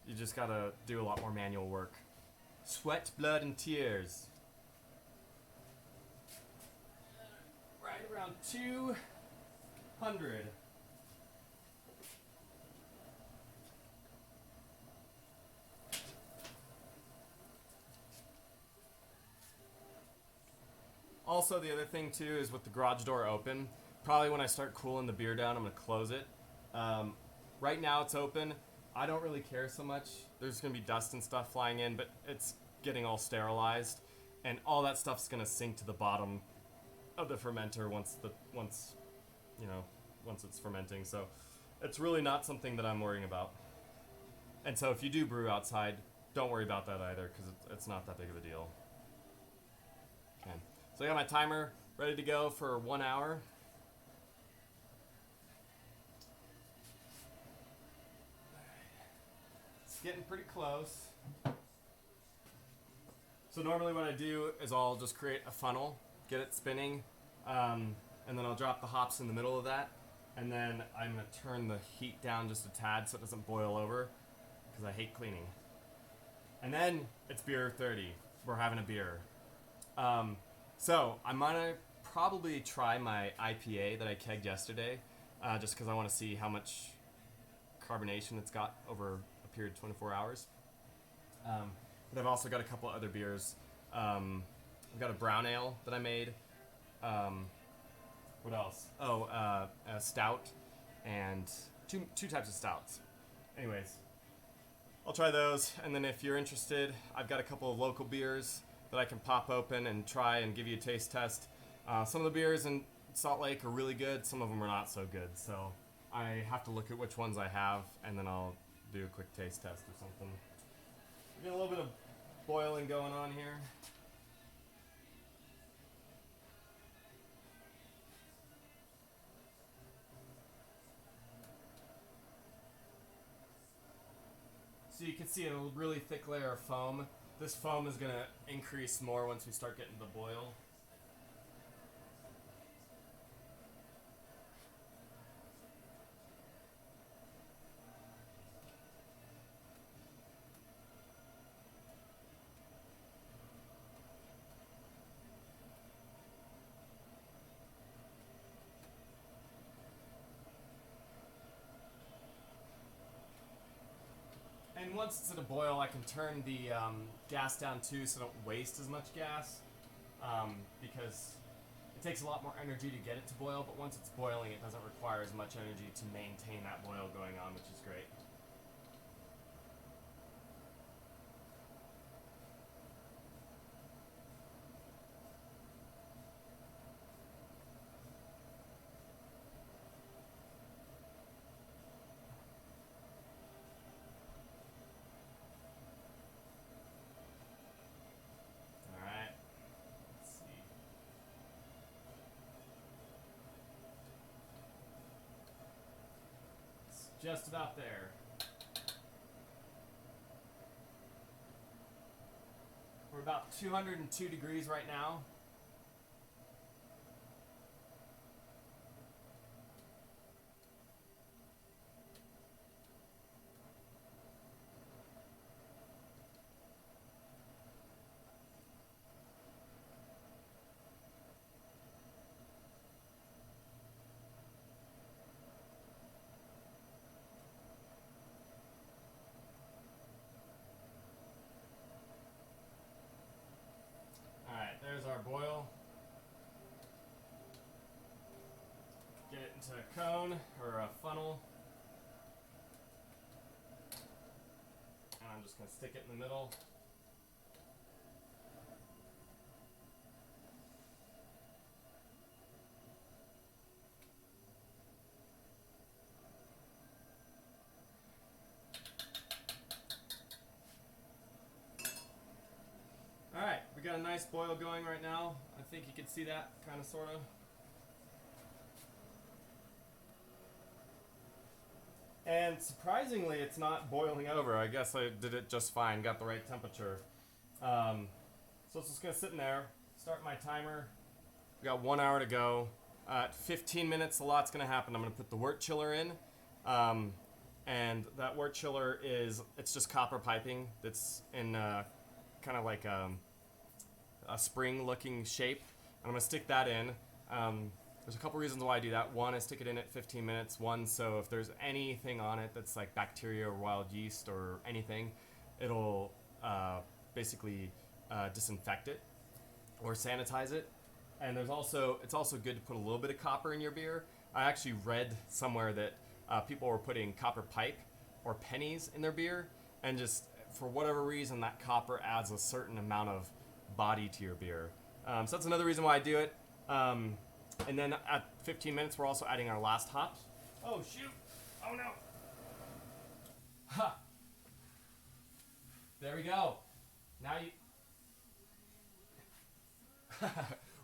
you just gotta do a lot more manual work. Sweat, blood, and tears. Right around 200. also the other thing too is with the garage door open, probably when I start cooling the beer down, I'm gonna close it. Right now it's open. I don't really care so much. There's gonna be dust and stuff flying in, but it's getting all sterilized, and all that stuff's gonna sink to the bottom of the fermenter once it's fermenting. So it's really not something that I'm worrying about. And so if you do brew outside, don't worry about that either, because it's not that big of a deal. Okay. So I got my timer ready to go for 1 hour. It's getting pretty close. So normally what I do is I'll just create a funnel, get it spinning, and then I'll drop the hops in the middle of that, and then I'm going to turn the heat down just a tad so it doesn't boil over, because I hate cleaning. And then it's beer 30. We're having a beer. So I'm going to probably try my IPA that I kegged yesterday, just because I want to see how much carbonation it's got over a period of 24 hours. But I've also got a couple other beers. I've got a brown ale that I made. What else? A stout and two types of stouts. Anyways, I'll try those. And then if you're interested, I've got a couple of local beers that I can pop open and try and give you a taste test. Some of the beers in Salt Lake are really good. Some of them are not so good. So I have to look at which ones I have, and then I'll do a quick taste test or something. We got a little bit of boiling going on here. So you can see a really thick layer of foam. This foam is going to increase more once we start getting the boil. And once it's at a boil, I can turn the gas down too, so I don't waste as much gas, because it takes a lot more energy to get it to boil, but once it's boiling, it doesn't require as much energy to maintain that boil going on, which is great. Just about there. We're about 202 degrees right now. There's our boil. Get it into a cone or a funnel. And I'm just going to stick it in the middle. Alright, we got a nice boil going right now. I think you can see that, kind of, sort of. And surprisingly, it's not boiling over. I guess I did it just fine, got the right temperature. So it's just going to sit in there, start my timer. We got 1 hour to go. At 15 minutes, a lot's going to happen. I'm going to put the wort chiller in. And that wort chiller it's just copper piping that's in kind of like a spring-looking shape. I'm going to stick that in. There's a couple reasons why I do that. One, I stick it in at 15 minutes. One, so if there's anything on it that's like bacteria or wild yeast or anything, it'll basically disinfect it or sanitize it. And it's also good to put a little bit of copper in your beer. I actually read somewhere that people were putting copper pipe or pennies in their beer, and just for whatever reason, that copper adds a certain amount of body to your beer. So that's another reason why I do it. And then at 15 minutes, we're also adding our last hops. Oh shoot! Oh no! Ha! There we go. Now you.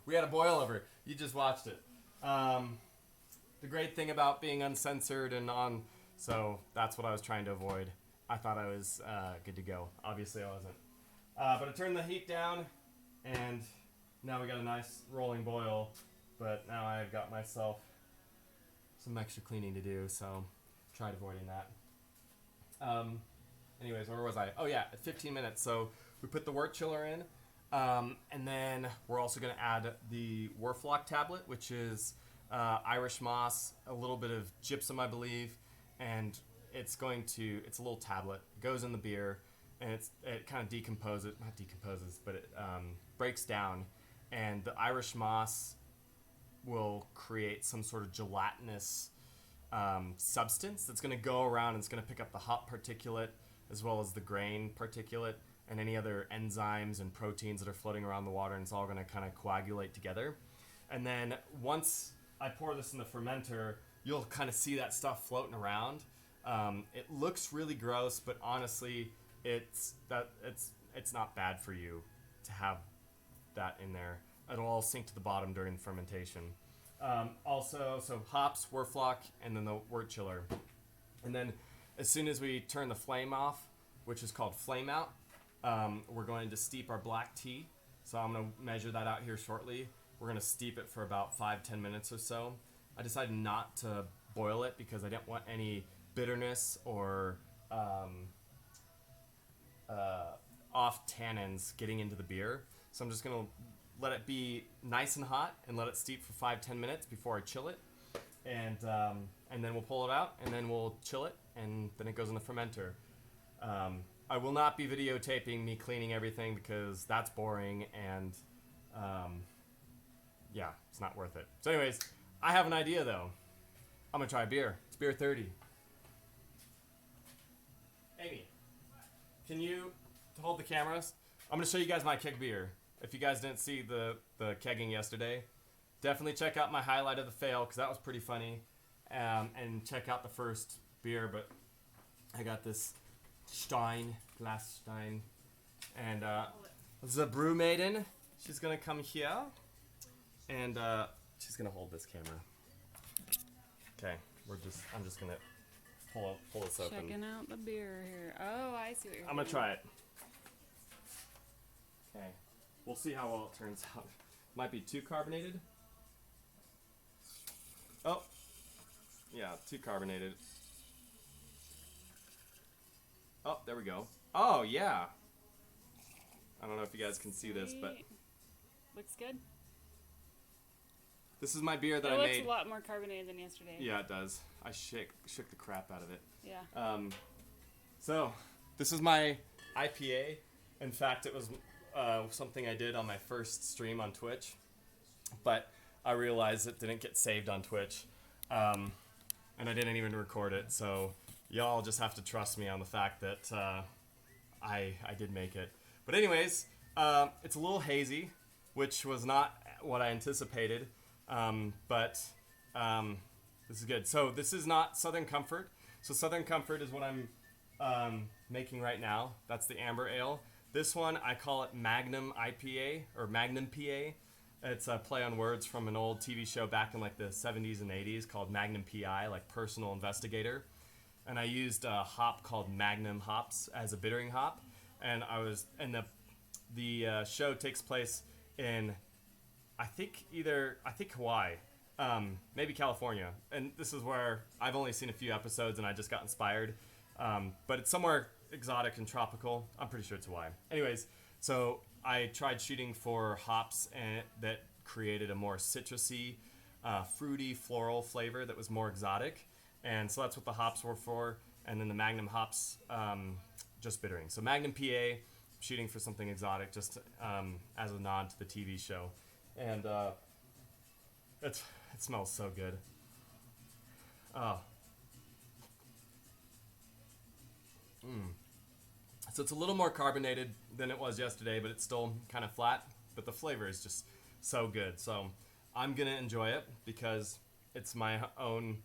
We had a boil over. You just watched it. The great thing about being uncensored and on, so that's what I was trying to avoid. I thought I was good to go. Obviously I wasn't. But I turned the heat down, and now we got a nice rolling boil. But now I've got myself some extra cleaning to do, so tried avoiding that. Anyways, where was I? Oh yeah, at 15 minutes. So we put the wort chiller in. And then we're also going to add the Werflock tablet, which is Irish moss, a little bit of gypsum, I believe, and it's a little tablet. It goes in the beer, and it kind of not decomposes, but it breaks down, and the Irish moss will create some sort of gelatinous substance that's going to go around and it's going to pick up the hop particulate as well as the grain particulate and any other enzymes and proteins that are floating around the water, and it's all going to kind of coagulate together. And then once I pour this in the fermenter, you'll kind of see that stuff floating around. It looks really gross, but honestly, it's not bad for you to have that in there. It'll all sink to the bottom during the fermentation. So hops, Werflock, and then the wort chiller. And then as soon as we turn the flame off, which is called flame out, we're going to steep our black tea. So I'm going to measure that out here shortly. We're going to steep it for about 5-10 minutes or so. I decided not to boil it because I didn't want any bitterness or off tannins getting into the beer. So I'm just going to let it be nice and hot and let it steep for 5-10 minutes before I chill it. And then we'll pull it out, and then we'll chill it, and then it goes in the fermenter. I will not be videotaping me cleaning everything because that's boring, and yeah, it's not worth it. So anyways, I have an idea though. I'm gonna try a beer. It's beer 30. Amy, can you hold the cameras? I'm gonna show you guys my keg beer. If you guys didn't see the kegging yesterday, definitely check out my highlight of the fail because that was pretty funny. And check out the first beer, but I got this glass stein, and the brew maiden, she's gonna come here, and she's gonna hold this camera. Okay, I'm just gonna pull this open. Checking out the beer here. Oh, I see what you're I'm gonna try it. Okay, we'll see how well it turns out. Might be too carbonated. Oh, yeah, too carbonated. Oh, there we go. Oh, yeah. I don't know if you guys can see this, but looks good. this is my beer that it I looks made. a lot more carbonated than yesterday. Yeah, it does. I shook the crap out of it. Yeah. So this is my IPA. In fact, it was something I did on my first stream on Twitch, but I realized it didn't get saved on Twitch, and I didn't even record it. So y'all just have to trust me on the fact that I did make it. But anyways, it's a little hazy, which was not what I anticipated, but this is good. So this is not Southern Comfort. So Southern Comfort is what I'm making right now. That's the amber ale. This one, I call it Magnum IPA, or Magnum PA. It's a play on words from an old TV show back in like the 70s and 80s called Magnum PI, like Personal Investigator. And I used a hop called Magnum hops as a bittering hop. And the show takes place in, I think Hawaii, maybe California. And this is where I've only seen a few episodes and I just got inspired. But it's somewhere exotic and tropical. I'm pretty sure it's Hawaii. Anyways, so I tried shooting for hops that created a more citrusy, fruity, floral flavor that was more exotic. And so that's what the hops were for. And then the Magnum hops, just bittering. So Magnum PA, shooting for something exotic, just as a nod to the TV show. And It smells so good. Oh. So it's a little more carbonated than it was yesterday, but it's still kind of flat. But the flavor is just so good. So I'm gonna enjoy it because it's my own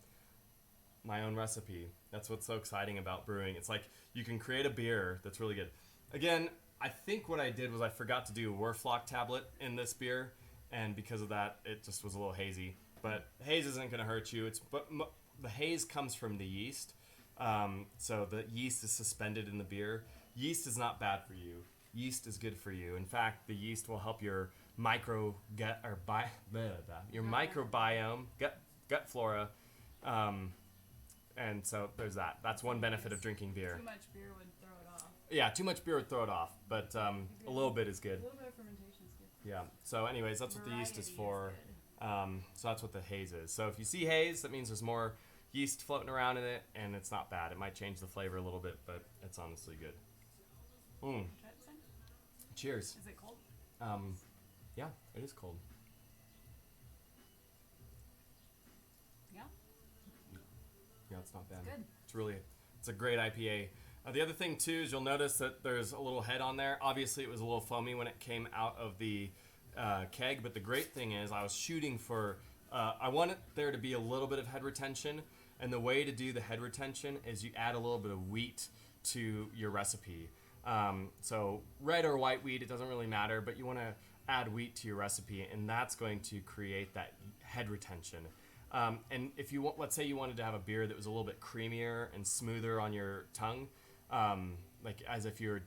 recipe. That's what's so exciting about brewing. It's like you can create a beer that's really good. Again, I think what I did was I forgot to do a Werflock tablet in this beer, and because of that, it just was a little hazy. But haze isn't going to hurt you. The haze comes from the yeast, so the yeast is suspended in the beer. Yeast is not bad for you. Yeast is good for you. In fact, the yeast will help your microbiome, gut flora. And so there's that. That's one benefit of drinking beer. Too much beer would throw it off. Yeah, too much beer would throw it off, but a little bit is good. A little bit of fermentation is good. Yeah. So anyways, that's what the yeast is for. Good. So that's what the haze is. So if you see haze, that means there's more yeast floating around in it, and it's not bad. It might change the flavor a little bit, but it's honestly good. Try it this time? Cheers. Is it cold? Yeah, it is cold. Yeah. Yeah, it's not bad. It's good. It's a great IPA. The other thing too is you'll notice that there's a little head on there. Obviously, it was a little foamy when it came out of the keg, but the great thing is I was shooting for. I wanted there to be a little bit of head retention, and the way to do the head retention is you add a little bit of wheat to your recipe. So red or white wheat, it doesn't really matter, but you want to add wheat to your recipe, and that's going to create that head retention. And if you want, let's say you wanted to have a beer that was a little bit creamier and smoother on your tongue, like as if you're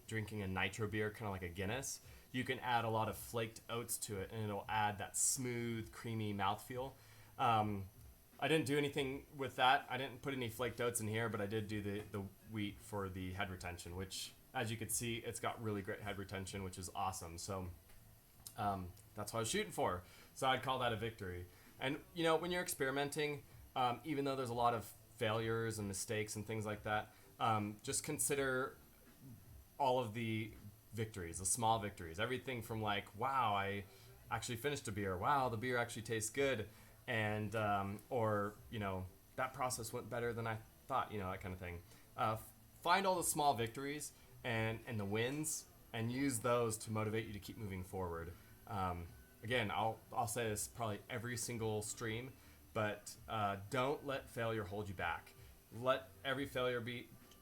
drinking a nitro beer, kind of like a Guinness, you can add a lot of flaked oats to it, and it'll add that smooth, creamy mouthfeel. I didn't do anything with that. I didn't put any flaked oats in here, but I did do the wheat for the head retention, which, as you can see, it's got really great head retention, which is awesome. So that's what I was shooting for. So I'd call that a victory. And, you know, when you're experimenting, even though there's a lot of failures and mistakes and things like that, just consider all of the victories, the small victories. Everything from like, wow, I actually finished a beer. Wow, the beer actually tastes good. And, or, you know, that process went better than I thought, you know, that kind of thing. Find all the small victories and the wins and use those to motivate you to keep moving forward. Again, I'll say this probably every single stream, but don't let failure hold you back. Let every failure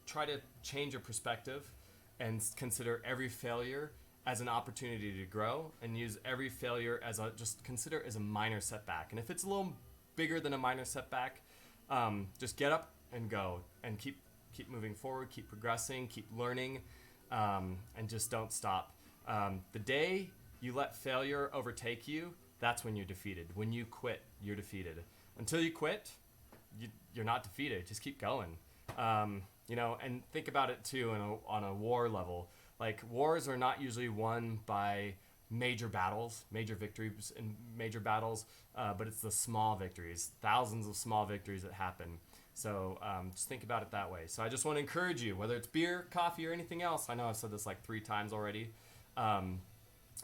try to change your perspective and consider every failure as an opportunity to grow, and use every failure just consider it as a minor setback. And if it's a little bigger than a minor setback, just get up and go and keep moving forward, keep progressing, keep learning, and just don't stop. The day you let failure overtake you, that's when you're defeated. When you quit, you're defeated. Until you quit, you're not defeated. Just keep going. You know, and think about it too on a war level. Like, wars are not usually won by major battles, major victories in major battles, but it's the small victories, thousands of small victories that happen. So just think about it that way. So I just want to encourage you, whether it's beer, coffee, or anything else. I know I've said this like 3 times already.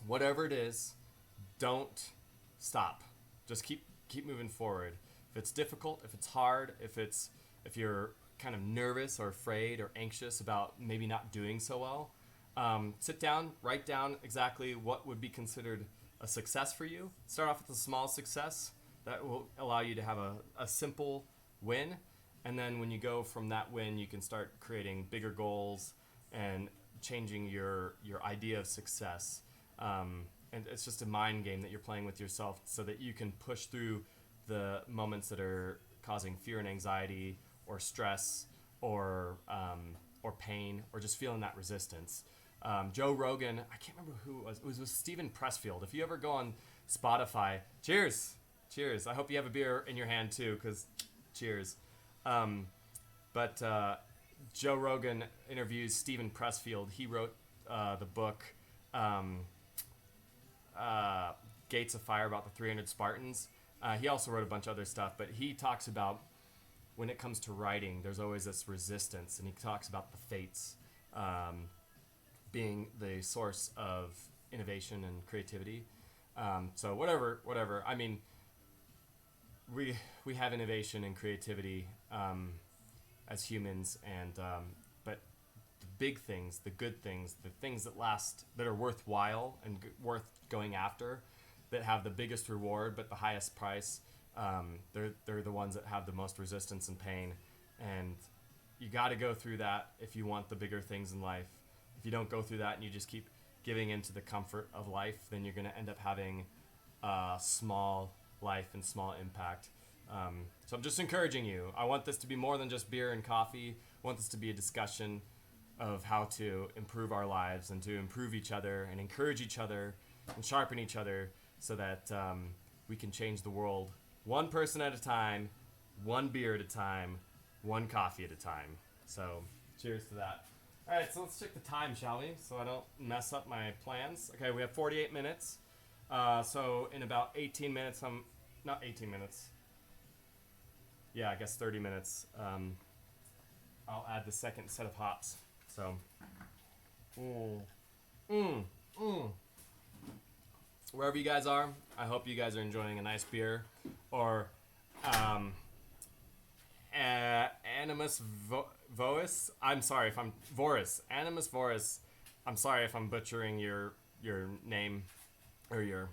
Whatever it is, don't stop. Just keep moving forward. If it's difficult, if it's hard, if you're kind of nervous or afraid or anxious about maybe not doing so well, sit down, write down exactly what would be considered a success for you. Start off with a small success that will allow you to have a simple win. And then when you go from that win, you can start creating bigger goals and changing your idea of success. And it's just a mind game that you're playing with yourself so that you can push through the moments that are causing fear and anxiety or stress or pain or just feeling that resistance. Joe Rogan, I can't remember who it was with Stephen Pressfield. If you ever go on Spotify, cheers. I hope you have a beer in your hand too, because cheers. But Joe Rogan interviews Stephen Pressfield. He wrote the book Gates of Fire about the 300 Spartans. He also wrote a bunch of other stuff, but he talks about when it comes to writing, there's always this resistance, and he talks about the fates being the source of innovation and creativity. So whatever. I mean, we have innovation and creativity as humans, and but the big things, the good things, the things that last, that are worthwhile and worth going after, that have the biggest reward but the highest price, they're the ones that have the most resistance and pain. And you got to go through that if you want the bigger things in life. If you don't go through that and you just keep giving into the comfort of life, then you're going to end up having a small life and small impact. So I'm just encouraging you. I want this to be more than just beer and coffee. I want this to be a discussion of how to improve our lives and to improve each other and encourage each other and sharpen each other, so that we can change the world one person at a time, one beer at a time, one coffee at a time. So cheers to that. All right, so let's check the time, shall we? So I don't mess up my plans. Okay, we have 48 minutes. So in about 18 minutes, not 18 minutes. Yeah, I guess 30 minutes. I'll add the second set of hops. So, wherever you guys are, I hope you guys are enjoying a nice beer, or Animus Voris. I'm sorry if I'm Voris. Animus Voris. I'm sorry if I'm butchering your name or your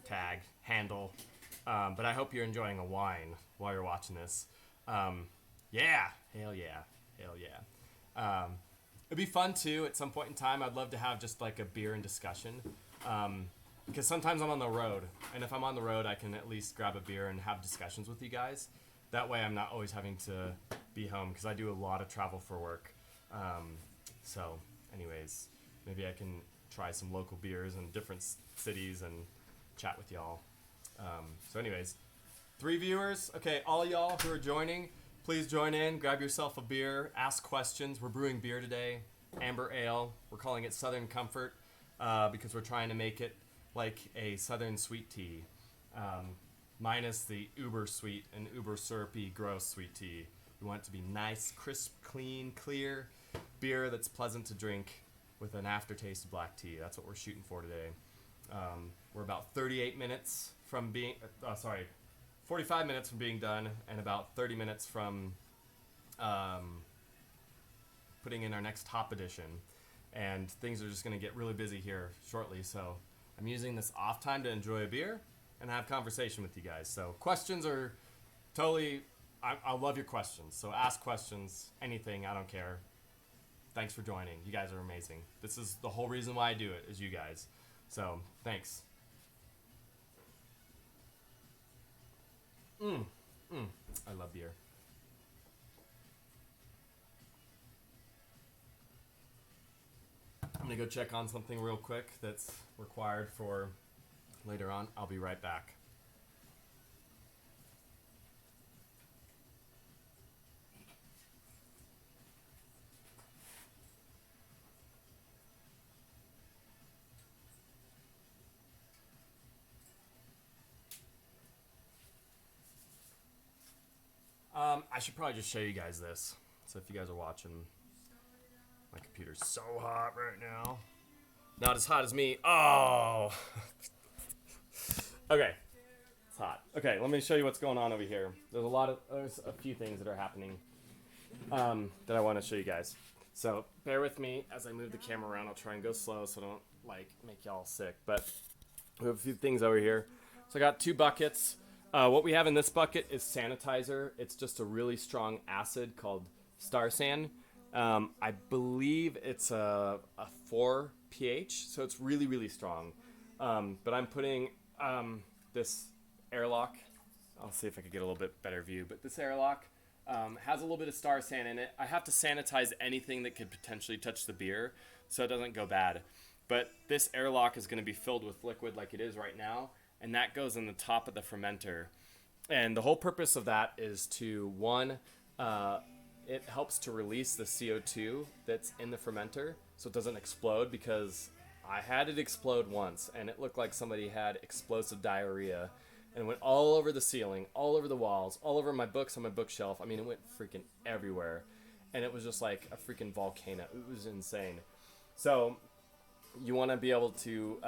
tag handle. But I hope you're enjoying a wine while you're watching this. Yeah, hell yeah, hell yeah. It'd be fun too. At some point in time, I'd love to have just like a beer and discussion. Because sometimes I'm on the road, and if I'm on the road, I can at least grab a beer and have discussions with you guys. That way I'm not always having to be home, because I do a lot of travel for work. So anyways, maybe I can try some local beers in different cities and chat with y'all. So anyways, 3 viewers. Okay, all y'all who are joining, please join in, grab yourself a beer, ask questions. We're brewing beer today, amber ale. We're calling it Southern Comfort because we're trying to make it like a Southern sweet tea, minus the uber sweet and uber syrupy gross sweet tea. We want it to be nice, crisp, clean, clear beer that's pleasant to drink with an aftertaste of black tea. That's what we're shooting for today. We're about 38 minutes from being, 45 minutes from being done, and about 30 minutes from putting in our next hop edition. And things are just going to get really busy here shortly, so I'm using this off time to enjoy a beer and have conversation with you guys. So questions are totally, I love your questions. So ask questions, anything, I don't care. Thanks for joining. You guys are amazing. This is the whole reason why I do it, is you guys. So thanks. I love beer. I'm gonna go check on something real quick that's required for later on. I'll be right back. I should probably just show you guys this. So if you guys are watching, my computer's so hot right now. Not as hot as me. Oh! Okay. It's hot. Okay, let me show you what's going on over here. There's a few things that are happening that I want to show you guys. So bear with me as I move the camera around. I'll try and go slow so I don't make y'all sick. But we have a few things over here. So I got 2 buckets. What we have in this bucket is sanitizer. It's just a really strong acid called Star San. I believe it's a 4 pH, so it's really, really strong. But I'm putting this airlock. I'll see if I can get a little bit better view. But this airlock has a little bit of Star San in it. I have to sanitize anything that could potentially touch the beer so it doesn't go bad. But this airlock is going to be filled with liquid like it is right now, and that goes in the top of the fermenter. And the whole purpose of that is to, one, it helps to release the CO2 that's in the fermenter so it doesn't explode, because I had it explode once and it looked like somebody had explosive diarrhea, and it went all over the ceiling, all over the walls, all over my books on my bookshelf. I mean, it went freaking everywhere, and it was just like a freaking volcano. It was insane. So you want to be able to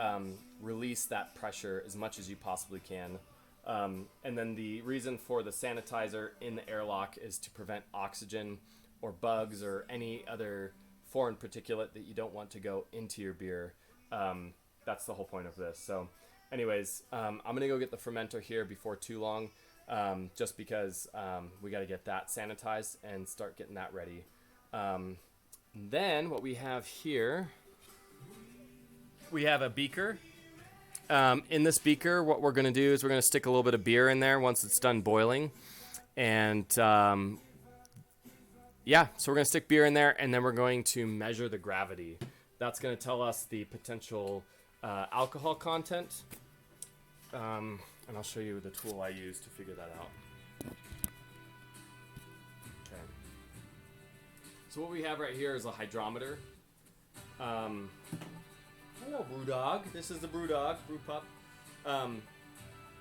release that pressure as much as you possibly can. And then the reason for the sanitizer in the airlock is to prevent oxygen or bugs or any other foreign particulate that you don't want to go into your beer. That's the whole point of this. So anyways, I'm going to go get the fermenter here before too long, just because we got to get that sanitized and start getting that ready. Then what we have here, we have a beaker. In this beaker, what we're going to do is we're going to stick a little bit of beer in there once it's done boiling. And yeah, so we're going to stick beer in there, and then we're going to measure the gravity. That's going to tell us the potential alcohol content. And I'll show you the tool I use to figure that out. Okay. So what we have right here is a hydrometer. Hello, Brew Dog. This is the Brew Dog, Brew Pup.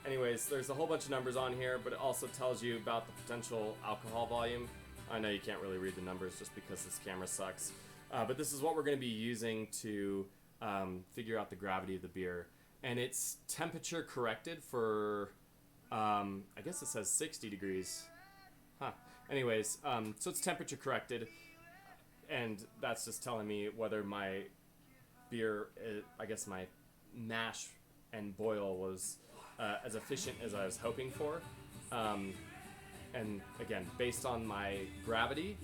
Anyways, there's a whole bunch of numbers on here, but it also tells you about the potential alcohol volume. I know you can't really read the numbers just because this camera sucks. But this is what we're going to be using to figure out the gravity of the beer. And it's temperature corrected for, I guess it says 60 degrees. Huh. Anyways, so it's temperature corrected. And that's just telling me whether my beer, I guess my mash and boil was as efficient as I was hoping for. And again, based on my gravity,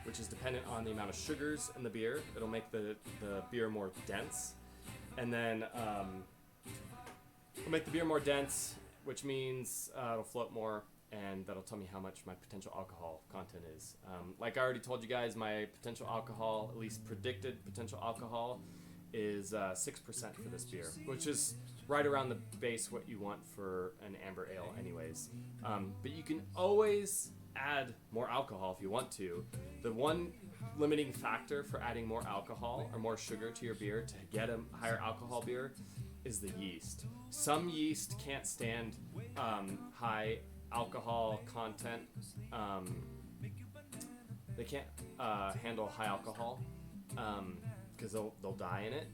which is dependent on the amount of sugars in the beer, it'll make the beer more dense. And then it'll make the beer more dense, which means it'll float more, and that'll tell me how much my potential alcohol content is. Like I already told you guys, my potential alcohol, at least predicted potential alcohol, is 6% for this beer, which is right around the base what you want for an amber ale anyways. But you can always add more alcohol if you want to. The one limiting factor for adding more alcohol or more sugar to your beer to get a higher alcohol beer is the yeast. Some yeast can't stand high alcohol content. They can't handle high alcohol because they'll die in it.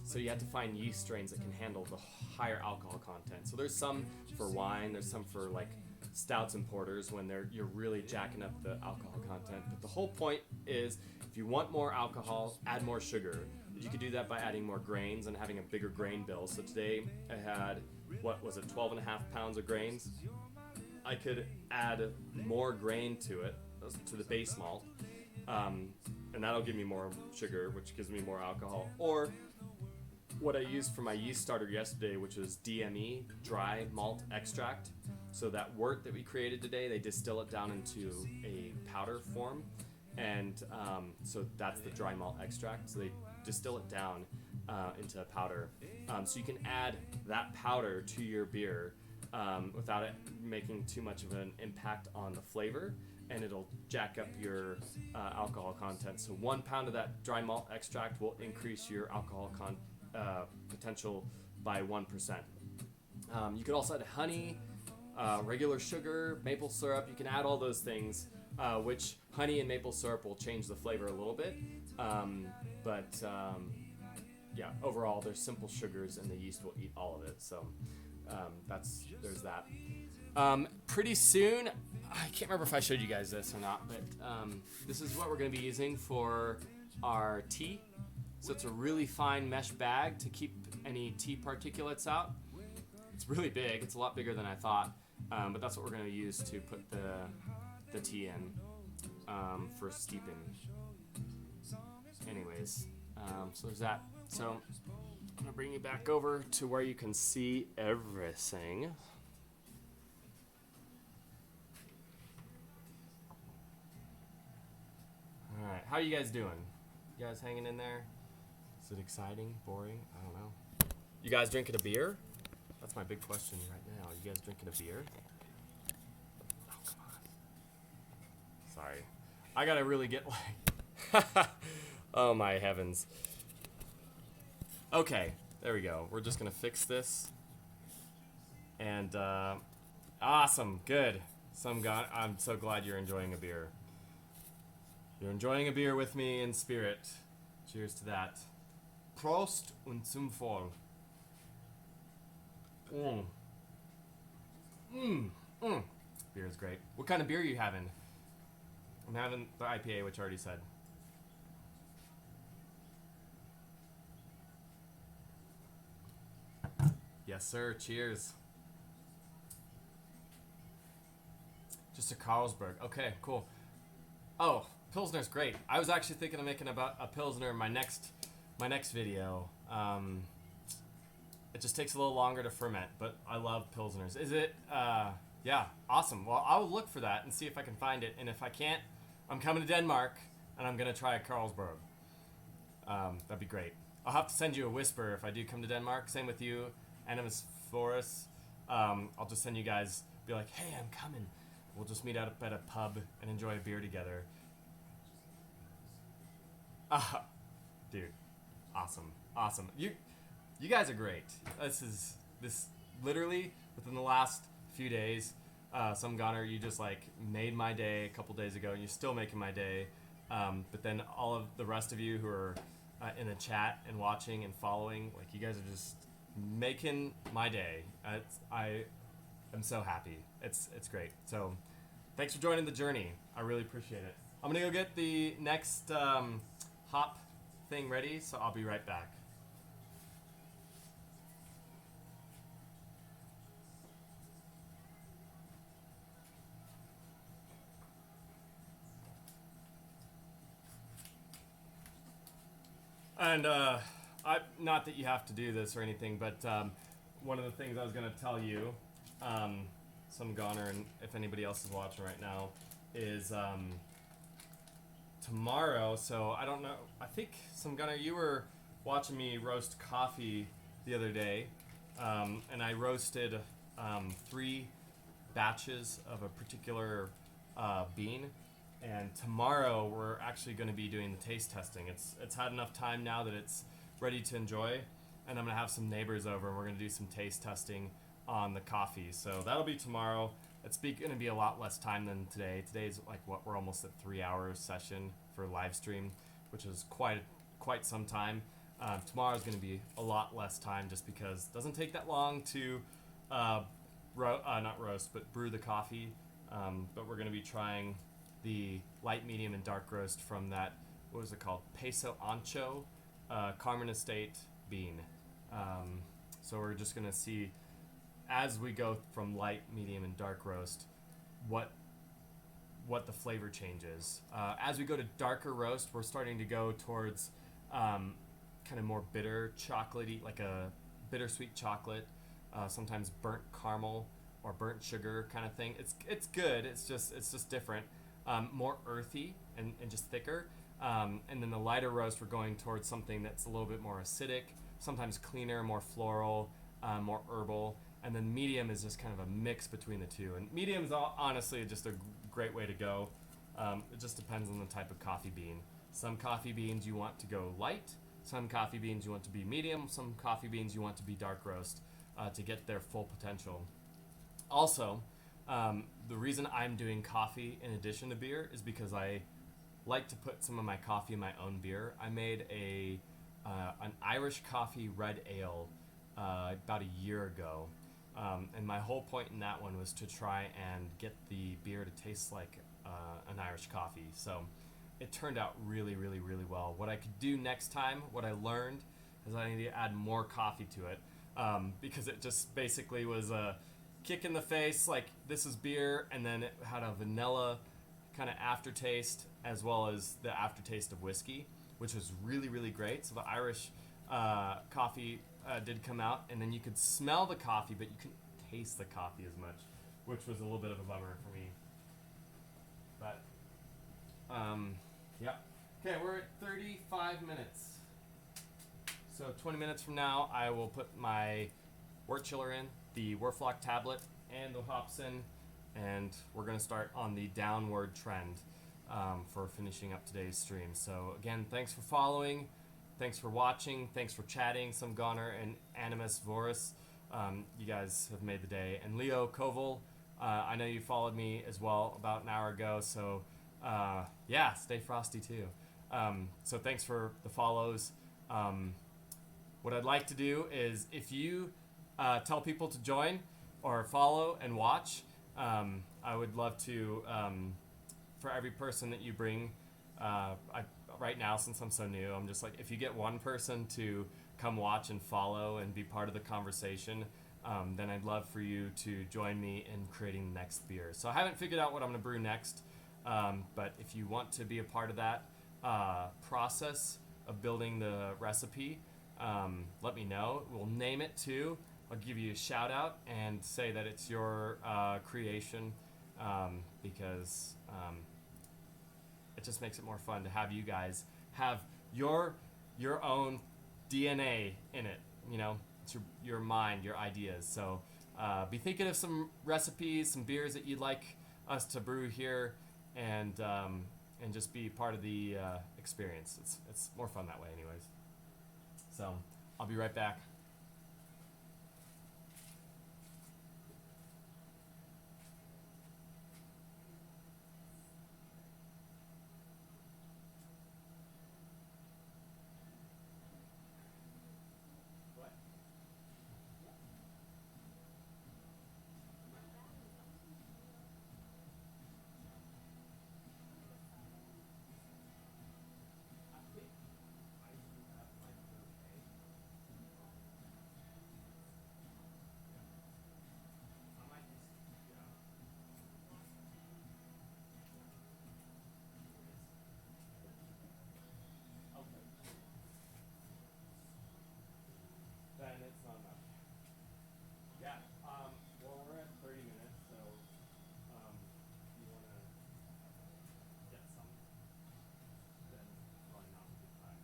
So you have to find yeast strains that can handle the higher alcohol content. So there's some for wine, there's some for like stouts and porters when you're really jacking up the alcohol content. But the whole point is, if you want more alcohol, add more sugar. You could do that by adding more grains and having a bigger grain bill. So today I had, 12 and a half pounds of grains. I could add more grain to it, to the base malt, and that'll give me more sugar, which gives me more alcohol. Or what I used for my yeast starter yesterday, which was DME, dry malt extract. So that wort that we created today, they distill it down into a powder form, and so that's the dry malt extract. So they distill it down into a powder. So you can add that powder to your beer without it making too much of an impact on the flavor, and it'll jack up your alcohol content. So 1 pound of that dry malt extract will increase your alcohol potential by 1%. You can also add honey, regular sugar, maple syrup. You can add all those things, which honey and maple syrup will change the flavor a little bit. Yeah, overall, there's simple sugars, and the yeast will eat all of it. So there's that. Pretty soon, I can't remember if I showed you guys this or not, but this is what we're going to be using for our tea. So it's a really fine mesh bag to keep any tea particulates out. It's really big. It's a lot bigger than I thought, but that's what we're going to use to put the tea in for steeping. Anyways, so there's that. So I'm going to bring you back over to where you can see everything. All right, how are you guys doing? You guys hanging in there? Is it exciting? Boring? I don't know. You guys drinking a beer? That's my big question right now. You guys drinking a beer? Oh, come on. Sorry. I gotta really get like... Oh, my heavens. Okay, there we go. We're just gonna fix this. And, awesome. Good. I'm so glad you're enjoying a beer. You're enjoying a beer with me in spirit. Cheers to that. Prost und zum Wohl. Beer is great. What kind of beer are you having? I'm having the IPA, which I already said. Yes, sir. Cheers. Just a Carlsberg. Okay, cool. Oh, Pilsner's great. I was actually thinking of making about a Pilsner in my next video. It just takes a little longer to ferment, but I love Pilsners. Is it? Yeah, awesome. Well, I'll look for that and see if I can find it. And if I can't, I'm coming to Denmark and I'm gonna try a Carlsberg. That'd be great. I'll have to send you a whisper if I do come to Denmark. Same with you, Animus Forus. I'll just send you guys, be like, hey, I'm coming. We'll just meet up at a pub and enjoy a beer together. Dude, awesome. You guys are great. This literally within the last few days. Some Goner, you just like made my day a couple days ago, and you're still making my day. But then all of the rest of you who are in the chat and watching and following, like you guys are just making my day. I am so happy. It's great. So thanks for joining the journey. I really appreciate it. I'm gonna go get the next hop thing ready, so I'll be right back. And not that you have to do this or anything, but one of the things I was going to tell you, some Goner, and if anybody else is watching right now, is tomorrow. So I don't know. I think some Goner, you were watching me roast coffee the other day, and I roasted 3 batches of a particular bean. And tomorrow we're actually going to be doing the taste testing. It's had enough time now that it's ready to enjoy, and I'm going to have some neighbors over and we're going to do some taste testing on the coffee. So that'll be tomorrow. It's going to be a lot less time than today. Today's like we're almost at 3 hours session for live stream, which is quite some time. Tomorrow's going to be a lot less time just because it doesn't take that long to not roast, but brew the coffee. But we're going to be trying the light, medium, and dark roast from that, what was it called? Peso Ancho Carmen Estate bean. So we're just going to see, as we go from light, medium, and dark roast, what the flavor changes. As we go to darker roast, we're starting to go towards kind of more bitter, chocolatey, like a bittersweet chocolate, sometimes burnt caramel or burnt sugar kind of thing. It's good. It's just different. More earthy and just thicker. And then the lighter roast, we're going towards something that's a little bit more acidic, sometimes cleaner, more floral, more herbal. And then medium is just kind of a mix between the two. And medium is honestly just a great way to go. It just depends on the type of coffee bean. Some coffee beans you want to go light. Some coffee beans you want to be medium. Some coffee beans you want to be dark roast to get their full potential. Also, the reason I'm doing coffee in addition to beer is because I like to put some of my coffee in my own beer. I made an Irish coffee red ale about a year ago, and my whole point in that one was to try and get the beer to taste like an Irish coffee. So it turned out really, really, really well. What I could do next time, what I learned, is I need to add more coffee to it, because it just basically was a kick in the face, like this is beer, and then it had a vanilla kind of aftertaste as well as the aftertaste of whiskey, which was really, really great. So the Irish coffee did come out, and then you could smell the coffee, but you couldn't taste the coffee as much, which was a little bit of a bummer for me. But yeah. Okay, we're at 35 minutes. So 20 minutes from now, I will put my wort chiller in, the Werflock tablet, and the hops in, and we're going to start on the downward trend for finishing up today's stream. So again, thanks for following, thanks for watching, thanks for chatting, some Goner and Animus Vorus. You guys have made the day. And Leo Koval, I know you followed me as well about an hour ago, so yeah, stay frosty too. So thanks for the follows. What I'd like to do is, if you tell people to join, or follow and watch. I would love to, for every person that you bring. Right now, since I'm so new, I'm just like, if you get one person to come watch and follow and be part of the conversation, then I'd love for you to join me in creating the next beer. So I haven't figured out what I'm going to brew next, but if you want to be a part of that process of building the recipe, let me know. We'll name it too. I'll give you a shout out and say that it's your creation, because it just makes it more fun to have you guys have your own DNA in it. You know, it's your mind, your ideas. So be thinking of some recipes, some beers that you'd like us to brew here, and just be part of the experience. It's more fun that way, anyways. So I'll be right back. Then it's not enough. Yeah. Well, we're at 30 minutes, so if you want to get some, then probably not a good time.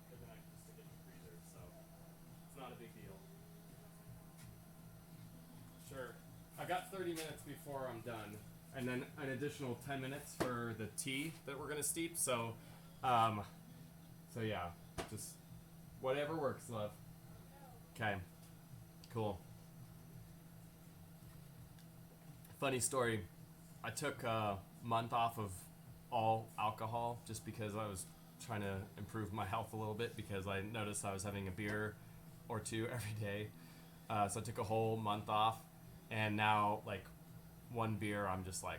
But then I can just stick it in the freezer, so it's not a big deal. Sure. I got 30 minutes before I'm done, and then an additional 10 minutes for the tea that we're gonna steep. So yeah, just whatever works, love. Okay. Cool. Funny story. I took a month off of all alcohol just because I was trying to improve my health a little bit, because I noticed I was having a beer or two every day. So I took a whole month off, and now, like, one beer, I'm just like,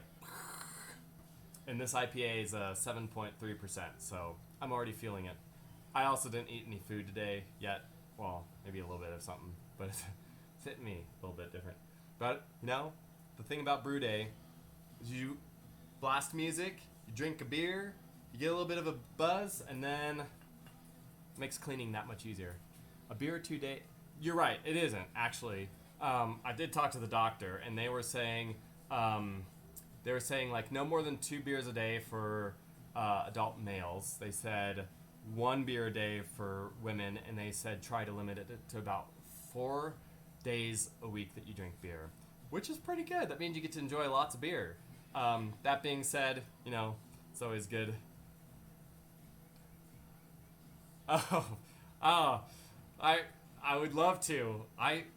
and this IPA is 7.3%, so I'm already feeling it. I also didn't eat any food today yet. Well, maybe a little bit of something, but it's hitting me a little bit different. But, you know, the thing about Brew Day is you blast music, you drink a beer, you get a little bit of a buzz, and then it makes cleaning that much easier. A beer or 2 day. You're right, it isn't, actually. I did talk to the doctor, and they were saying like no more than 2 beers a day for adult males. They said 1 beer a day for women, and they said try to limit it to about 4 days a week that you drink beer, which is pretty good. That means you get to enjoy lots of beer. That being said, you know, it's always good. Oh, I would love to.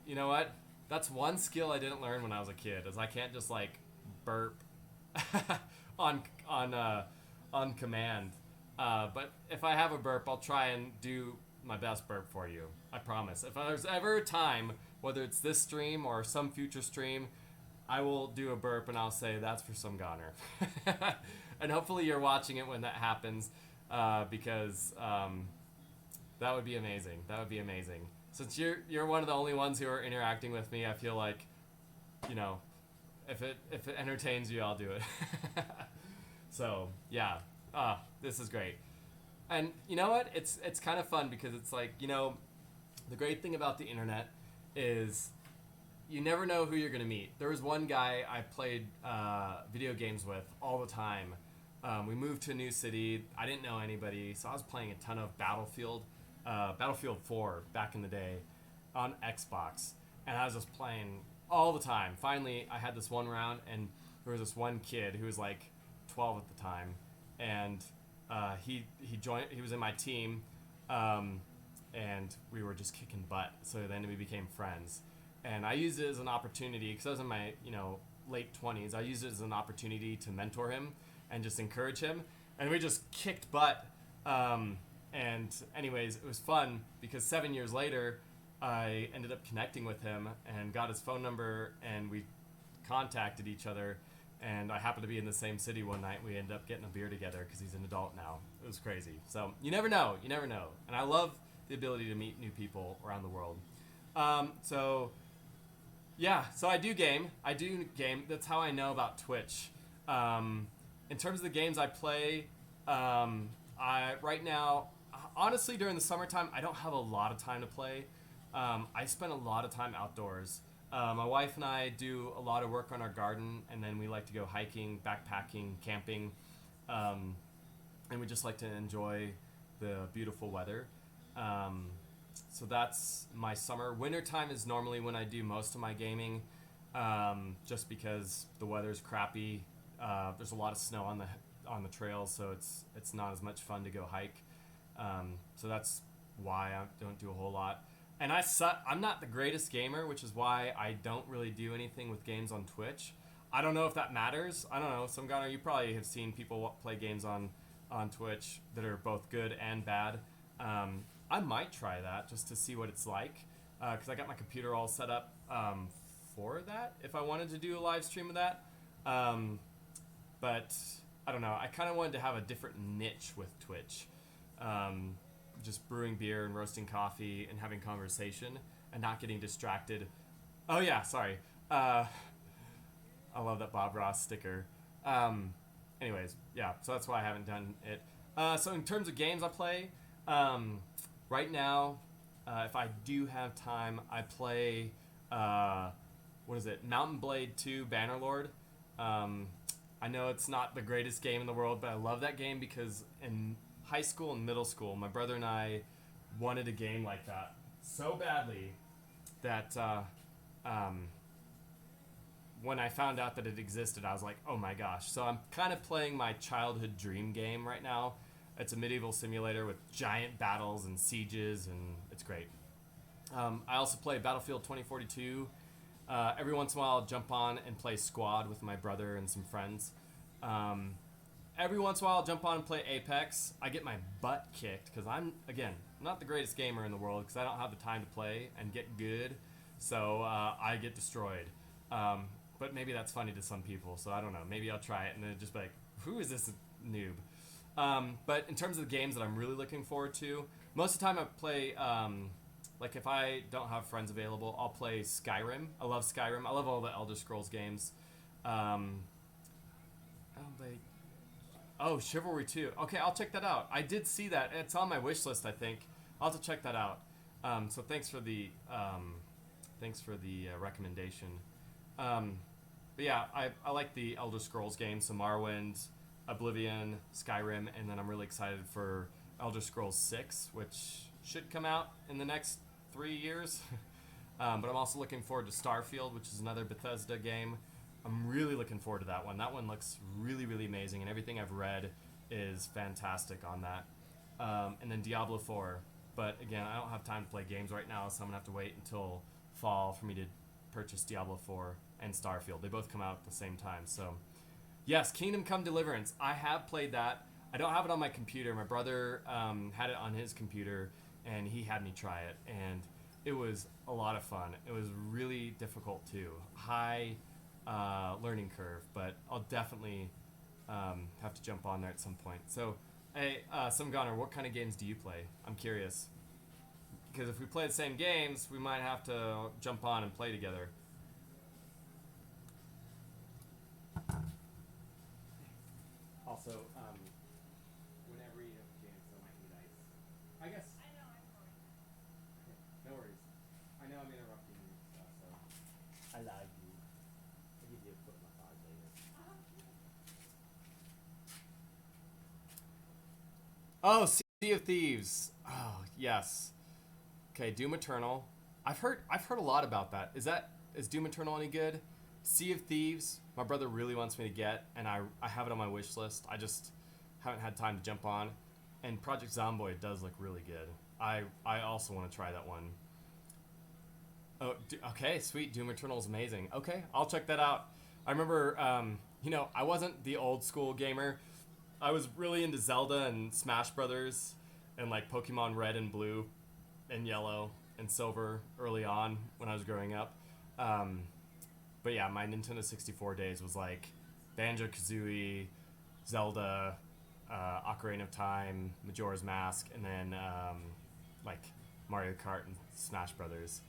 You know what? That's one skill I didn't learn when I was a kid, is I can't just like burp on command. But if I have a burp, I'll try and do my best burp for you. I promise. If there's ever a time, whether it's this stream or some future stream, I will do a burp and I'll say that's for some goner. And hopefully you're watching it when that happens, because that would be amazing. That would be amazing. Since you're one of the only ones who are interacting with me, I feel like, you know, if it entertains you, I'll do it. So yeah, this is great. And you know what? It's kind of fun because it's like, you know, the great thing about the internet is you never know who you're gonna meet. There was one guy I played video games with all the time. We moved to a new city. I didn't know anybody, so I was playing a ton of Battlefield 4 back in the day on Xbox, and I was just playing all the time. Finally, I had this one round, and there was this one kid who was like 12 at the time, and he joined. He was in my team, and we were just kicking butt. So then we became friends, and I used it as an opportunity because I was in my late 20s. I used it as an opportunity to mentor him and just encourage him, and we just kicked butt. And anyways, it was fun because 7 years later, I ended up connecting with him and got his phone number, and we contacted each other. And I happened to be in the same city one night. We ended up getting a beer together because he's an adult now. It was crazy. So you never know. You never know. And I love the ability to meet new people around the world. So I do game. That's how I know about Twitch. In terms of the games I play, I right now, honestly, during the summertime, I don't have a lot of time to play. I spend a lot of time outdoors. My wife and I do a lot of work on our garden, and then we like to go hiking, backpacking, camping, and we just like to enjoy the beautiful weather. So that's my summer. Wintertime is normally when I do most of my gaming, just because the weather's crappy. There's a lot of snow on the trails, so it's not as much fun to go hike. So that's why I don't do a whole lot. And I'm not the greatest gamer, which is why I don't really do anything with games on Twitch. I don't know if that matters. I don't know. Some Gunner, you probably have seen people play games on Twitch that are both good and bad. I might try that just to see what it's like, because I got my computer all set up for that if I wanted to do a live stream of that. But I don't know. I kind of wanted to have a different niche with Twitch. Just brewing beer and roasting coffee and having conversation and not getting distracted. Oh yeah, sorry. I love that Bob Ross sticker. Anyways, yeah, so that's why I haven't done it. So in terms of games I play, right now, if I do have time, I play, Mountain Blade 2 Bannerlord. I know it's not the greatest game in the world, but I love that game because in high school and middle school, my brother and I wanted a game like that so badly that when I found out that it existed, I was like, oh my gosh. So I'm kind of playing my childhood dream game right now. It's a medieval simulator with giant battles and sieges, and it's great. I also play Battlefield 2042. Every once in a while, I'll jump on and play Squad with my brother and some friends. Every once in a while, I'll jump on and play Apex. I get my butt kicked because I'm not the greatest gamer in the world because I don't have the time to play and get good. So I get destroyed. But maybe that's funny to some people, so I don't know. Maybe I'll try it and then just be like, who is this noob? But in terms of the games that I'm really looking forward to, most of the time I play, like if I don't have friends available, I'll play Skyrim. I love Skyrim. I love all the Elder Scrolls games. Chivalry 2. Okay, I'll check that out. I did see that. It's on my wish list, I think. I'll have to check that out. So thanks for the recommendation. But yeah, I like the Elder Scrolls games, so Morrowind, Oblivion, Skyrim, and then I'm really excited for Elder Scrolls 6, which should come out in the next 3 years. But I'm also looking forward to Starfield, which is another Bethesda game. I'm really looking forward to that one. That one looks really, really amazing, and everything I've read is fantastic on that. And then Diablo 4. But again, I don't have time to play games right now, so I'm going to have to wait until fall for me to purchase Diablo 4 and Starfield. They both come out at the same time. So, yes, Kingdom Come Deliverance. I have played that. I don't have it on my computer. My brother had it on his computer, and he had me try it. And it was a lot of fun. It was really difficult, too. High learning curve, but I'll definitely have to jump on there at some point. So, hey, Goner, what kind of games do you play? I'm curious. Because if we play the same games, we might have to jump on and play together. Also, whenever you have a chance, that might be nice. I guess. I know, I'm sorry. No worries. I know I'm interrupting you and stuff, so. I love you. I'll give you a foot massage later. Oh, Sea of Thieves. Oh, yes. Okay, Doom Eternal. I've heard a lot about that. Is Doom Eternal any good? Sea of Thieves, my brother really wants me to get, and I have it on my wish list. I just haven't had time to jump on. And Project Zomboid does look really good. I also want to try that one. Oh, okay, sweet. Doom Eternal is amazing. Okay, I'll check that out. I remember, I wasn't the old school gamer. I was really into Zelda and Smash Brothers and like Pokemon Red and Blue and Yellow. and silver early on when I was growing up. Um, but yeah, my Nintendo 64 days was like Banjo-Kazooie, Zelda, Ocarina of Time, Majora's Mask, and then like Mario Kart and Smash Brothers.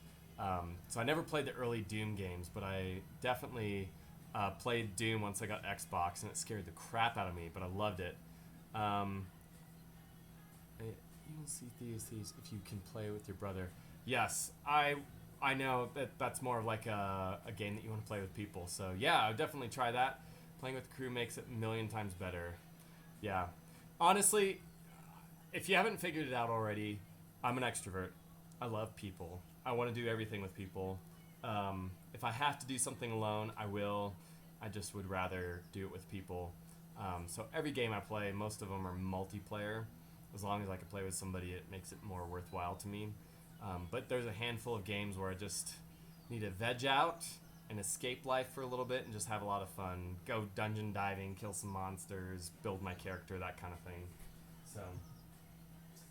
So I never played the early Doom games, but I definitely played Doom once I got Xbox, and it scared the crap out of me, but I loved it. Um, you will see thieves if you can play with your brother. Yes, I know that's more of like a game that you want to play with people. So yeah, I would definitely try that. Playing with the crew makes it a million times better. Yeah. Honestly, if you haven't figured it out already, I'm an extrovert. I love people. I want to do everything with people. If I have to do something alone, I will. I just would rather do it with people. So every game I play, most of them are multiplayer. As long as I can play with somebody, it makes it more worthwhile to me. But there's a handful of games where I just need to veg out and escape life for a little bit and just have a lot of fun. Go dungeon diving, kill some monsters, build my character, that kind of thing. So,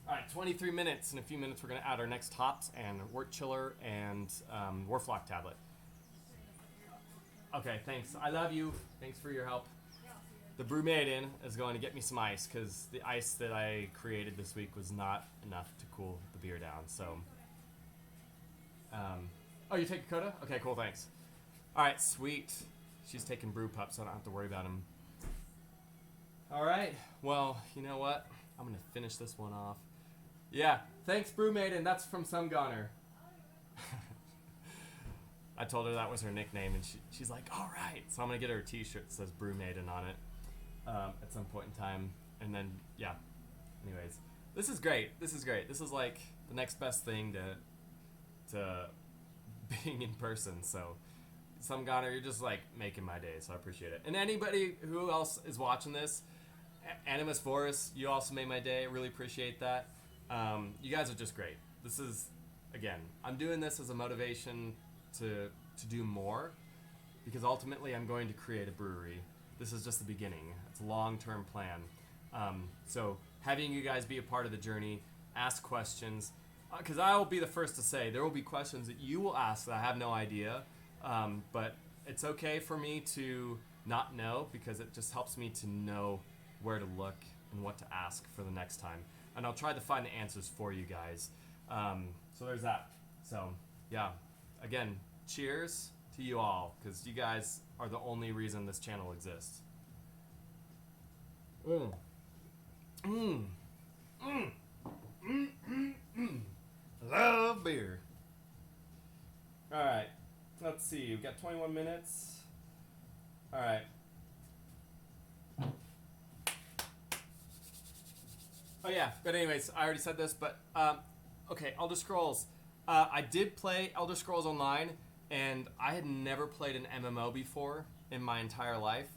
all right, 23 minutes. In a few minutes, we're going to add our next hops and wort chiller and Warflock tablet. Okay, thanks. I love you. Thanks for your help. The Brew Maiden is going to get me some ice because the ice that I created this week was not enough to cool the beer down. So, oh, you take Dakota? Okay, cool, thanks. All right, sweet. She's taking Brew Pup, so I don't have to worry about him. All right, well, you know what? I'm going to finish this one off. Yeah, thanks, Brew Maiden. That's from Some Goner. I told her that was her nickname, and she's like, all right. So I'm going to get her a t-shirt that says Brew Maiden on it at some point in time. And then, yeah. Anyways, this is great. This is great. This is like the next best thing to being in person. So, Some Goner, you're just like making my day, so I appreciate it. And anybody who else is watching this, Animus Forest, you also made my day. I really appreciate that. You guys are just great. This is, again, I'm doing this as a motivation to do more because ultimately I'm going to create a brewery. This is just the beginning. It's a long-term plan. So having you guys be a part of the journey, ask questions, because I will be the first to say there will be questions that you will ask that I have no idea, but it's okay for me to not know because it just helps me to know where to look and what to ask for the next time. And I'll try to find the answers for you guys. So there's that. So, yeah. Again, cheers to you all, because you guys are the only reason this channel exists. Love beer. Alright, let's see. We've got 21 minutes. Alright. Oh yeah, but anyways, I already said this, but okay, Elder Scrolls. I did play Elder Scrolls Online, and I had never played an MMO before in my entire life.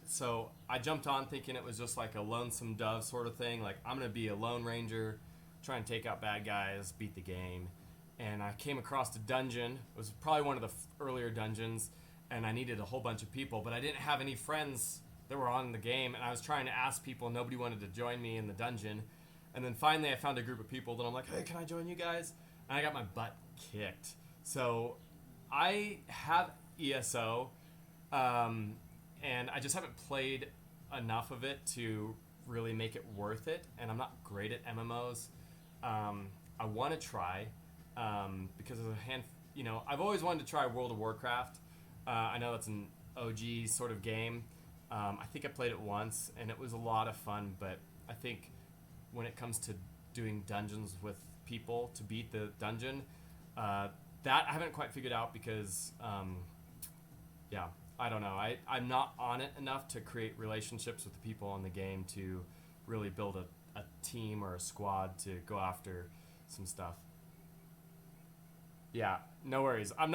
So I jumped on thinking it was just like a lonesome dove sort of thing. Like, I'm going to be a lone ranger, try and take out bad guys, beat the game. And I came across a dungeon. It was probably one of the earlier dungeons, and I needed a whole bunch of people, but I didn't have any friends that were on the game, and I was trying to ask people. Nobody wanted to join me in the dungeon. And then finally I found a group of people that I'm like, hey, can I join you guys? And I got my butt kicked. So I have ESO, and I just haven't played enough of it to really make it worth it. And I'm not great at MMOs. I want to try because there's I've always wanted to try World of Warcraft. I know that's an OG sort of game. I think I played it once, and it was a lot of fun, but I think when it comes to doing dungeons with people to beat the dungeon, that I haven't quite figured out because, I don't know. I'm not on it enough to create relationships with the people in the game to really build a team or a squad to go after some stuff. Yeah, no worries. I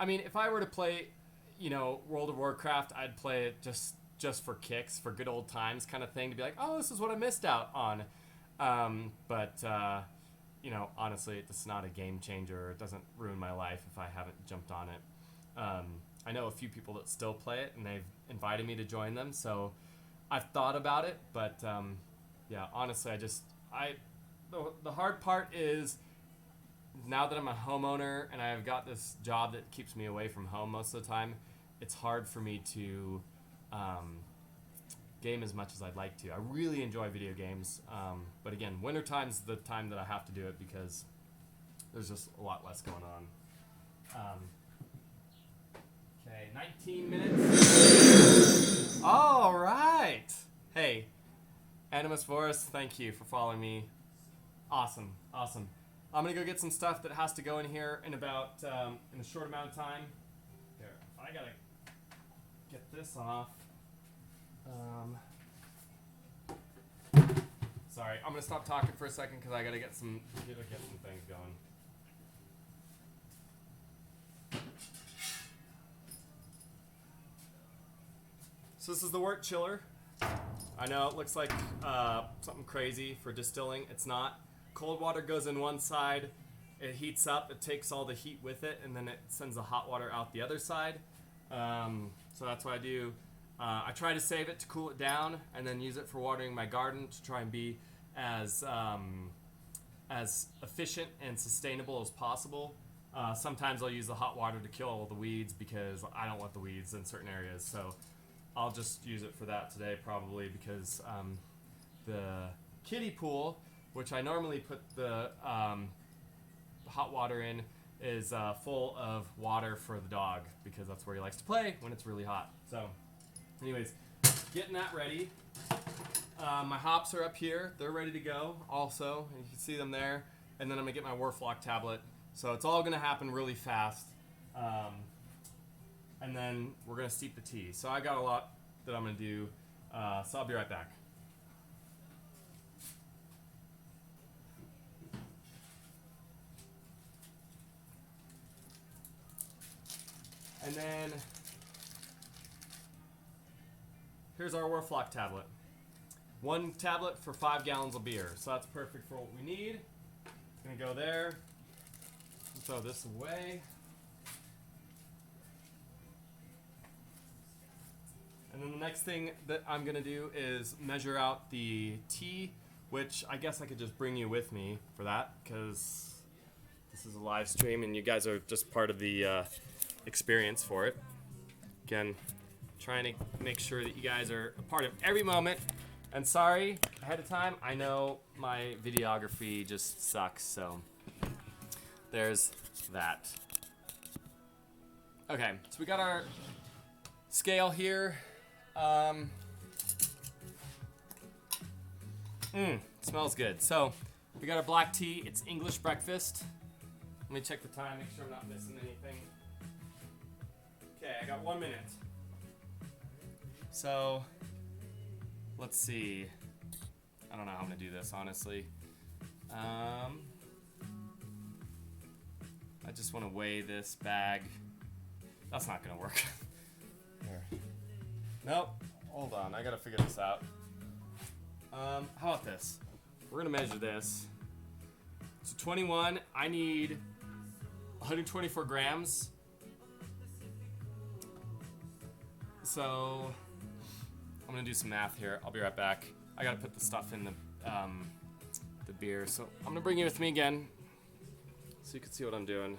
mean, if I were to play, World of Warcraft, I'd play it just for kicks, for good old times kind of thing, to be like, oh, this is what I missed out on. But honestly, it's not a game changer. It doesn't ruin my life if I haven't jumped on it. I know a few people that still play it, and they've invited me to join them, so I've thought about it, but honestly, the hard part is now that I'm a homeowner and I've got this job that keeps me away from home most of the time, it's hard for me to game as much as I'd like to. I really enjoy video games, but again, wintertime's the time that I have to do it because there's just a lot less going on. Okay, 19 minutes. All right. Hey, Animus Vorus, thank you for following me. Awesome, awesome. I'm gonna go get some stuff that has to go in here in about in a short amount of time. Here, I gotta get this off. Sorry, I'm gonna stop talking for a second because I gotta get some things going. So this is the wort chiller. I know it looks like something crazy for distilling. It's not. Cold water goes in one side, it heats up, it takes all the heat with it, and then it sends the hot water out the other side. So that's what I do. I try to save it to cool it down, and then use it for watering my garden to try and be as efficient and sustainable as possible. Sometimes I'll use the hot water to kill all the weeds because I don't want the weeds in certain areas. So I'll just use it for that today probably because the kiddie pool, which I normally put the hot water in, is full of water for the dog because that's where he likes to play when it's really hot. So anyways, getting that ready. My hops are up here. They're ready to go also. You can see them there. And then I'm going to get my Warflock tablet. So it's all going to happen really fast. And then we're going to steep the tea. So I got a lot that I'm going to do. So I'll be right back. And then here's our Warflock tablet. 1 tablet for 5 gallons of beer. So that's perfect for what we need. Gonna go there. Throw this away. And then the next thing that I'm gonna do is measure out the tea, which I guess I could just bring you with me for that because this is a live stream and you guys are just part of the experience for it. Again, trying to make sure that you guys are a part of every moment. And sorry ahead of time, I know my videography just sucks, so there's that. Okay, so we got our scale here. Smells good. So we got our black tea. It's English breakfast. Let me check the time, make sure I'm not missing anything. Okay, I got 1 minute. So let's see. I don't know how I'm gonna do this, honestly. I just want to weigh this bag. That's not gonna work. Here. Nope. Hold on. I gotta figure this out. How about this? We're gonna measure this. So 21. I need 124 grams. So I'm gonna do some math here. I'll be right back. I gotta put the stuff in the beer. So I'm gonna bring you with me again, so you can see what I'm doing.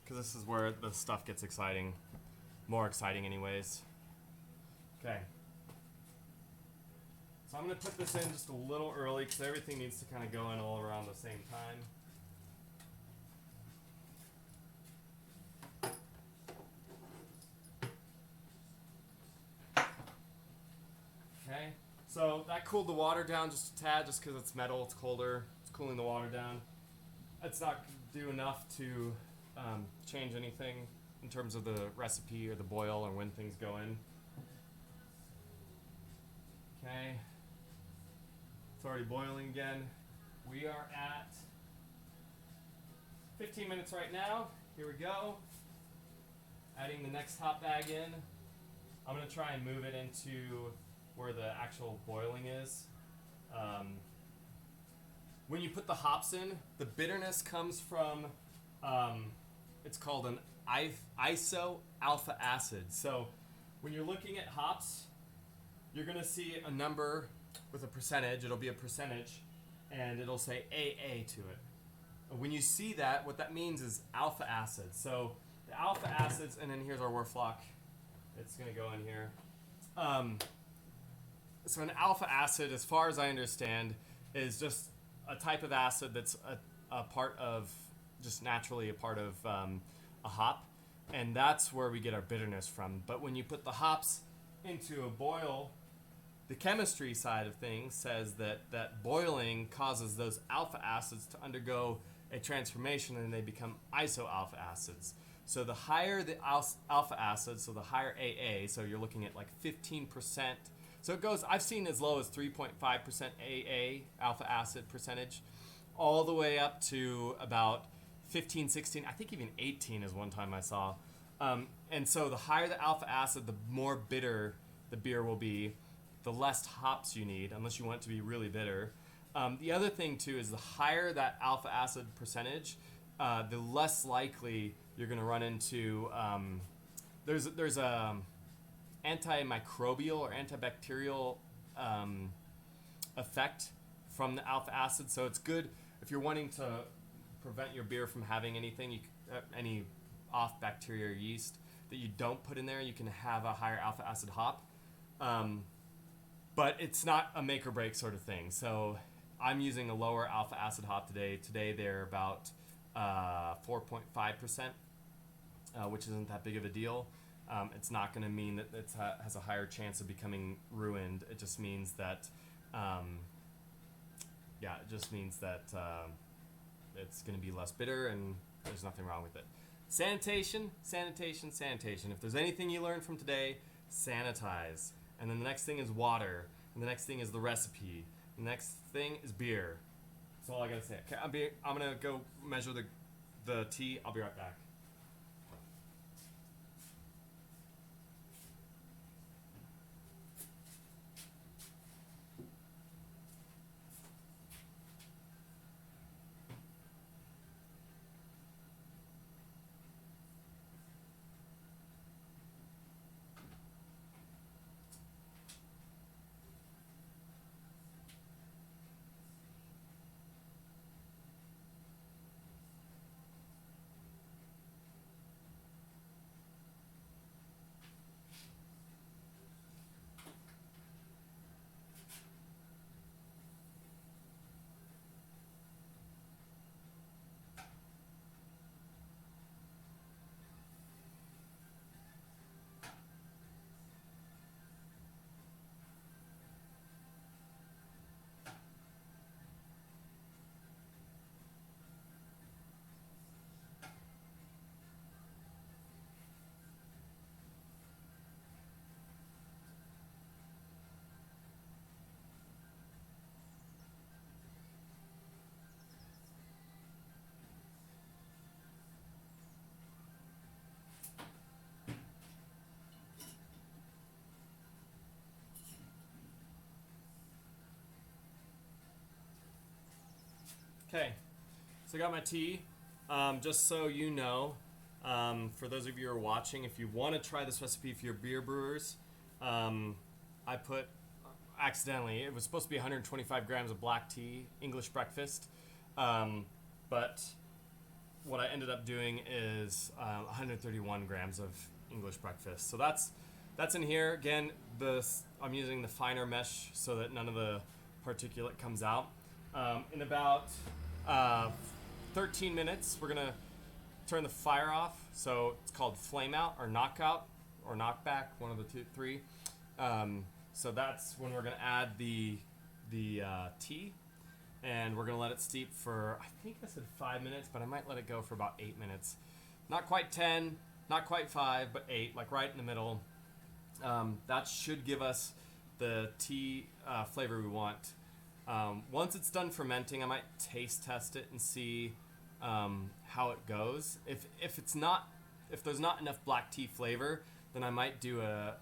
Because this is where the stuff gets exciting, more exciting, anyways. Okay. So I'm gonna put this in just a little early because everything needs to kind of go in all around the same time. Okay, so that cooled the water down just a tad, just because it's metal, it's colder, it's cooling the water down. It's not do enough to change anything in terms of the recipe or the boil or when things go in. Okay, it's already boiling again. We are at 15 minutes right now. Here we go. Adding the next hop bag in. I'm gonna try and move it into where the actual boiling is. When you put the hops in, the bitterness comes from, it's called an iso alpha acid. So when you're looking at hops, you're gonna see a number with a percentage. It'll be a percentage, and it'll say AA to it. when you see that, what that means is alpha acid. So the alpha acids, and then here's our Werflock. It's going to go in here. So an alpha acid, as far as I understand, is just a type of acid that's a part of, just naturally a part of a hop. And that's where we get our bitterness from. But when you put the hops into a boil, the chemistry side of things says that boiling causes those alpha acids to undergo a transformation and they become isoalpha acids. So the higher the alpha acids, so the higher AA, so you're looking at like 15%. So it goes, I've seen as low as 3.5% AA, alpha acid percentage, all the way up to about 15, 16, I think even 18 is one time I saw. And so the higher the alpha acid, the more bitter the beer will be, the less hops you need, unless you want it to be really bitter. The other thing too is the higher that alpha acid percentage, the less likely you're going to run into. There's a antimicrobial or antibacterial effect from the alpha acid, so it's good if you're wanting to prevent your beer from having anything, any off bacteria or yeast that you don't put in there. You can have a higher alpha acid hop, but it's not a make or break sort of thing. So I'm using a lower alpha acid hop today. Today they're about 4.5%, which isn't that big of a deal. It's not going to mean that it has a higher chance of becoming ruined. It just means that, it's going to be less bitter, and there's nothing wrong with it. Sanitation, sanitation, sanitation. If there's anything you learned from today, sanitize. And then the next thing is water. And the next thing is the recipe. The next thing is beer. That's all I gotta say. Okay, I'm gonna go measure the tea. I'll be right back. Okay, so I got my tea. Just so you know, for those of you who are watching, if you want to try this recipe for your beer brewers, I put, accidentally, it was supposed to be 125 grams of black tea, English breakfast, but what I ended up doing is 131 grams of English breakfast. So that's in here. Again, I'm using the finer mesh so that none of the particulate comes out. In about 13 minutes, we're gonna turn the fire off. So it's called flame out or knockout or knockback, one of the three. So that's when we're gonna add the tea, and we're gonna let it steep for, I think I said 5 minutes, but I might let it go for about 8 minutes. Not quite 10, not quite 5, but 8, like right in the middle. That should give us the tea flavor we want. Once it's done fermenting, I might taste test it and see how it goes. If there's not enough black tea flavor, then I might do a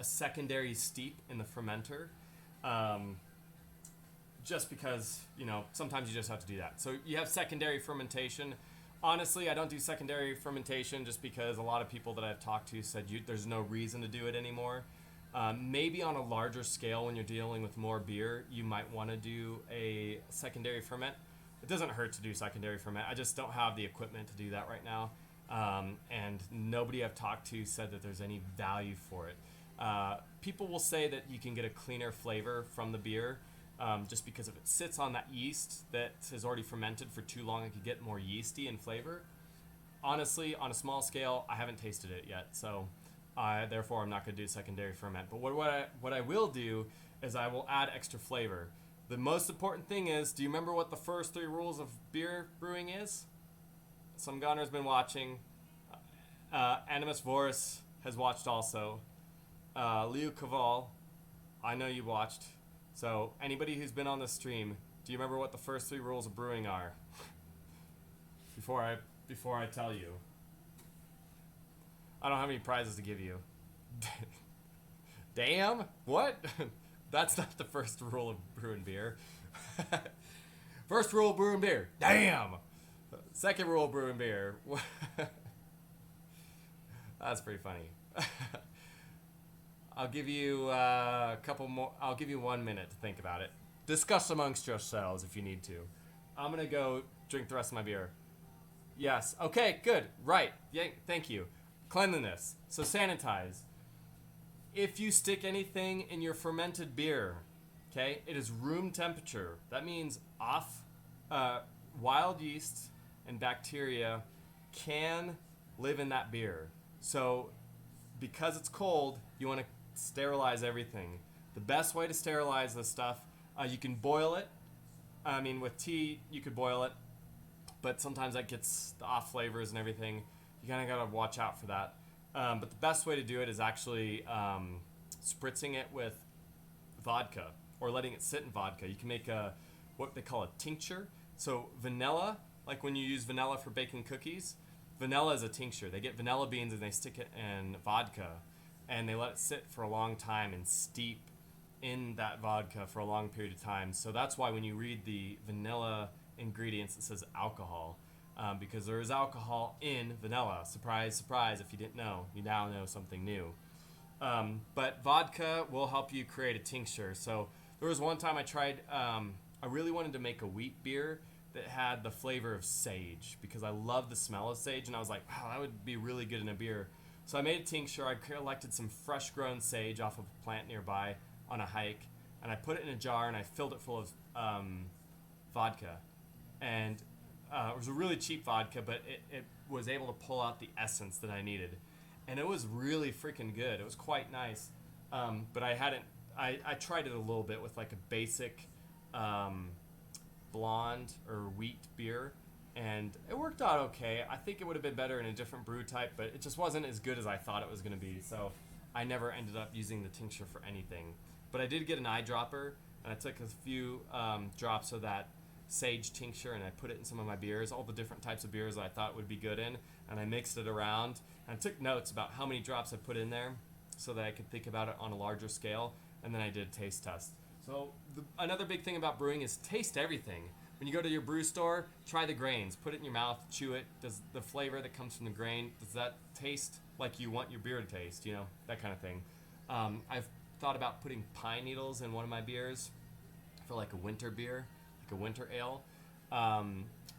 secondary steep in the fermenter. Just because, sometimes you just have to do that. So you have secondary fermentation. Honestly, I don't do secondary fermentation just because a lot of people that I've talked to said there's no reason to do it anymore. Maybe on a larger scale, when you're dealing with more beer, you might want to do a secondary ferment. it doesn't hurt to do secondary ferment. I just don't have the equipment to do that right now. And nobody I've talked to said that there's any value for it. People will say that you can get a cleaner flavor from the beer just because if it sits on that yeast that has already fermented for too long, it could get more yeasty in flavor. Honestly, on a small scale, I haven't tasted it yet, so therefore I'm not going to do secondary ferment. But what I will do is I will add extra flavor. The most important thing is, do you remember what the first 3 rules of beer brewing is? Some gunner's been watching. Animus Voris has watched also. Leo Caval, I know you watched. So anybody who's been on the stream, do you remember what the first 3 rules of brewing are? before I tell you. I don't have any prizes to give you. Damn? What? That's not the first rule of brewing beer. First rule of brewing beer. Damn! Second rule of brewing beer. That's pretty funny. I'll give you a couple more. I'll give you 1 minute to think about it. Discuss amongst yourselves if you need to. I'm gonna go drink the rest of my beer. Yes. Okay. Good. Right. Yeah. Thank you. Cleanliness. So sanitize. If you stick anything in your fermented beer, okay, it is room temperature. That means wild yeast and bacteria can live in that beer. So because it's cold, you want to sterilize everything. The best way to sterilize this stuff, you can boil it. I mean, with tea, you could boil it, but sometimes that gets the off flavors and everything. You kind of got to watch out for that. But the best way to do it is actually spritzing it with vodka or letting it sit in vodka. You can make what they call a tincture. So vanilla, like when you use vanilla for baking cookies, vanilla is a tincture. They get vanilla beans and they stick it in vodka and they let it sit for a long time and steep in that vodka for a long period of time. So that's why when you read the vanilla ingredients, it says alcohol. Because there is alcohol in vanilla. Surprise, surprise, if you didn't know. You now know something new. But vodka will help you create a tincture. So there was one time I tried, I really wanted to make a wheat beer that had the flavor of sage because I love the smell of sage, and I was like, wow, that would be really good in a beer. So I made a tincture. I collected some fresh grown sage off of a plant nearby on a hike, and I put it in a jar and I filled it full of vodka. And it was a really cheap vodka, but it was able to pull out the essence that I needed. And it was really freaking good. It was quite nice. But I tried it a little bit with like a basic blonde or wheat beer, and it worked out okay. I think it would have been better in a different brew type, but it just wasn't as good as I thought it was going to be. So I never ended up using the tincture for anything. But I did get an eyedropper, and I took a few drops of that sage tincture and I put it in some of my beers, all the different types of beers that I thought would be good in, and I mixed it around and I took notes about how many drops I put in there so that I could think about it on a larger scale, and then I did a taste test. So another big thing about brewing is taste everything. When you go to your brew store, try the grains, put it in your mouth, chew it. Does the flavor that comes from the grain, does that taste like you want your beer to taste, you know, that kind of thing. I've thought about putting pine needles in one of my beers for like a winter beer, a winter ale.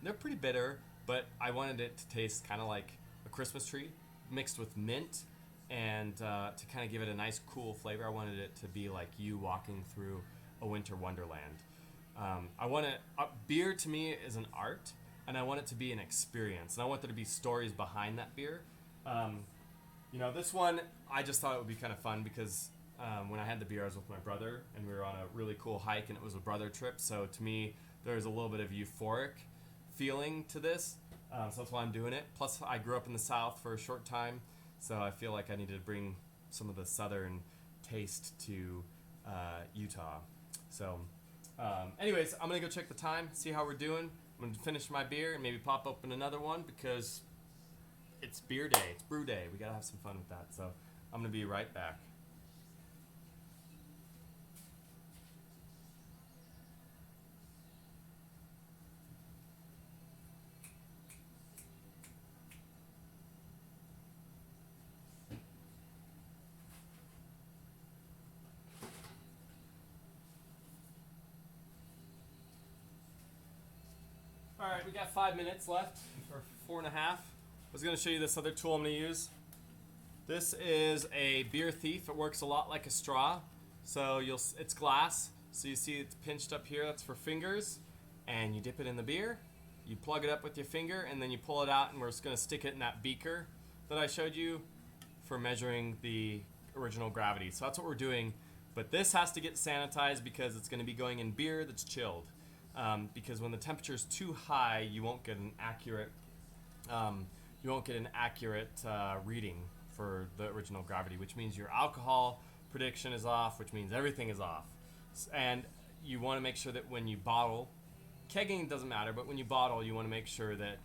They're pretty bitter, but I wanted it to taste kind of like a Christmas tree mixed with mint, and to kind of give it a nice cool flavor. I wanted it to be like you walking through a winter wonderland. Beer to me is an art, and I want it to be an experience, and I want there to be stories behind that beer. This one, I just thought it would be kind of fun because when I had the beer, I was with my brother, and we were on a really cool hike, and it was a brother trip. So to me, there's a little bit of euphoric feeling to this. So that's why I'm doing it. Plus, I grew up in the South for a short time, so I feel like I needed to bring some of the Southern taste to Utah. So, anyways, I'm going to go check the time, see how we're doing. I'm going to finish my beer and maybe pop open another one because it's beer day. It's brew day. We got to have some fun with that. So I'm going to be right back. All right, we got 5 minutes left, or 4.5. I was going to show you this other tool I'm going to use. This is a beer thief. It works a lot like a straw. So it's glass. So you see it's pinched up here. That's for fingers. And you dip it in the beer. You plug it up with your finger, and then you pull it out, and we're just going to stick it in that beaker that I showed you for measuring the original gravity. So that's what we're doing. But this has to get sanitized because it's going to be going in beer that's chilled. Because when the temperature is too high, you won't get an accurate reading for the original gravity, which means your alcohol prediction is off, which means everything is off. And you want to make sure that when you bottle, kegging doesn't matter, but when you bottle, you want to make sure that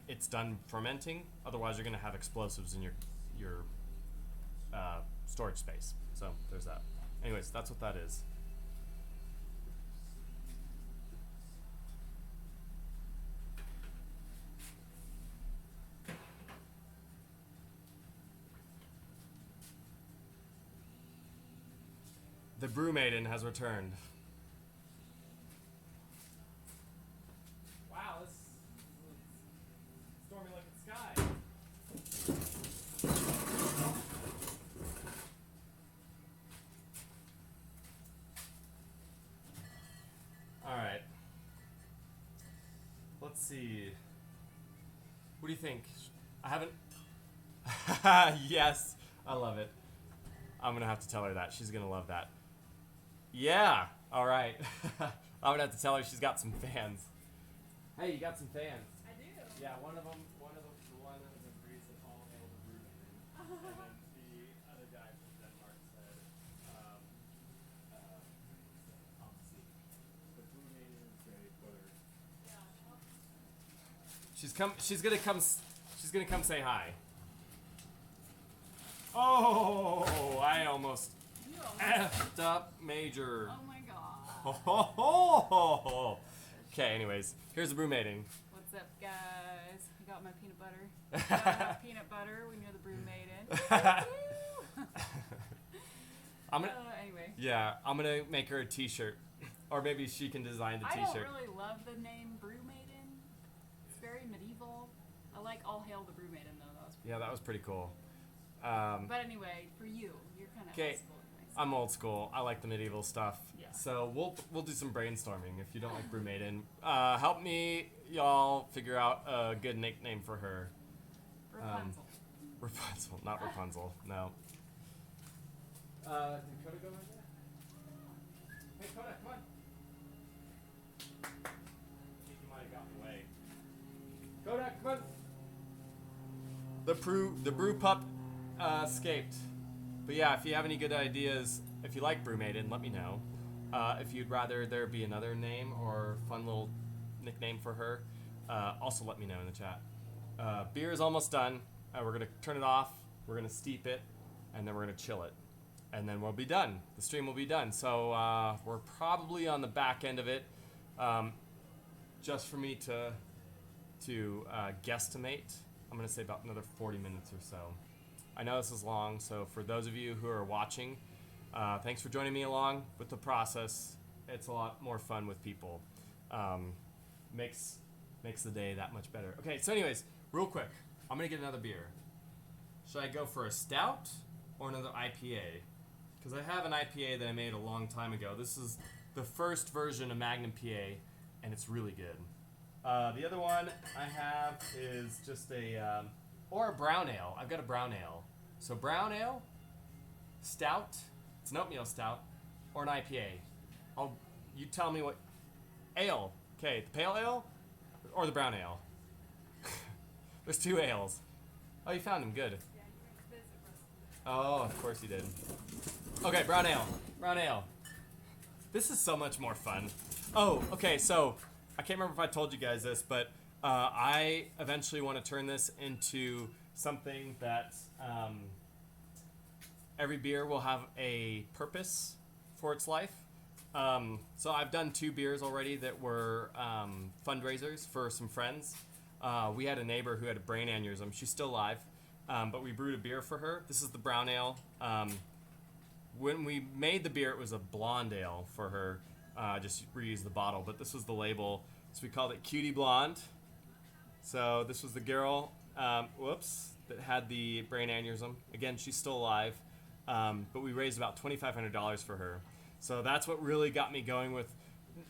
it's done fermenting. Otherwise, you're going to have explosives in your storage space. So there's that. Anyways, that's what that is. The Brew Maiden has returned. Wow, it's stormy looking sky. All right. Let's see. What do you think? I haven't. Yes, I love it. I'm gonna have to tell her that. She's gonna love that. Yeah. All right. I'm gonna have to tell her she's got some fans. Hey, you got some fans? I do. Yeah. One of them agrees that all hail the Brew Maiden, and then the other guy from Denmark said, I'll see. The Brew Maiden is very butter. Yeah. She's gonna come say hi. Oh, I almost You almost- effed up major. Oh my god. Okay, anyways, here's the Brew Maiden. What's up, guys? I got my peanut butter. Gotta have peanut butter when you're the Brew Maiden. I'm gonna. Anyway. Yeah, I'm gonna make her a T-shirt, or maybe she can design the I don't T-shirt. really love the name Brew Maiden. It's very medieval. I like All Hail the Brew Maiden though. That was pretty Yeah, that cool. was pretty cool. But anyway, for you, you're kind of Okay, old school. Anyways. I'm old school. I like the medieval stuff. Yeah. So we'll do some brainstorming. If you don't like Brew Maiden, help me, y'all, figure out a good nickname for her. Rapunzel. Rapunzel, not Rapunzel. No. Did Coda go right there? Hey, Coda, come on. I think you might have gotten away. Coda, come on. The brew pup escaped. But yeah, if you have any good ideas, if you like Brew Maiden, let me know. If you'd rather there be another name or fun little nickname for her, also let me know in the chat. Beer is almost done. We're gonna turn it off. We're gonna steep it, and then we're gonna chill it, and then we'll be done. The stream will be done. So we're probably on the back end of it, just for me to guesstimate. I'm gonna say about another 40 minutes or so. I know this is long, so for those of you who are watching, thanks for joining me along with the process. It's a lot more fun with people. Makes the day that much better. Okay, so anyways, real quick, I'm gonna get another beer. Should I go for a stout or another IPA? Because I have an IPA that I made a long time ago. This is the first version of Magnum PA, and it's really good. The other one I have is just a brown ale. I've got a brown ale. So brown ale, stout, it's an oatmeal stout, or an IPA. You tell me what ale. Okay, the pale ale or the brown ale. There's two ales. Oh, you found them. Good. Yeah, you went to visit us. Oh, of course you did. Okay, brown ale. Brown ale. This is so much more fun. Oh, okay, so I can't remember if I told you guys this, but I eventually want to turn this into something that every beer will have a purpose for its life. So I've done 2 beers already that were fundraisers for some friends. We had a neighbor who had a brain aneurysm. She's still alive, but we brewed a beer for her. This is the brown ale. When we made the beer, it was a blonde ale for her, Just reuse the bottle. But this was the label. So we called it Cutie Blonde. So this was the girl, that had the brain aneurysm. Again, she's still alive. But we raised about $2,500 for her. So that's what really got me going with.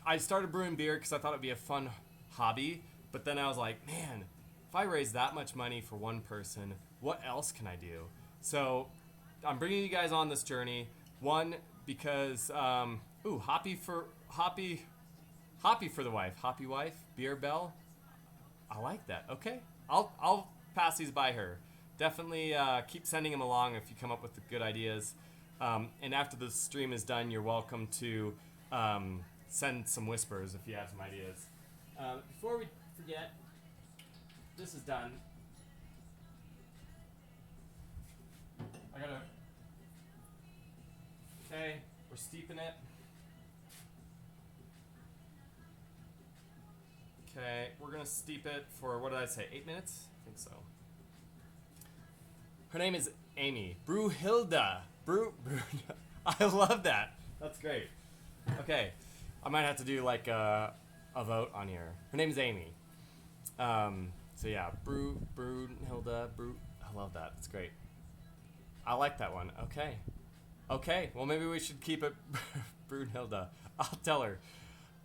I started brewing beer because I thought it'd be a fun hobby. But then I was like, man, if I raise that much money for one person, what else can I do? So I'm bringing you guys on this journey. One, because, hoppy for the wife. Hoppy wife, beer bell. I like that. Okay. I'll pass these by her. Definitely keep sending them along if you come up with good ideas. And after the stream is done, you're welcome to send some whispers if you have some ideas. Before we forget, this is done. Okay, we're steeping it. Okay, we're gonna steep it for, what did I say, 8 minutes? I think so. Her name is Amy. Brewhilda. Brew. I love that. That's great. Okay, I might have to do like a vote on here. Her name is Amy. So yeah, Brewhilda. I love that. It's great. I like that one. Okay. Well, maybe we should keep it Brewhilda. I'll tell her.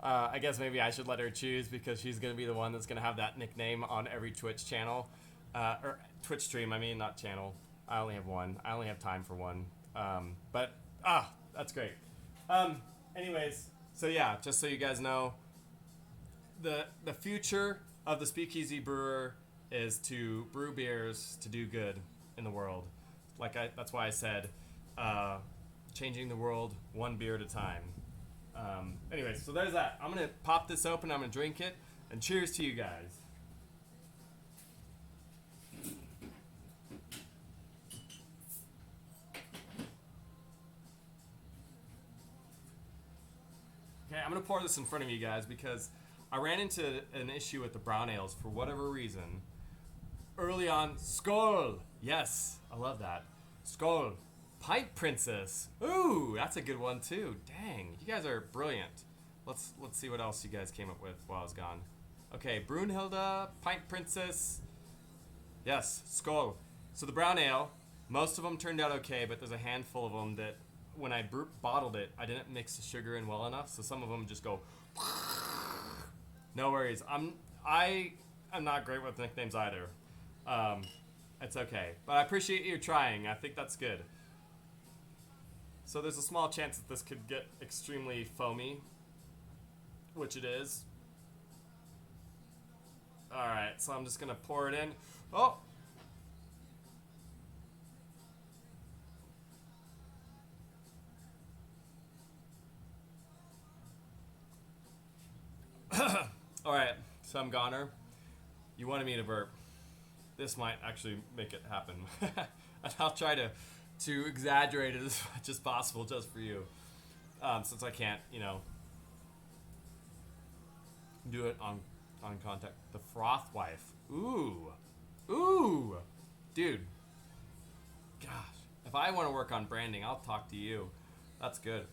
I guess maybe I should let her choose because she's going to be the one that's going to have that nickname on every Twitch channel. Or Twitch stream, I mean, not channel. I only have one. I only have time for one. But that's great. Anyways, so yeah, just so you guys know, the future of the Speakeasy Brewer is to brew beers to do good in the world. That's why I said changing the world one beer at a time. Anyways, so there's that. I'm going to pop this open. I'm going to drink it. And cheers to you guys. Okay, I'm going to pour this in front of you guys because I ran into an issue with the brown ales for whatever reason. Early on, Skål! Yes, I love that. Skål! Pint Princess. Ooh, that's a good one too. Dang, you guys are brilliant. Let's see what else you guys came up with while I was gone. Okay, Brunhilde, Pint Princess. Yes, Skål. So the brown ale, most of them turned out okay, but there's a handful of them that when I bottled it, I didn't mix the sugar in well enough, so some of them just go. No worries. I'm not great with nicknames either. It's okay, but I appreciate you trying. I think that's good. So there's a small chance that this could get extremely foamy, which it is. Alright, so I'm just going to pour it in. Oh! Alright, so I'm goner. You wanted me to burp. This might actually make it happen. And I'll try to exaggerate it as much as possible just for you. Since I can't, do it on contact. The Froth Wife. Ooh. Dude. Gosh. If I want to work on branding, I'll talk to you. That's good.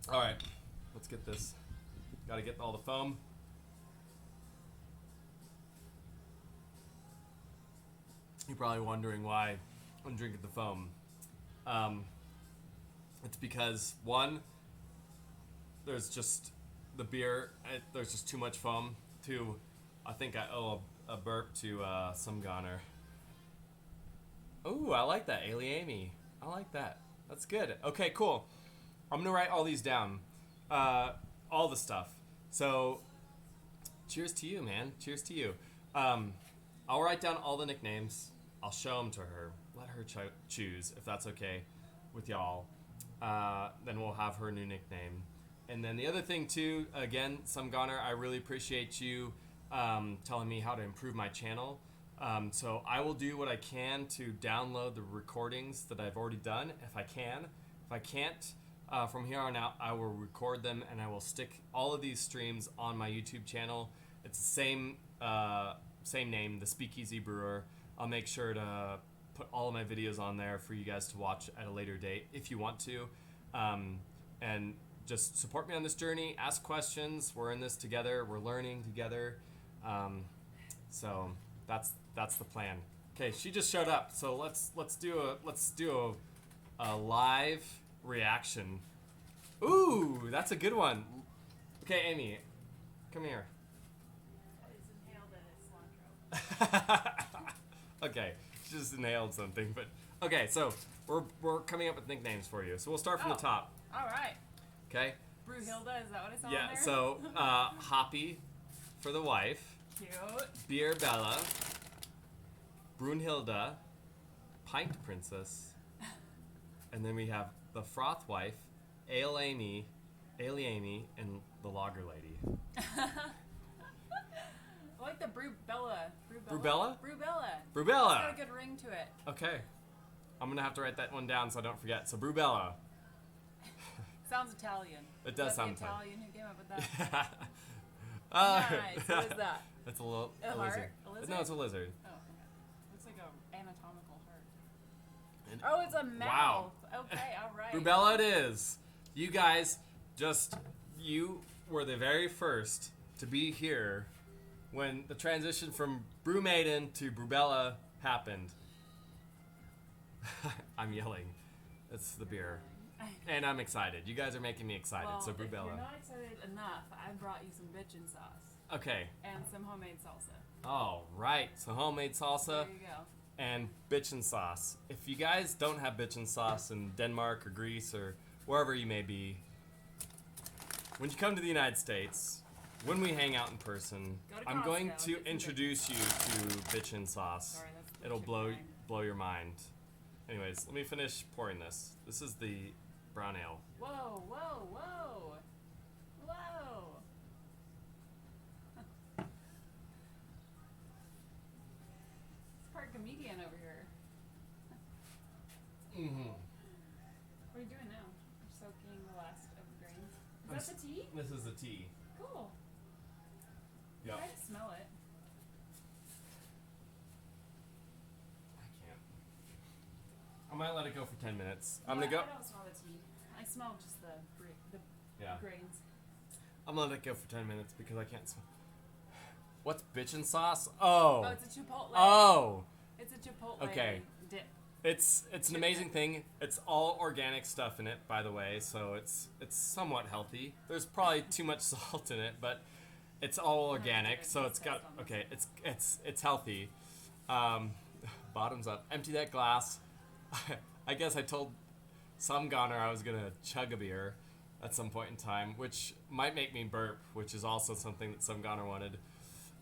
Alright. Let's get this. Gotta get all the foam. You're probably wondering why I'm drinking the foam. It's because, one, there's just the beer, there's just too much foam. Two, I think I owe a burp to some goner. Ooh, I like that, Ailey Amy. I like that. That's good. Okay, cool. I'm going to write all these down. All the stuff. So, cheers to you, man. Cheers to you. I'll write down all the nicknames. I'll show them to her. Let her choose, if that's okay with y'all. Then we'll have her new nickname. And then the other thing, too, again, Some Goner, I really appreciate you telling me how to improve my channel. So I will do what I can to download the recordings that I've already done, if I can. If I can't, from here on out, I will record them, and I will stick all of these streams on my YouTube channel. It's the same name, The Speakeasy Brewer. I'll make sure to put all of my videos on there for you guys to watch at a later date if you want to. And just support me on this journey. Ask questions. We're in this together. We're learning together. So that's the plan. Okay, she just showed up. So let's do a live reaction. Ooh, that's a good one. Okay, Amy, come here. Okay, she just inhaled something, but okay. So we're coming up with nicknames for you. So we'll start from the top. All right. Okay. Brewhilda, is that what I saw on Yeah. there? So Hoppy for the wife. Cute. Beer Bella. Brunhilde. Pint Princess. And then we have the Froth Wife, Ale Amy, and the Lager Lady. I like the Brewbella. Brewbella? Brewbella. Brewbella. It's got a good ring to it. Okay. I'm going to have to write that one down so I don't forget. So Brewbella. Sounds Italian. It does Is that sound the Italian who came up with that. Nice. What is that? It's a little A lizard. heart? A lizard? No, it's a lizard. Oh, okay. Looks like an anatomical heart. And- Oh, it's a mouth. Wow. Okay, all right. Brewbella it is. You guys you were the very first to be here when the transition from Brew Maiden to Brewbella happened. I'm yelling. It's the beer. And I'm excited. You guys are making me excited. Well, So if Brewbella. you're not excited enough, I brought you some bitchin' sauce Okay. and some homemade salsa. All right. So homemade salsa There you go. and bitchin' sauce. If you guys don't have bitchin' sauce in Denmark or Greece or wherever you may be, when you come to the United States, when we hang out in person, Go to I'm going Costco, to get some introduce you to bitchin' sauce. Sorry, that's the It'll chicken blow your mind. Anyways, let me finish pouring this. This is the brown ale. Whoa, whoa, whoa. Whoa. It's part comedian over here. Mm-hmm. What are you doing now? You're soaking the last of the grains. Is that the tea? This is the tea. Cool. Yep. Try to smell it. I can't. I might let it go for 10 minutes. I'm No, gonna go. I don't smell the tea. I smell just the Yeah. grains. I'm gonna let it go for 10 minutes because I can't smell. What's bitchin' sauce? Oh. Oh, it's a chipotle. Oh. It's a chipotle Okay. dip. It's an amazing thing. It's all organic stuff in it, by the way, so it's somewhat healthy. There's probably too much salt in it, but it's all organic, so it's got okay. It's healthy. Bottoms up. Empty that glass. I guess I told some goner I was gonna chug a beer at some point in time, which might make me burp, which is also something that some goner wanted.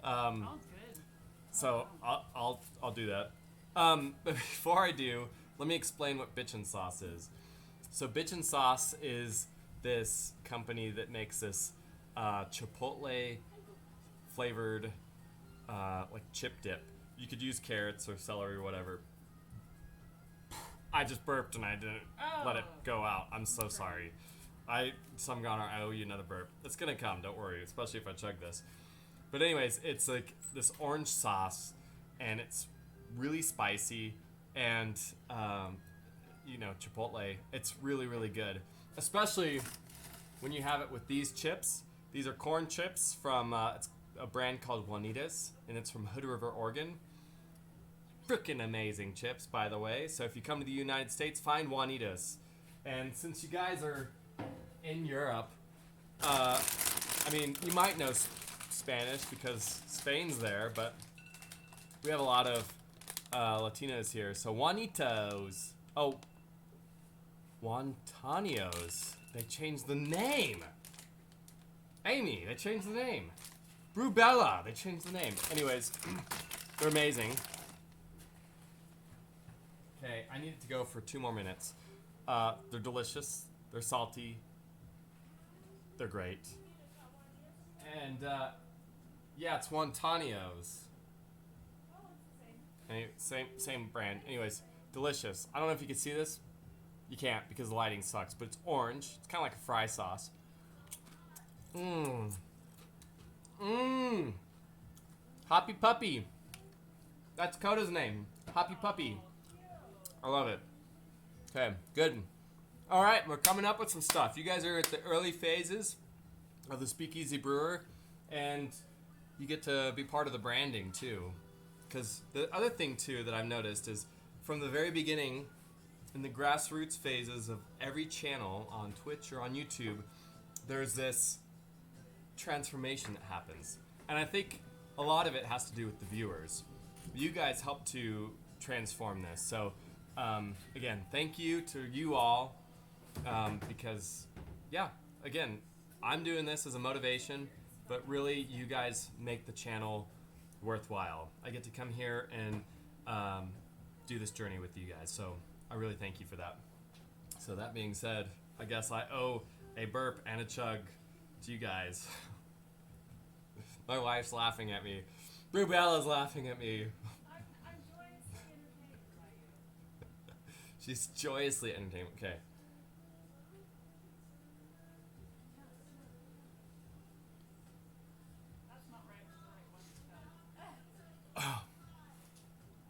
Sounds good. So I'll do that. But before I do, let me explain what bitchin' sauce is. So bitchin' sauce is this company that makes this chipotle flavored like chip dip. You could use carrots or celery or whatever. I just burped and I didn't let it go out. I'm so sorry. I owe you another burp. It's gonna come, don't worry, especially if I chug this. But anyways, it's like this orange sauce and it's really spicy and chipotle. It's really, really good. Especially when you have it with these chips. These are corn chips from it's a brand called Juanita's, and it's from Hood River, Oregon. Frickin' amazing chips, by the way. So if you come to the United States, find Juanita's. And since you guys are in Europe, you might know Spanish because Spain's there, but we have a lot of Latinos here. So Juanitos. Oh, Juantanios. They changed the name. Amy, they changed the name. Brewbella, they changed the name. Anyways, they're amazing. Okay, I need it to go for 2 more minutes. They're delicious. They're salty. They're great. And, it's Juantanios. Same brand. Anyways, delicious. I don't know if you can see this. You can't because the lighting sucks, but it's orange. It's kind of like a fry sauce. Hoppy Puppy. That's Coda's name. Hoppy Puppy. I love it. Okay, good. All right, we're coming up with some stuff. You guys are at the early phases of the Speakeasy Brewer, and you get to be part of the branding too. Because the other thing too that I've noticed is from the very beginning, in the grassroots phases of every channel on Twitch or on YouTube, there's this transformation that happens. And I think a lot of it has to do with the viewers. You guys help to transform this. So, again, thank you to you all, because, yeah, again, I'm doing this as a motivation, but really you guys make the channel worthwhile. I get to come here and do this journey with you guys. So I really thank you for that. So that being said, I guess I owe a burp and a chug to you guys. My wife's laughing at me. Brew Bella's laughing at me. I'm joyously entertained by you. She's joyously entertained. Okay. That's not right. The right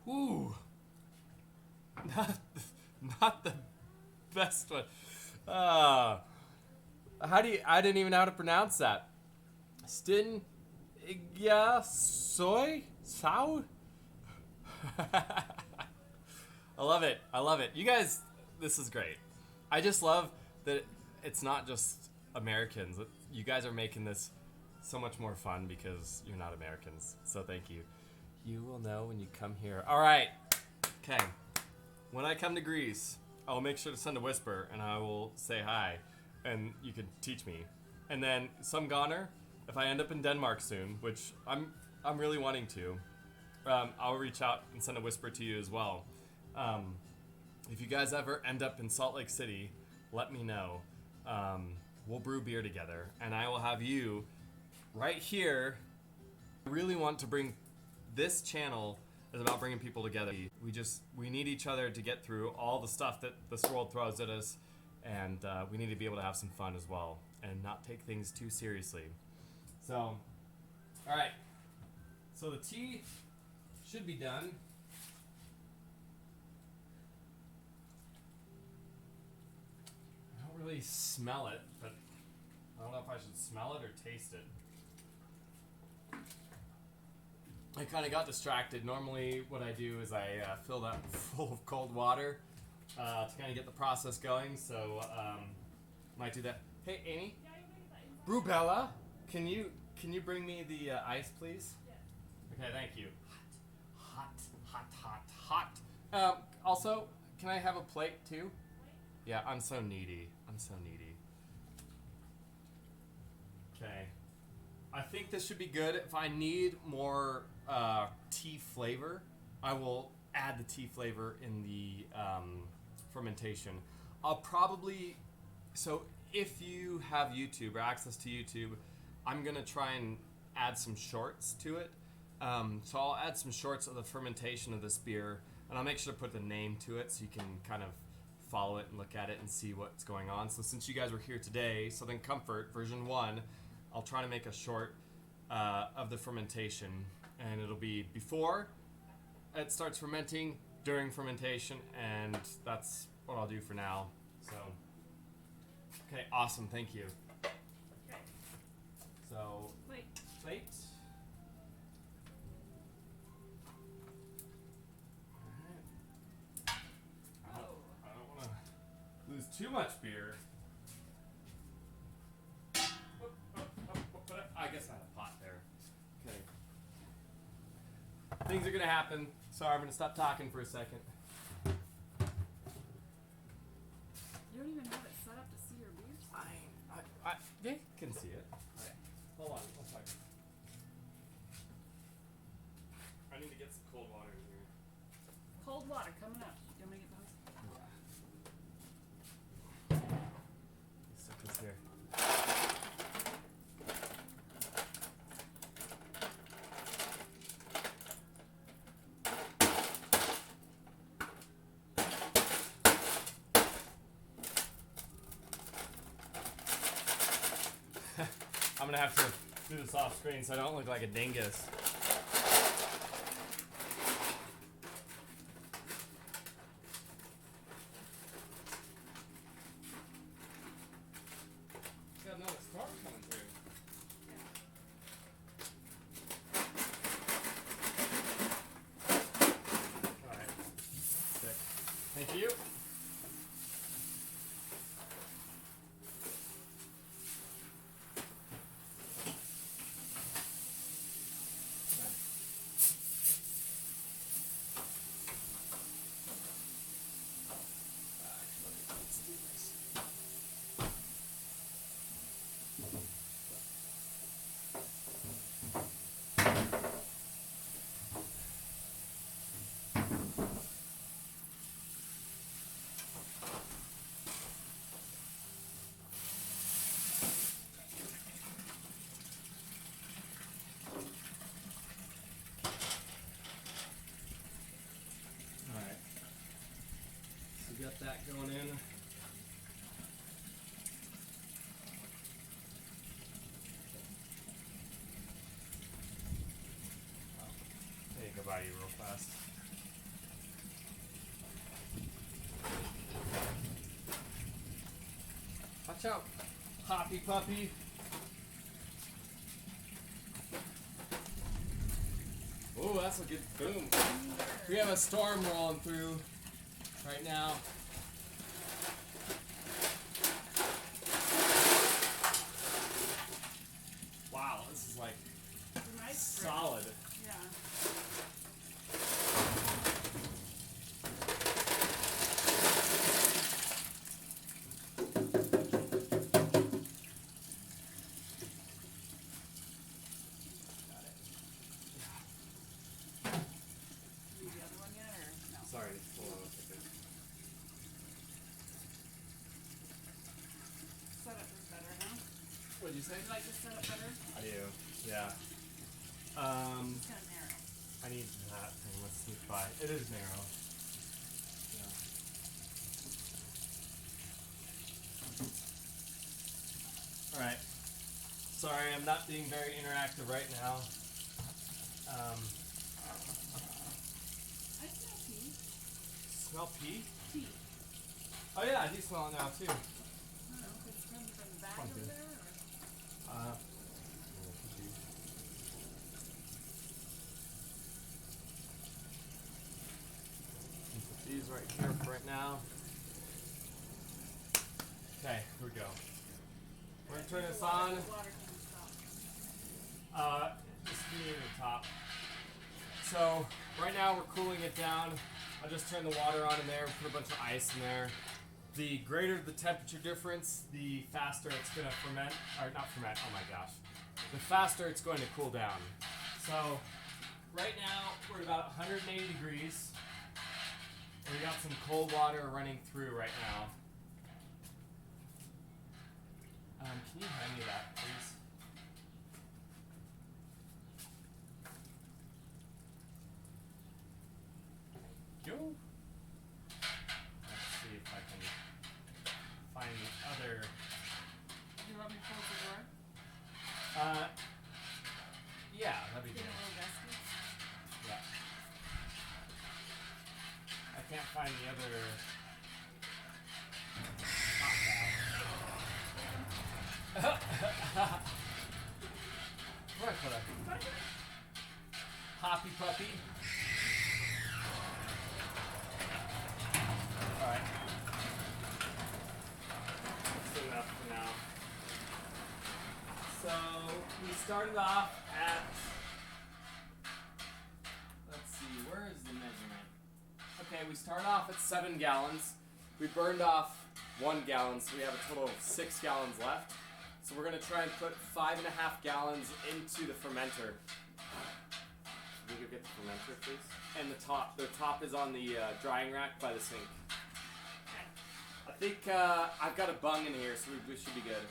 one. Woo. Not the best one. How do you? I didn't even know how to pronounce that. Stin, soy, sao. I love it. I love it. You guys, this is great. I just love that it's not just Americans. You guys are making this so much more fun because you're not Americans. So thank you. You will know when you come here. All right. Okay. When I come to Greece, I'll make sure to send a whisper and I will say hi and you can teach me. And then some goner, if I end up in Denmark soon, which I'm really wanting to, I'll reach out and send a whisper to you as well. If you guys ever end up in Salt Lake City, let me know. We'll brew beer together and I will have you right here. I really want to bring this channel is about bringing people together. We need each other to get through all the stuff that this world throws at us, and we need to be able to have some fun as well and not take things too seriously. So, all right. So the tea should be done. I don't really smell it, but I don't know if I should smell it or taste it. I kind of got distracted. Normally what I do is I fill that full of cold water to kind of get the process going, so might do that. Hey Amy, Brew Bella, can you bring me the ice please? Yes. Okay, thank you. Hot. Also, can I have a plate too? Yeah, I'm so needy. Okay. I think this should be good. If I need more tea flavor, I will add the tea flavor in the fermentation. I'll probably, so if you have YouTube or access to YouTube, I'm going to try and add some shorts to it. So I'll add some shorts of the fermentation of this beer, and I'll make sure to put the name to it so you can kind of follow it and look at it and see what's going on. So since you guys were here today, Southern Comfort version 1, I'll try to make a short of the fermentation, and it'll be before it starts fermenting, during fermentation, and that's what I'll do for now. So, okay, awesome, thank you. Okay. So, Wait. plate. Alright. I don't want to lose too much beer. I guess I had a pot there. Okay. Things are gonna happen. Sorry, I'm gonna stop talking for a second. You don't even have it set up to see your beers? They can see it. Okay. Hold on, 1 second. I need to get some cold water in here. Cold water coming up. You want me to get the hose? Stick this here. I'm gonna have to do this off screen so I don't look like a dingus. that going in. There you go by you real fast. Watch out, Hoppy Puppy. Oh, that's a good boom. We have a storm rolling through right now. Wow, this is like Nice solid. Yeah. Need the other one yet, or no? Sorry, hold on a second. Setup is better, huh? What'd you say? You like the setup better? I do, yeah. It's kind of narrow. I need that thing. Let's sneak by. It is narrow. Yeah. Alright. Sorry, I'm not being very interactive right now. I smell tea. Smell pee? Tea. Oh yeah, I do smell it now too. I don't know if it's coming from the bag Fun, over dude. there, or... Put these right here for right now. Okay, here we go. We're gonna turn this on. The water can stop. Just be in the top. So right now we're cooling it down. I'll just turn the water on in there, put a bunch of ice in there. The greater the temperature difference, the faster it's gonna ferment, or not ferment, oh my gosh. The faster it's going to cool down. So right now we're at about 180 degrees. And we got some cold water running through right now. Can you hand me that, please? Thank you. Let's see if I can find the other. Do you want me to close the door? Yeah, that'd be Get good. a little dusty? Yeah. I can't find the other hot valve. Right for that. Hoppy Puppy. Alright. That's enough for now. So we started off at, let's see, where is the measurement? Okay, we started off at 7 gallons. We burned off 1 gallon, so we have a total of 6 gallons left. So we're gonna try and put 5.5 gallons into the fermenter. Can you go get the fermenter, please? And the top is on the drying rack by the sink. I think I've got a bung in here, so we should be good.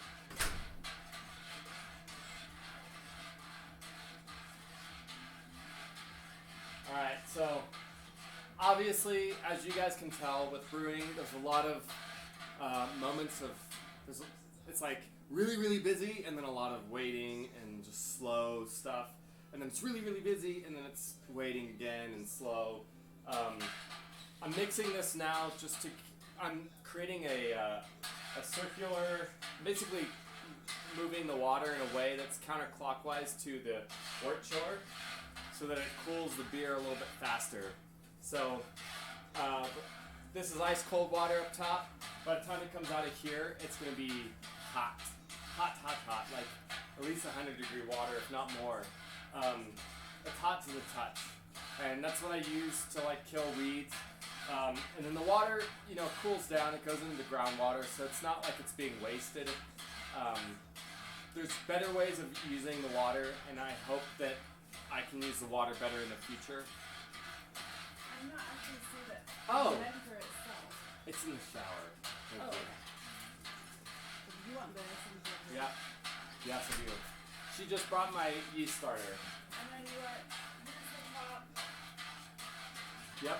Alright, so obviously, as you guys can tell with brewing, there's a lot of moments of, it's like really, really busy, and then a lot of waiting and just slow stuff. And then it's really, really busy, and then it's waiting again and slow. I'm mixing this now just to, I'm creating a circular, basically moving the water in a way that's counterclockwise to the wort chiller, so that it cools the beer a little bit faster. So this is ice cold water up top. By the time it comes out of here, it's going to be hot. Hot, hot, hot. Like at least 100-degree water, if not more. It's hot to the touch. And that's what I use to like kill weeds. And then the water, you know, cools down. It goes into the groundwater, so it's not like it's being wasted. There's better ways of using the water, and I hope that I can use the water better in the future. I'm not actually seeing it. Oh. The fermenter itself. It's in the shower. Thank Oh, you. okay. But you want this and this. Yeah. Yes, I do. She just brought my yeast starter. And then you want here's the top. Yep.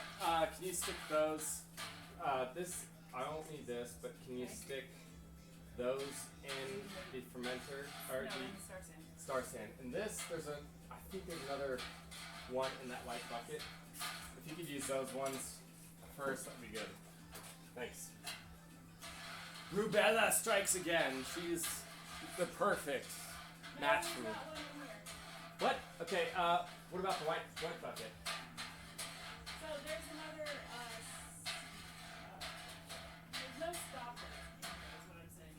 Can you stick those? This I won't need this, but can you stick those in the fermenter or No, the in the star sand. star sand? And this, I think there's another one in that white bucket. If you could use those ones first, that'd be good. Thanks. Rubella strikes again. She's the perfect match for me. Got one in here. What? Okay. What about the white bucket? So there's another, there's no stopper, is what I'm saying.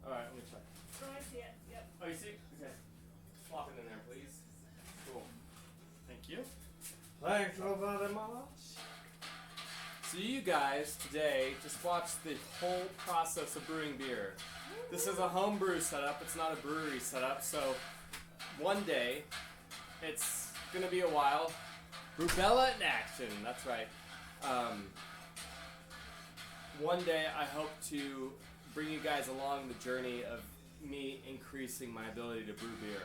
All right, let me check. So I see it, yep. Oh, you see? Okay. Plop it in there, please. Cool. Thank you. Thank you very much. So you guys today just watched the whole process of brewing beer. This is a home brew setup. It's not a brewery setup. So one day, it's gonna be a while. Rubella in action. That's right. One day, I hope to bring you guys along the journey of me increasing my ability to brew beer.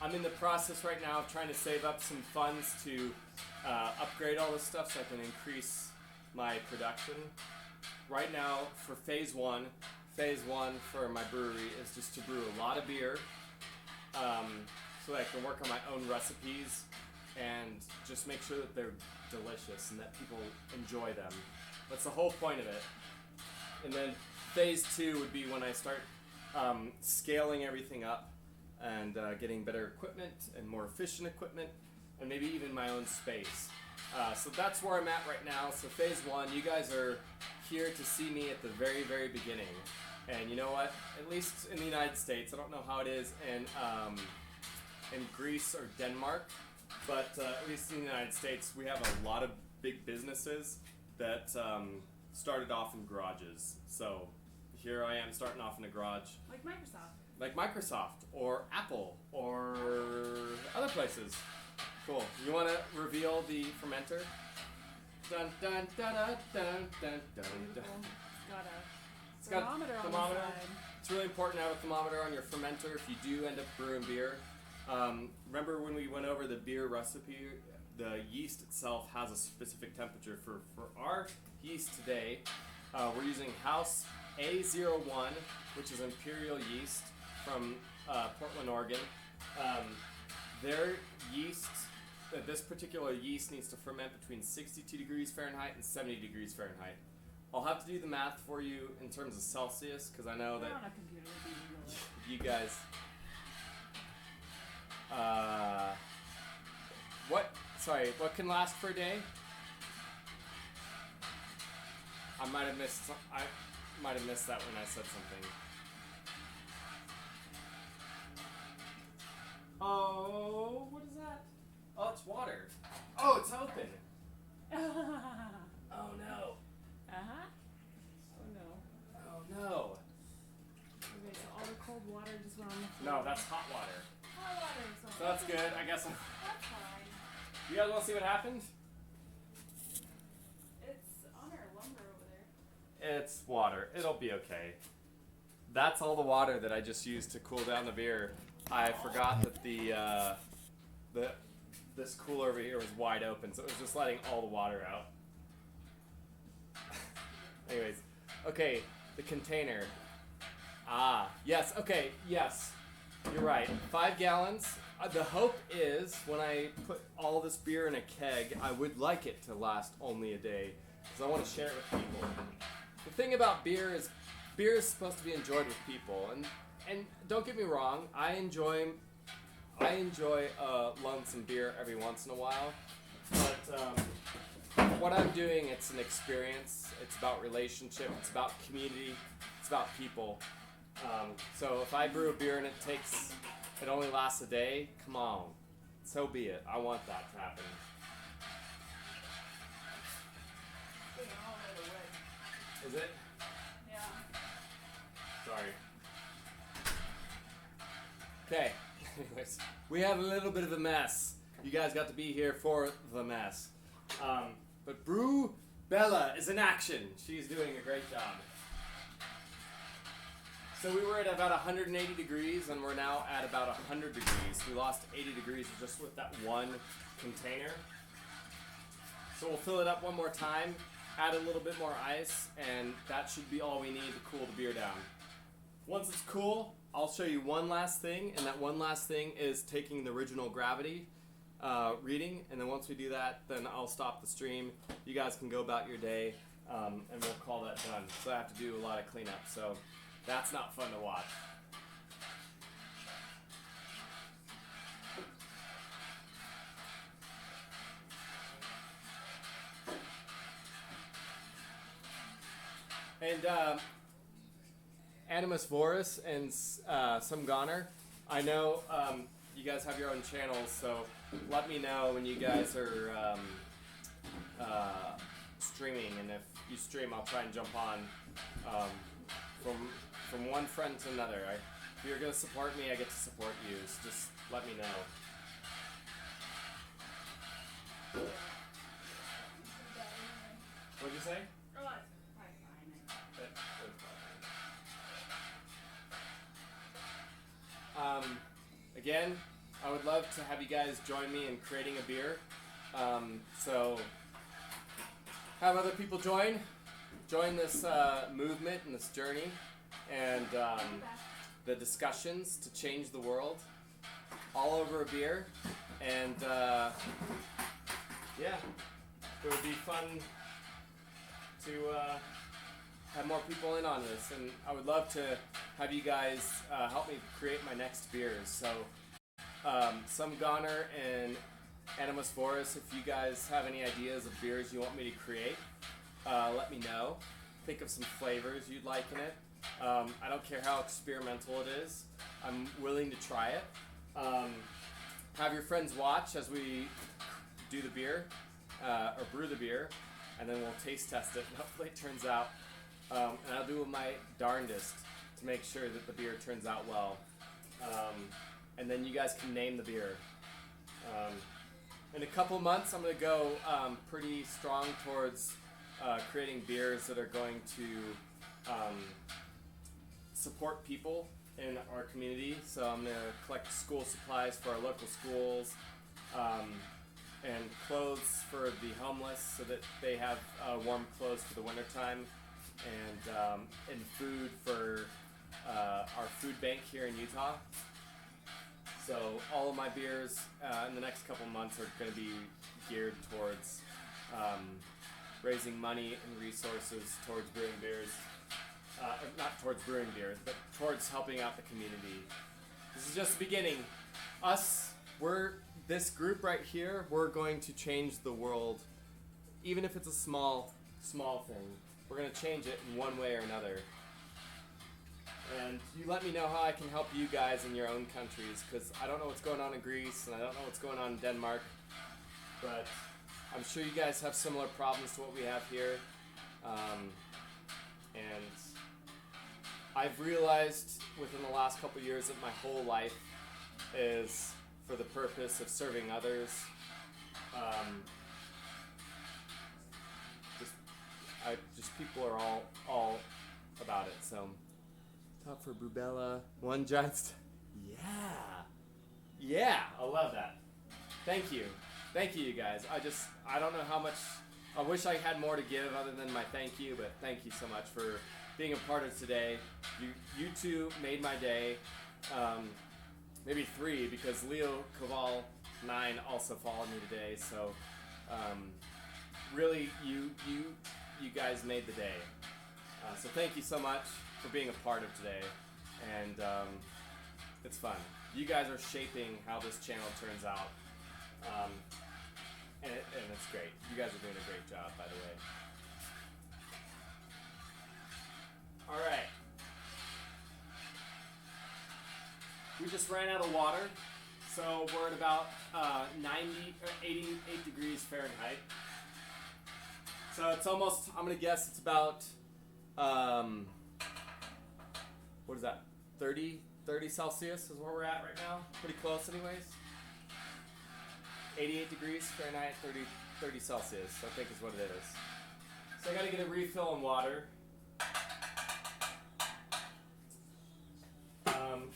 I'm in the process right now of trying to save up some funds to upgrade all this stuff so I can increase my production. Right now, for phase one for my brewery is just to brew a lot of beer so that I can work on my own recipes and just make sure that they're delicious and that people enjoy them. That's the whole point of it. And then phase two would be when I start scaling everything up and getting better equipment and more efficient equipment and maybe even my own space. So that's where I'm at right now. So phase one, you guys are here to see me at the very, very beginning. And you know what? At least in the United States, I don't know how it is in Greece or Denmark, but at least in the United States, we have a lot of big businesses that started off in garages. So here I am starting off in a garage. Like Microsoft. Like Microsoft or Apple or other places. Cool. You want to reveal the fermenter? Dun dun dun dun dun dun dun. Beautiful. It's It's got got a thermometer on thermometer. the side. It's really important to have a thermometer on your fermenter if you do end up brewing beer. Remember when we went over the beer recipe? The yeast itself has a specific temperature. For our yeast today, we're using House A01, which is imperial yeast from Portland, Oregon. Their yeast, this particular yeast needs to ferment between 62 degrees Fahrenheit and 70 degrees Fahrenheit. I'll have to do the math for you in terms of Celsius because I know We're that on a computer. It's easy to look. you guys. What can last for a day? I might have missed that when I said something. Oh, what is that? Oh, it's water. Oh, it's open. Oh no. Uh-huh. Oh no. Oh no. Okay, so all the cold water just went on the floor. No, that's hot water. Hot water. So that's good. I guess. That's fine. You guys want to see what happened? It's on our lumber over there. It's water. It'll be okay. That's all the water that I just used to cool down the beer. I forgot that this cooler over here was wide open, so it was just letting all the water out. Anyways, okay, the container. Ah, yes, okay, yes. You're right. 5 gallons. The hope is when I put all this beer in a keg, I would like it to last only a day because I want to share it with people. The thing about beer is supposed to be enjoyed with people, and don't get me wrong, I enjoy lonesome beer every once in a while, but what I'm doing, it's an experience. It's about relationship. It's about community. It's about people. So if I brew a beer and it only lasts a day, come on, so be it. I want that to happen. Getting all over the wood. Is it? Yeah. Sorry. Okay. Anyways, we have a little bit of a mess. You guys got to be here for the mess. But Brew Bella is in action. She's doing a great job. So we were at about 180 degrees, and we're now at about 100 degrees. We lost 80 degrees just with that one container. So we'll fill it up one more time, add a little bit more ice, and that should be all we need to cool the beer down. Once it's cool, I'll show you one last thing, and that one last thing is taking the original gravity reading, and then once we do that, then I'll stop the stream. You guys can go about your day, and we'll call that done. So I have to do a lot of cleanup, so that's not fun to watch. And Animus Vorus and some Goner, I know you guys have your own channels, so let me know when you guys are streaming, and if you stream, I'll try and jump on from one friend to another. If you're gonna support me, I get to support you, so just let me know. What'd you say? Again, I would love to have you guys join me in creating a beer. So have other people join this movement and this journey, and the discussions to change the world all over a beer. And yeah, it would be fun to have more people in on this, and I would love to have you guys help me create my next beers. So some Goner and Animus Vorus, if you guys have any ideas of beers you want me to create, let me know. Think of some flavors you'd like in it. I don't care how experimental it is. I'm willing to try it. Have your friends watch as we do the beer, or brew the beer, and then we'll taste test it, and hopefully it turns out. And I'll do my darndest to make sure that the beer turns out well. And then you guys can name the beer. In a couple months, I'm going to go pretty strong towards creating beers that are going to support people in our community. So I'm going to collect school supplies for our local schools, and clothes for the homeless so that they have warm clothes for the wintertime. And food for our food bank here in Utah. So all of my beers in the next couple months are going to be geared towards raising money and resources towards brewing beers. Not towards brewing beers, but towards helping out the community. This is just the beginning. This group right here, we're going to change the world, even if it's a small thing. We're going to change it in one way or another. And you let me know how I can help you guys in your own countries, because I don't know what's going on in Greece, and I don't know what's going on in Denmark, but I'm sure you guys have similar problems to what we have here. And I've realized within the last couple of years that my whole life is for the purpose of serving others. Just people are all about it. So, top for Brubella, one giant. Yeah, I love that. Thank you, you guys. I don't know how much. I wish I had more to give other than my thank you, but thank you so much for being a part of today. You two made my day. Maybe 3, because Leo Koval 9 also followed me today. So, really, you guys made the day. So thank you so much for being a part of today, and it's fun. You guys are shaping how this channel turns out, and it's great. You guys are doing a great job, by the way. All right. We just ran out of water, so we're at about 88 degrees Fahrenheit. So it's almost, I'm going to guess it's about, what is that, 30 Celsius is where we're at right now. Pretty close anyways. 88 degrees Fahrenheit, 30 Celsius, I think is what it is. So I got to get a refill on water.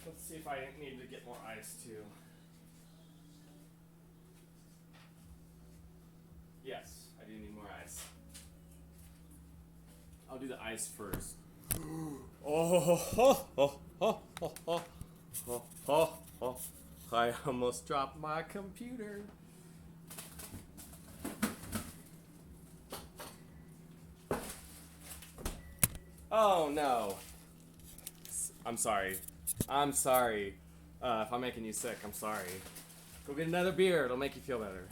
Let's see if I need to get more ice too. Yes, I do need I'll do the ice first. Oh, I almost dropped my computer. Oh no. I'm sorry. I'm sorry. If I'm making you sick, I'm sorry. Go get another beer. It'll make you feel better.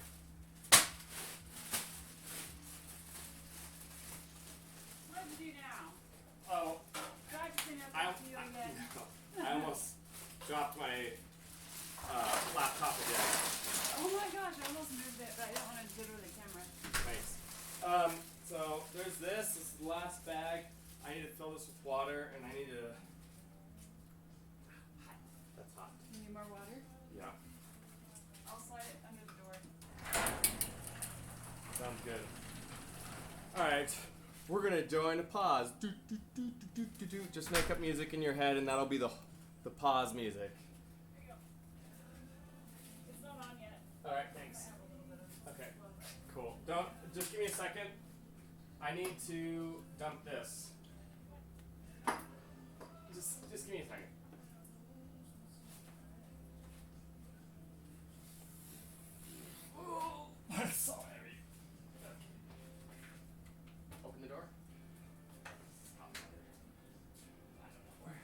What did you do now? Oh, Practicing up I to you again. almost dropped my laptop again. Oh my gosh, I almost moved it, but I don't want to jiggle the camera. Thanks. So there's this. This is the last bag. I need to fill this with water, and I need to. That's hot. You need more water? Yeah. I'll slide it under the door. Sounds good. All right. We're gonna join a pause. Do, do, do, do, do, do, do. Just make up music in your head, and that'll be the pause music. There you go. It's not on yet. All right. Thanks. I have a little bit of Okay. Cool. Don't just give me a second. I need to dump this. Just give me a second. Oh, that's so heavy. Okay. Open the door. I don't know where.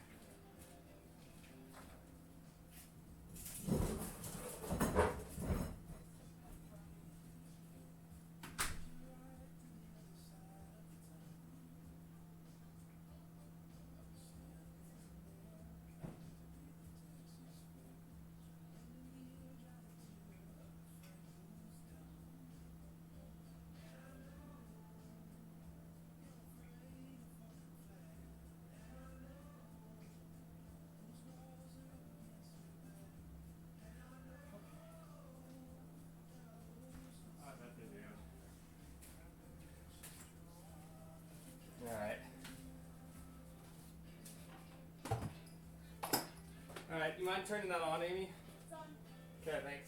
I bet they do. Alright. Alright, you mind turning that on, Amy? It's on. Okay, thanks.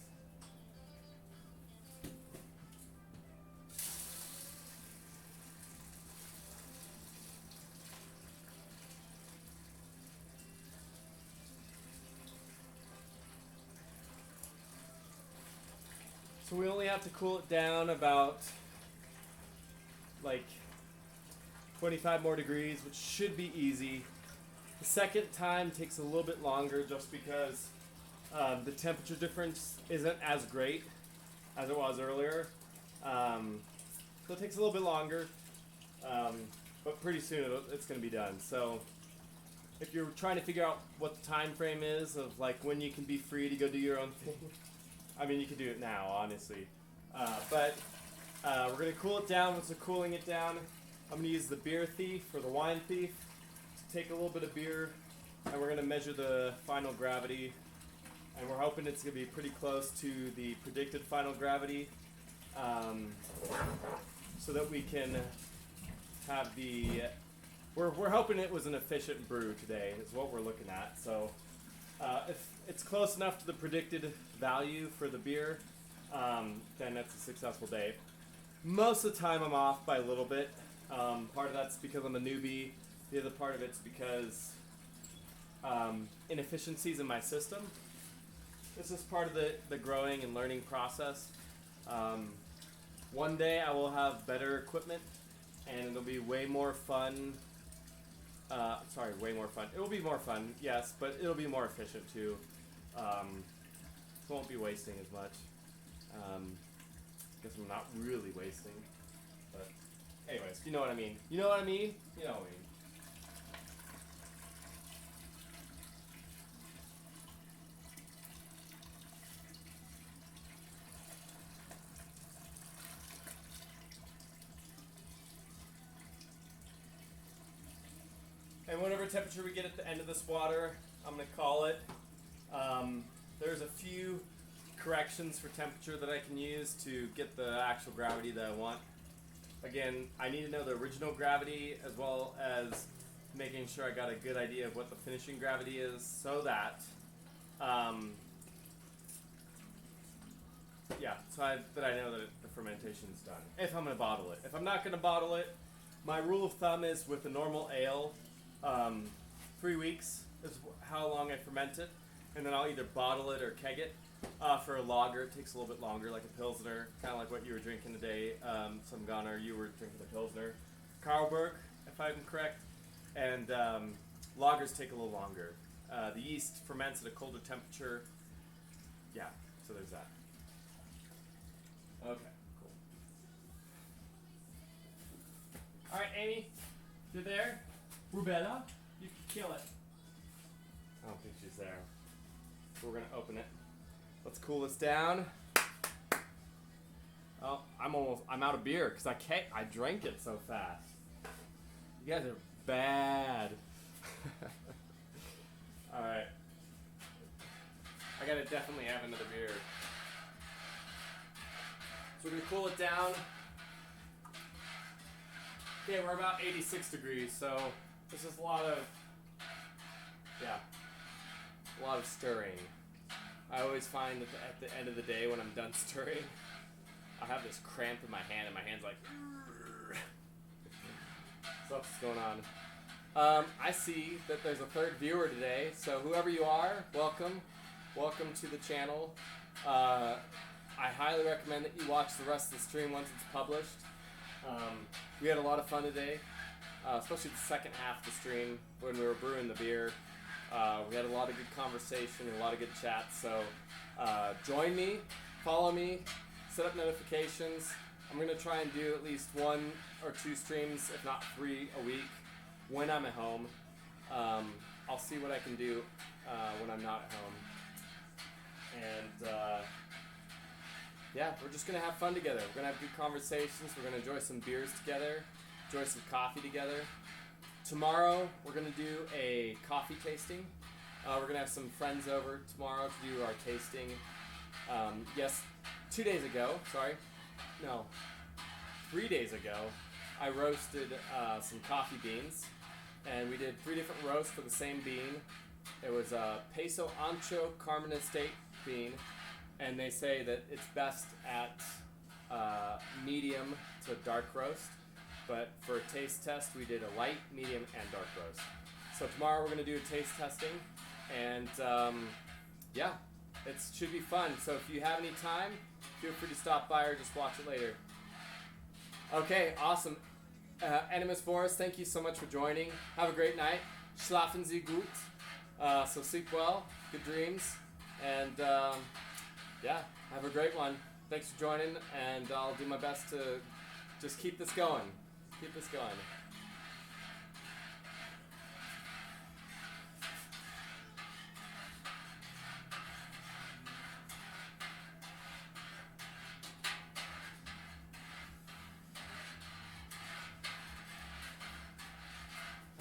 So we only have to cool it down about like 25 more degrees, which should be easy. The second time takes a little bit longer just because the temperature difference isn't as great as it was earlier. So it takes a little bit longer, but pretty soon it's going to be done. So if you're trying to figure out what the time frame is of like when you can be free to go do your own thing, I mean, you can do it now, honestly. But we're going to cool it down. Once we're cooling it down, I'm going to use the beer thief or the wine thief to take a little bit of beer, and we're going to measure the final gravity. And we're hoping it's going to be pretty close to the predicted final gravity, so that we can have the... We're hoping it was an efficient brew today, is what we're looking at. So if it's close enough to the predicted value for the beer, then that's a successful day. Most of the time I'm off by a little bit. Part of that's because I'm a newbie. The other part of it's because inefficiencies in my system. This is part of the growing and learning process. One day I will have better equipment and it'll be way more fun. Way more fun. It will be more fun, yes, but it'll be more efficient too. Won't be wasting as much. Guess I'm not really wasting, but anyways, you know what I mean. You know what I mean? You know what I mean. And whatever temperature we get at the end of this water, I'm going to call it. There's a few corrections for temperature that I can use to get the actual gravity that I want. Again, I need to know the original gravity as well as making sure I got a good idea of what the finishing gravity is so that, that I know that the fermentation is done. If I'm going to bottle it. If I'm not going to bottle it, My rule of thumb is with a normal ale, 3 weeks is how long I ferment it, and then I'll either bottle it or keg it. For a lager, it takes a little bit longer, like a Pilsner, kind of like what you were drinking today. Some Gunnar, you were drinking the Pilsner. Carlberg, if I'm correct. And lagers take a little longer. The yeast ferments at a colder temperature. Yeah, so there's that. Okay, cool. All right, Amy, you're there. Rubella, you can kill it. I don't think she's there. So we're gonna open it. Let's cool this down. Oh, I'm out of beer because I drank it so fast. You guys are bad. All right. I gotta definitely have another beer. So we're gonna cool it down. Okay, we're about 86 degrees, so this is a lot of stirring. I always find that at the end of the day when I'm done stirring, I have this cramp in my hand and my hand's like, so what's going on? I see that there's a third viewer today, so whoever you are, welcome. Welcome to the channel. I highly recommend that you watch the rest of the stream once it's published. We had a lot of fun today, especially the second half of the stream when we were brewing the beer. We had a lot of good conversation and a lot of good chats, so join me, follow me, set up notifications. I'm going to try and do at least 1 or 2 streams, if not 3 a week, when I'm at home. I'll see what I can do when I'm not at home. And yeah, we're just going to have fun together. We're going to have good conversations. We're going to enjoy some beers together, enjoy some coffee together. Tomorrow, we're going to do a coffee tasting. We're going to have some friends over tomorrow to do our tasting. Yes, 3 days ago, I roasted some coffee beans. And we did 3 different roasts for the same bean. It was a Peso Ancho Carmen Estate bean. And they say that it's best at medium to dark roast. But for a taste test, we did a light, medium, and dark roast. So tomorrow we're going to do a taste testing. And yeah, it should be fun. So if you have any time, feel free to stop by or just watch it later. Okay, awesome. Animus Forest, thank you so much for joining. Have a great night. Schlafen Sie gut. So sleep well, good dreams, and yeah, have a great one. Thanks for joining, and I'll do my best to just keep this going. Keep this going.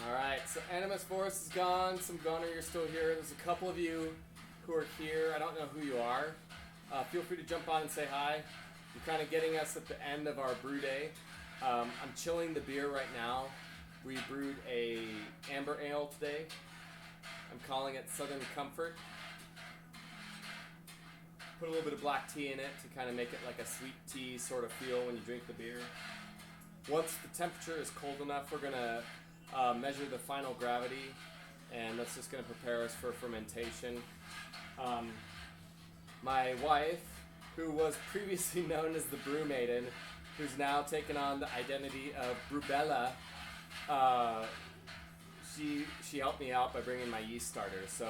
Alright, so Animus Forest is gone. Some Gunnar, you're still here. There's a couple of you who are here. I don't know who you are. Feel free to jump on and say hi. You're kind of getting us at the end of our brew day. I'm chilling the beer right now. We brewed a amber ale today. I'm calling it Southern Comfort. Put a little bit of black tea in it to kind of make it like a sweet tea sort of feel when you drink the beer. Once the temperature is cold enough, we're going to measure the final gravity, and that's just going to prepare us for fermentation. My wife, who was previously known as the Brew Maiden, who's now taken on the identity of Brubella, she helped me out by bringing my yeast starter. So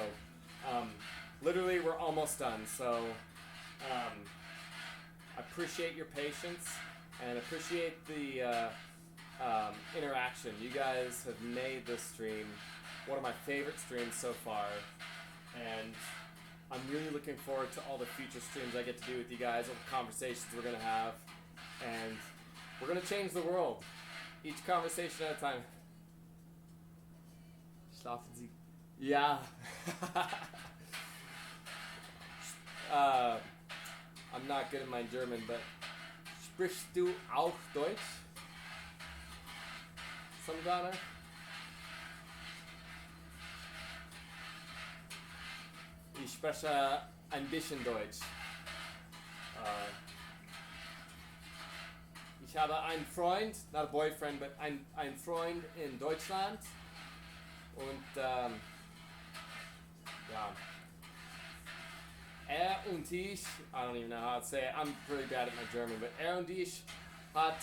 literally we're almost done. So I appreciate your patience and appreciate the interaction. You guys have made this stream one of my favorite streams so far, and I'm really looking forward to all the future streams I get to do with you guys, all the conversations we're going to have, and we're going to change the world, each conversation at a time. Schlafen Sie. Yeah. I'm not good at my German, but sprichst du auch Deutsch? Some Ghana? Ich spreche ein bisschen Deutsch. Ich Ich habe einen Freund, not a boyfriend, but ein Freund in Deutschland. Und ja, und ich, I don't even know how to say it, I'm pretty bad at my German, but und ich hat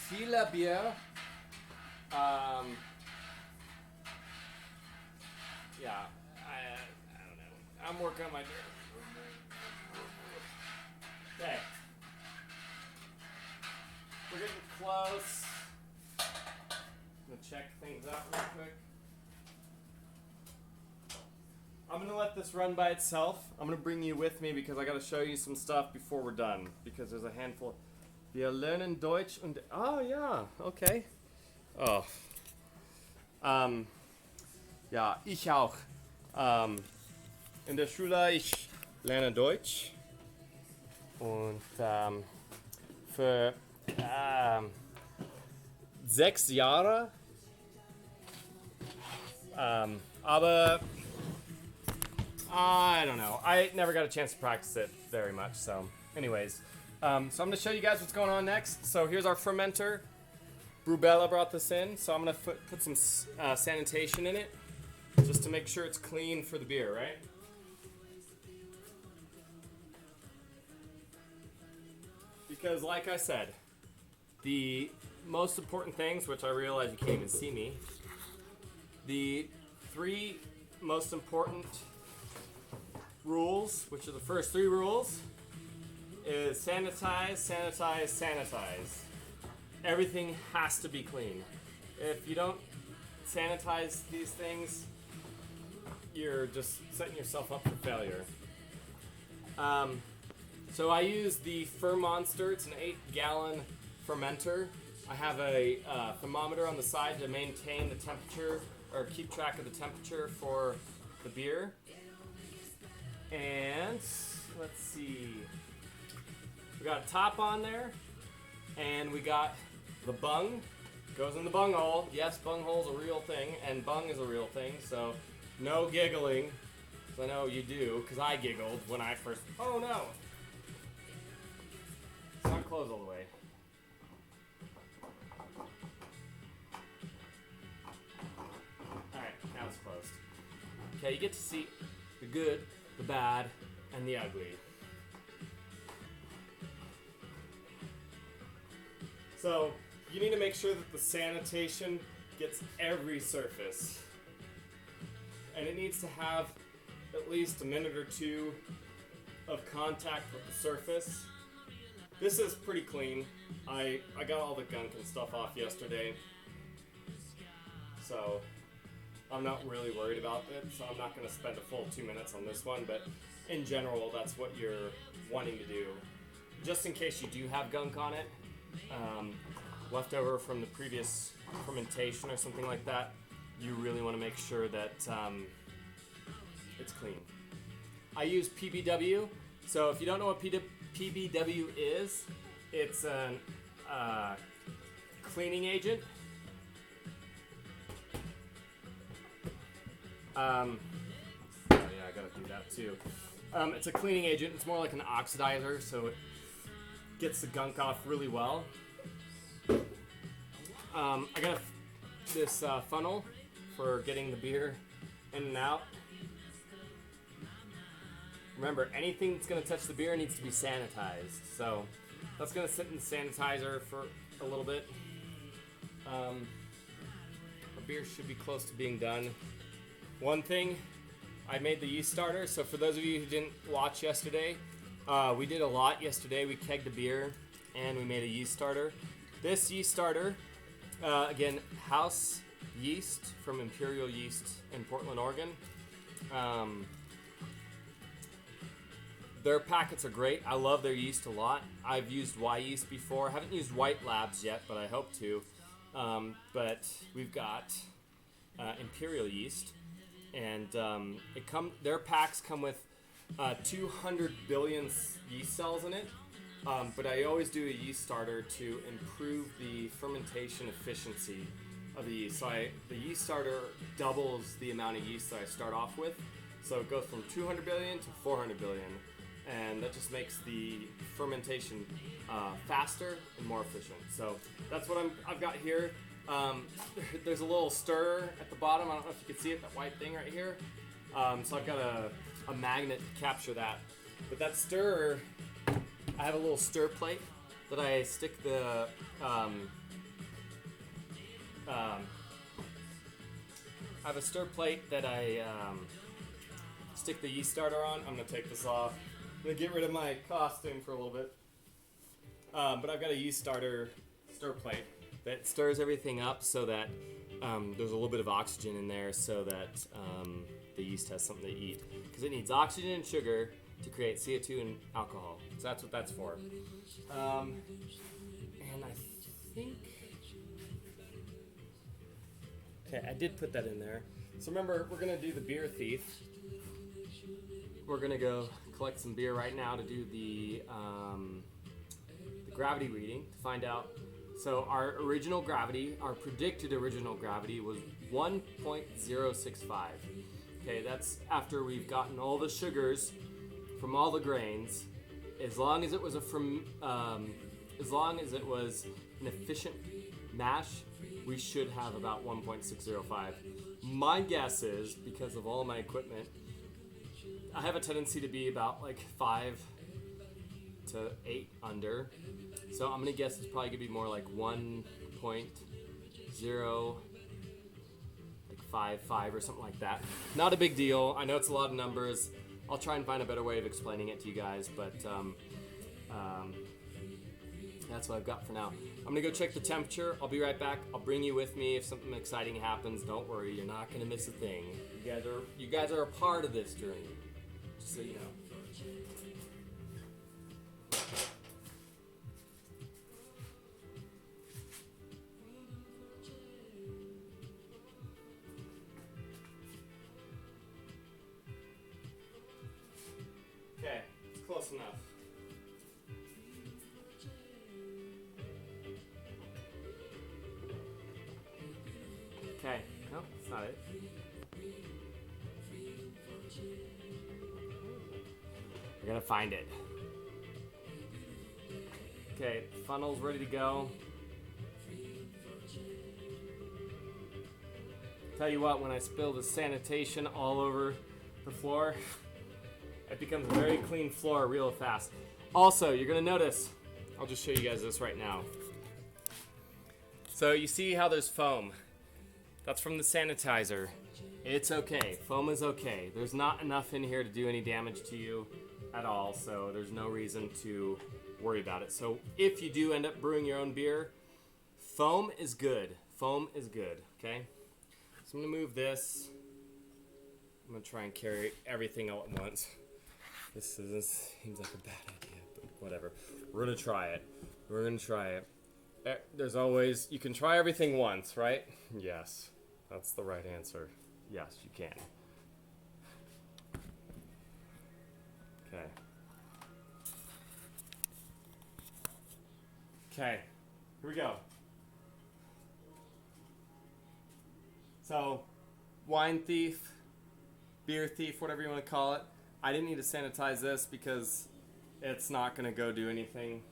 viele Bier. Yeah, I don't know. I'm working on my German. Okay. We're getting close. I'm gonna check things out real quick. I'm gonna let this run by itself. I'm gonna bring you with me because I gotta show you some stuff before we're done. Because there's a handful. Wir lernen Deutsch und oh yeah, okay. Oh. Ja, ich auch. In der Schule ich lerne Deutsch und für 6 Jahre. Aber I don't know. I never got a chance to practice it very much. So, anyways, so I'm gonna show you guys what's going on next. So here's our fermenter. Brubella brought this in, so I'm gonna put some sanitation in it, just to make sure it's clean for the beer, right? Because, like I said, the most important things, which I realize you can't even see me, the 3 most important rules, which are the first 3 rules, is sanitize, sanitize, sanitize. Everything has to be clean. If you don't sanitize these things, you're just setting yourself up for failure. So I use the Fermonster. It's an 8-gallon fermenter. I have a thermometer on the side to maintain the temperature or keep track of the temperature for the beer. And let's see. We got a top on there, and we got the bung. Goes in the bung hole. Yes, bung hole's a real thing, and bung is a real thing, so no giggling. 'Cause I know you do, because I giggled when I first. Oh no! It's not closed all the way. Alright, now it's closed. Okay, you get to see the good, the bad, and the ugly. So, you need to make sure that the sanitation gets every surface. And it needs to have at least a minute or 2 of contact with the surface. This is pretty clean. I got all the gunk and stuff off yesterday. So, I'm not really worried about it. So I'm not going to spend a full 2 minutes on this one. But in general, that's what you're wanting to do. Just in case you do have gunk on it. Leftover from the previous fermentation or something like that, you really want to make sure that it's clean. I use PBW, so if you don't know what PBW is, it's a cleaning agent. Oh yeah, I gotta do that too. It's a cleaning agent. It's more like an oxidizer, so it gets the gunk off really well. I got this funnel for getting the beer in and out. Remember, anything that's going to touch the beer needs to be sanitized. So that's going to sit in the sanitizer for a little bit. Our beer should be close to being done. One thing, I made the yeast starter. So for those of you who didn't watch yesterday, we did a lot yesterday. We kegged a beer and we made a yeast starter. This yeast starter, again, house yeast from Imperial Yeast in Portland, Oregon. Their packets are great. I love their yeast a lot. I've used Y yeast before. I haven't used White Labs yet, but I hope to. But we've got Imperial yeast, and their packs come with 200 billion yeast cells in it. But I always do a yeast starter to improve the fermentation efficiency of the yeast. So the yeast starter doubles the amount of yeast that I start off with. So it goes from 200 billion to 400 billion. and that just makes the fermentation faster and more efficient. So that's what I've got here. There's a little stirrer at the bottom. I don't know if you can see it, that white thing right here. So I've got a magnet to capture that. But that stirrer, I have a little stir plate that I stick the I have a stir plate that I stick the yeast starter on. I'm gonna take this off. I'm gonna get rid of my costume for a little bit. But I've got a yeast starter stir plate that stirs everything up so that there's a little bit of oxygen in there so that the yeast has something to eat. Because it needs oxygen and sugar to create CO2 and alcohol. So that's what that's for. And I think... Okay, I did put that in there. So remember, we're going to do the beer thief. We're going to go collect some beer right now to do the gravity reading to find out. So our original gravity, our predicted original gravity was 1.065. Okay, that's after we've gotten all the sugars from all the grains. As long as it was as long as it was an efficient mash, we should have about 1.605. My guess is, because of all my equipment, I have a tendency to be about like 5 to 8 under. So I'm gonna guess it's probably gonna be more like 1.055 or something like that. Not a big deal. I know it's a lot of numbers. I'll try and find a better way of explaining it to you guys, but that's what I've got for now. I'm gonna go check the temperature. I'll be right back. I'll bring you with me if something exciting happens. Don't worry, you're not gonna miss a thing. You guys are a part of this journey, just so you know. Okay, it's close enough. Okay, no, that's not it. We're gonna find it. Okay, funnel's ready to go. Tell you what, when I spill the sanitation all over the floor, it becomes a very clean floor real fast. Also, you're gonna notice, I'll just show you guys this right now. So you see how there's foam? That's from the sanitizer. It's okay, foam is okay. There's not enough in here to do any damage to you at all, so there's no reason to worry about it. So if you do end up brewing your own beer, foam is good. Foam is good, okay? So I'm gonna move this. I'm gonna try and carry everything all at once. This seems like a bad idea, but whatever. We're gonna try it. We're gonna try it. There's always, you can try everything once, right? Yes, that's the right answer. Yes, you can. Okay. Okay, here we go. So, wine thief, beer thief, whatever you want to call it. I didn't need to sanitize this because it's not going to go do anything.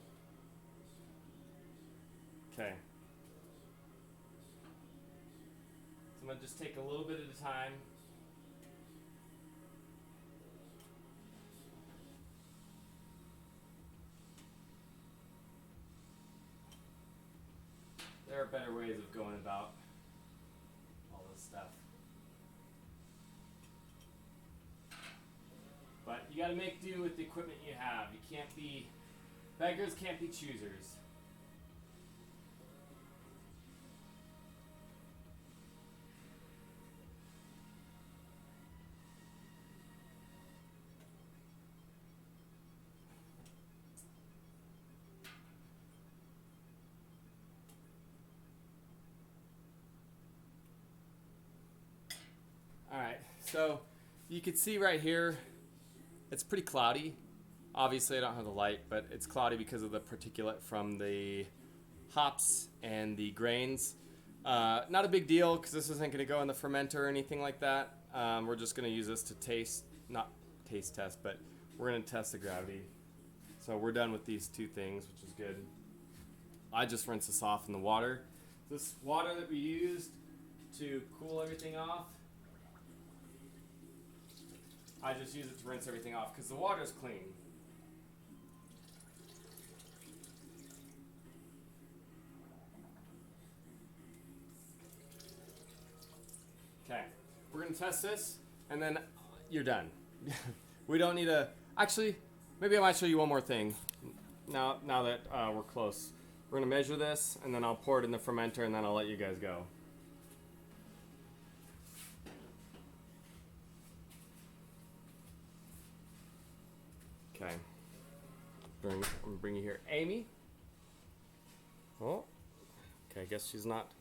Okay. So I'm going to just take a little bit at a time. There are better ways of going about all this stuff. But you gotta make do with the equipment you have. You can't be, beggars can't be choosers. Alright, so you can see right here, it's pretty cloudy. Obviously I don't have the light, but it's cloudy because of the particulate from the hops and the grains. Not a big deal because this isn't going to go in the fermenter or anything like that. We're just going to use this to not taste test, but we're gonna test the gravity. So we're done with these two things, which is good. I just rinse this off in the water. This water that we used to cool everything off, I just use it to rinse everything off because the water's clean. Okay, we're gonna test this, and then you're done. We don't need a. Actually, maybe I might show you one more thing. Now that we're close, we're gonna measure this, and then I'll pour it in the fermenter, and then I'll let you guys go. Okay. I'm gonna bring you here, Amy. Oh. Okay, I guess she's not.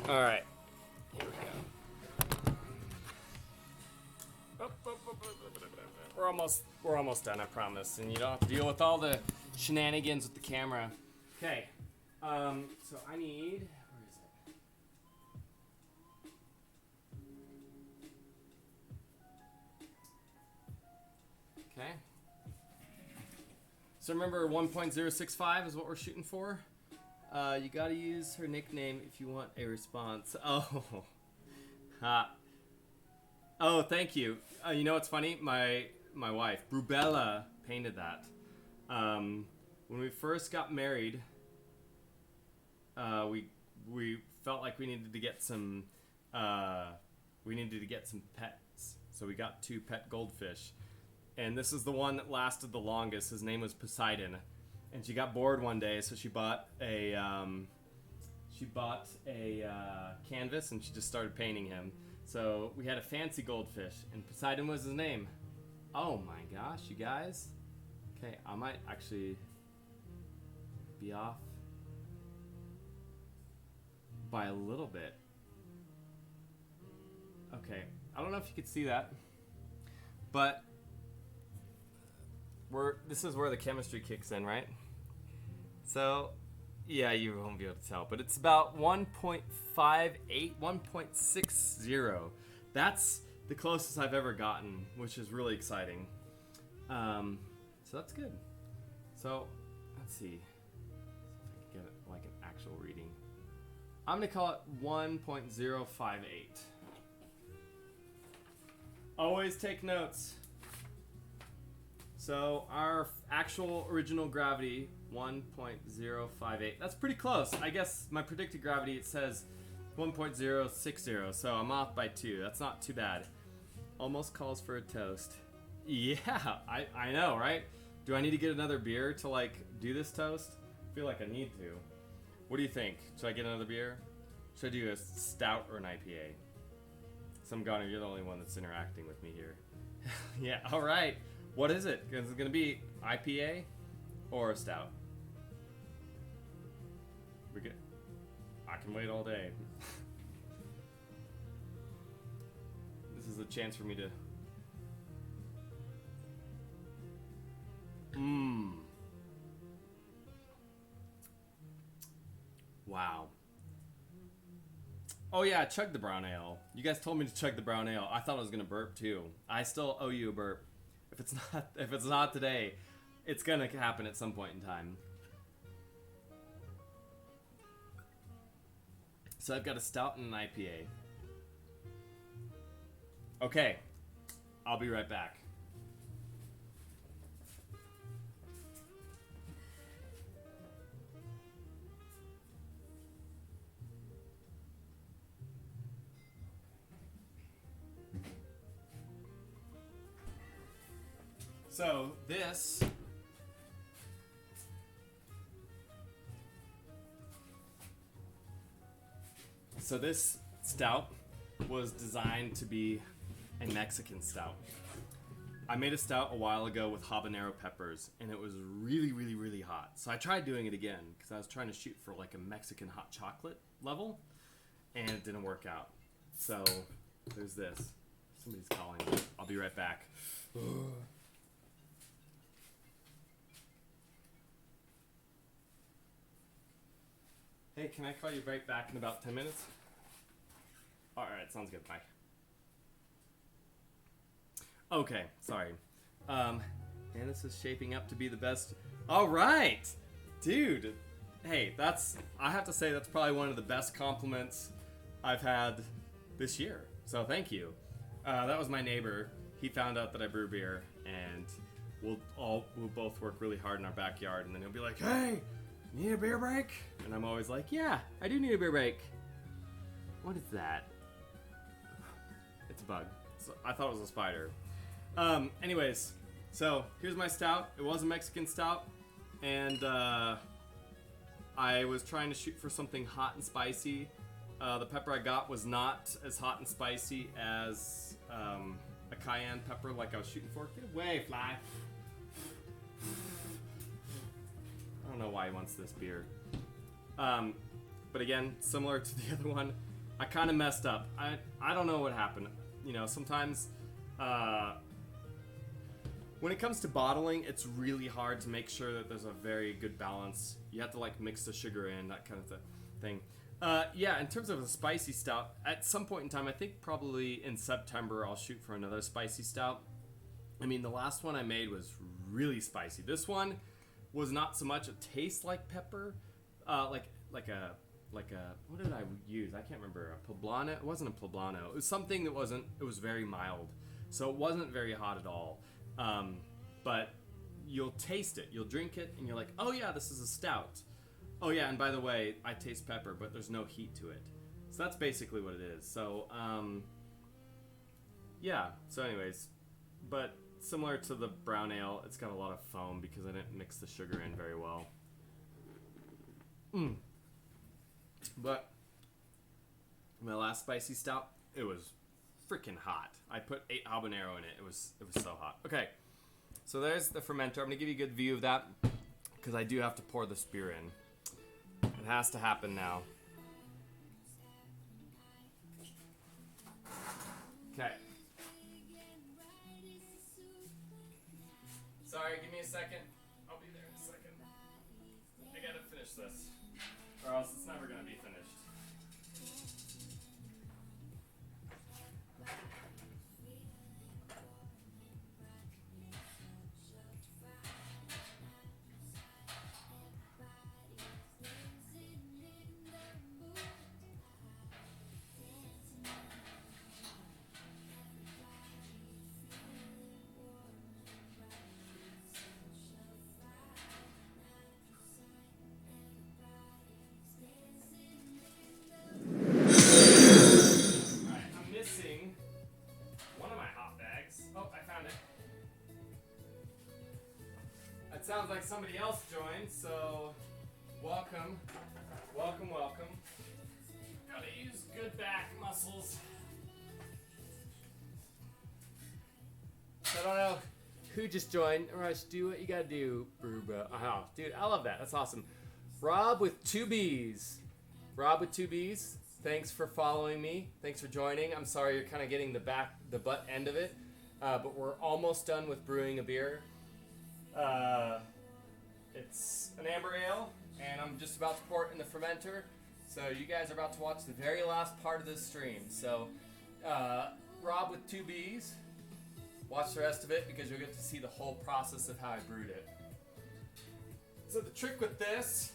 All right. Here we go. We're almost done, I promise. And you don't have to deal with all the shenanigans with the camera. Okay. So I need. Where is it? Okay. So remember, 1.065 is what we're shooting for. You gotta use her nickname if you want a response. Oh, oh, thank you. You know what's funny? My wife, Brubella, painted that. When we first got married, we felt like we needed to get some pets, so we got 2 pet goldfish, and this is the one that lasted the longest. His name was Poseidon. And she got bored one day, so she bought a canvas and she just started painting him. So we had a fancy goldfish, and Poseidon was his name. Oh my gosh, you guys! Okay, I might actually be off by a little bit. Okay, I don't know if you could see that, but this is where the chemistry kicks in, right? So, yeah, you won't be able to tell, but it's about 1.58, 1.60. That's the closest I've ever gotten, which is really exciting. So that's good. So, let's see. See if I can get it like an actual reading. I'm gonna call it 1.058. Always take notes. So our actual original gravity, 1.058. That's pretty close. I guess my predicted gravity, it says 1.060, so I'm off by 2. That's not too bad. Almost calls for a toast. Yeah, I know, right? Do I need to get another beer to like do this toast? I feel like I need to. What do you think? Should I get another beer? Should I do a stout or an IPA? Some Gunner, you're the only one that's interacting with me here. Yeah, all right. What is it? Is it going to be IPA or a stout? I can wait all day. This is a chance for me to... Wow. Oh yeah, chug the brown ale. You guys told me to chug the brown ale. I thought I was going to burp too. I still owe you a burp. If it's not today, it's gonna happen at some point in time. So I've got a stout and an IPA. Okay, I'll be right back. So this stout was designed to be a Mexican stout. I made a stout a while ago with habanero peppers, and it was really, really, really hot. So I tried doing it again because I was trying to shoot for like a Mexican hot chocolate level, and it didn't work out. So there's this. Somebody's calling me. I'll be right back. Hey, can I call you right back in about 10 minutes? All right, sounds good. Bye. Okay, sorry. And this is shaping up to be the best. All right, dude. Hey, I have to say that's probably one of the best compliments I've had this year. So thank you. That was my neighbor. He found out that I brew beer, and we'll both work really hard in our backyard, and then he'll be like, "Hey, need a beer break?" And I'm always like, "Yeah, I do need a beer break." What is that? It's a bug. So I thought it was a spider. Anyways, so here's my stout. It was a Mexican stout, and I was trying to shoot for something hot and spicy. The pepper I got was not as hot and spicy as a cayenne pepper like I was shooting for. Get away, fly. I don't know why he wants this beer. But again, similar to the other one, I kind of messed up. I don't know what happened. You know, sometimes when it comes to bottling, it's really hard to make sure that there's a very good balance. You have to like mix the sugar in, that kind of thing. Yeah, in terms of a spicy stout, at some point in time, I think probably in September, I'll shoot for another spicy stout. I mean, the last one I made was really spicy. This one was not so much. It tastes like pepper, like a what did I use? I can't remember. A poblano? It wasn't a poblano. It was something that wasn't. It was very mild, so it wasn't very hot at all. But you'll taste it, you'll drink it, and you're like, oh yeah, this is a stout. Oh yeah, and by the way, I taste pepper, but there's no heat to it. So that's basically what it is. So, yeah, so anyways, but similar to the brown ale, it's got a lot of foam because I didn't mix the sugar in very well. But my last spicy stout, it was freaking hot. I put 8 habanero in it. It was so hot. Okay, so there's the fermenter. I'm gonna give you a good view of that because I do have to pour this beer in. It has to happen now. Okay. Sorry, give me a second. I'll be there in a second. I gotta finish this, or else it's never gonna be finished. Sounds like somebody else joined, so welcome. Gotta use good back muscles. So I don't know who just joined. Rush, do what you gotta do, Brew. Oh, dude, I love that. That's awesome. Rob with 2 B's. Thanks for following me. Thanks for joining. I'm sorry you're kind of getting the butt end of it, but we're almost done with brewing a beer. It's an amber ale, and I'm just about to pour it in the fermenter. So you guys are about to watch the very last part of this stream. So Rob with 2 B's, watch the rest of it because you'll get to see the whole process of how I brewed it. So the trick with this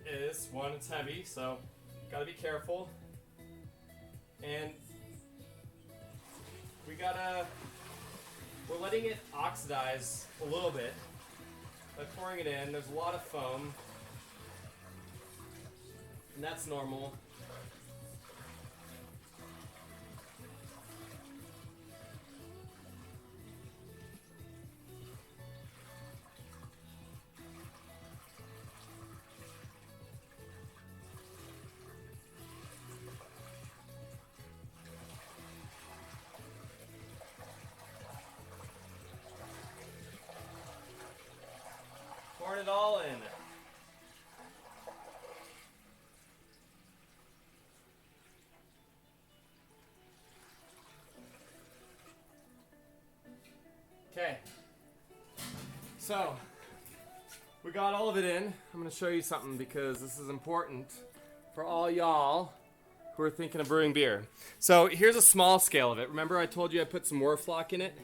is, one, it's heavy, so gotta be careful. And we're letting it oxidize a little bit by pouring it in. There's a lot of foam, and that's normal. Pouring it all in. Okay. So, we got all of it in. I'm going to show you something because this is important for all y'all who who are thinking of brewing beer. So here's a small scale of it. Remember I told you I put some Warflock in it?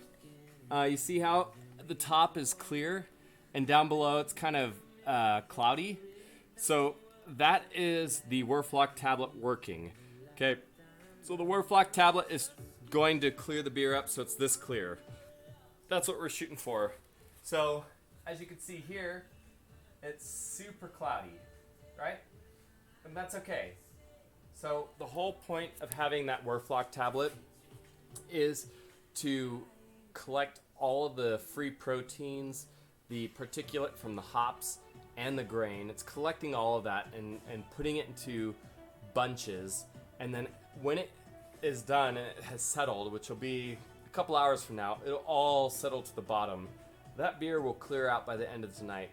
You see how the top is clear and down below it's kind of cloudy? So that is the Warflock tablet working. Okay, so the Warflock tablet is going to clear the beer up so it's this clear. That's what we're shooting for. So as you can see here, it's super cloudy, right? And that's okay. So the whole point of having that Warflock tablet is to collect all of the free proteins, the particulate from the hops and the grain. It's collecting all of that and putting it into bunches. And then when it is done and it has settled, which will be a couple hours from now, it'll all settle to the bottom. That beer will clear out by the end of tonight.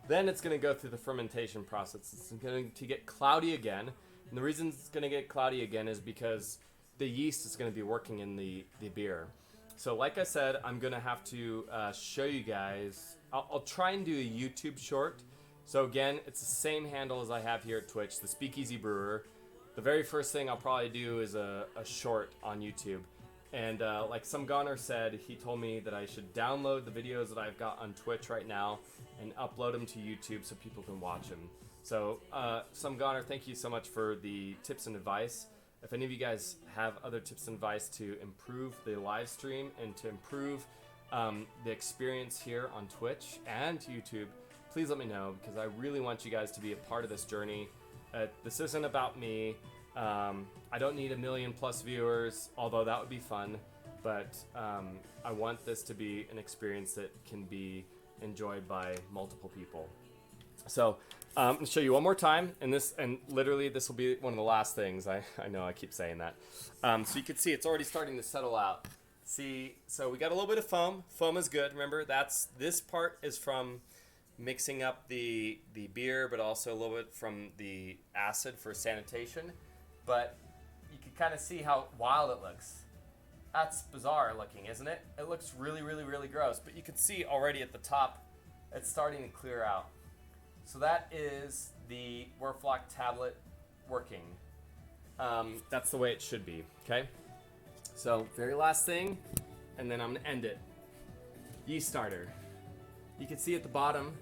Then it's going to go through the fermentation process. It's going to get cloudy again. And the reason it's going to get cloudy again is because the yeast is going to be working in the beer. So like I said, I'm going to have to show you guys. I'll try and do a YouTube short. So again, it's the same handle as I have here at Twitch, the Speakeasy Brewer. The very first thing I'll probably do is a short on YouTube. And like some goner said, he told me that I should download the videos that I've got on Twitch right now and upload them to YouTube so people can watch them. So some goner, thank you so much for the tips and advice. If any of you guys have other tips and advice to improve the live stream and to improve the experience here on Twitch and YouTube, please let me know, because I really want you guys to be a part of this journey. This isn't about me. I don't need 1 million+ viewers, although that would be fun, but I want this to be an experience that can be enjoyed by multiple people. So I'm going to show you one more time, and literally this will be one of the last things. I know I keep saying that. So you can see it's already starting to settle out. See, so we got a little bit of foam. Foam is good. Remember, this part is from mixing up the beer, but also a little bit from the acid for sanitation. But you can kind of see how wild it looks. That's bizarre looking, isn't it? It looks really, really, really gross. But you can see already at the top, it's starting to clear out. So that is the Warflock tablet working. That's the way it should be, okay? So very last thing, and then I'm gonna end it. Yeast starter. You can see at the bottom,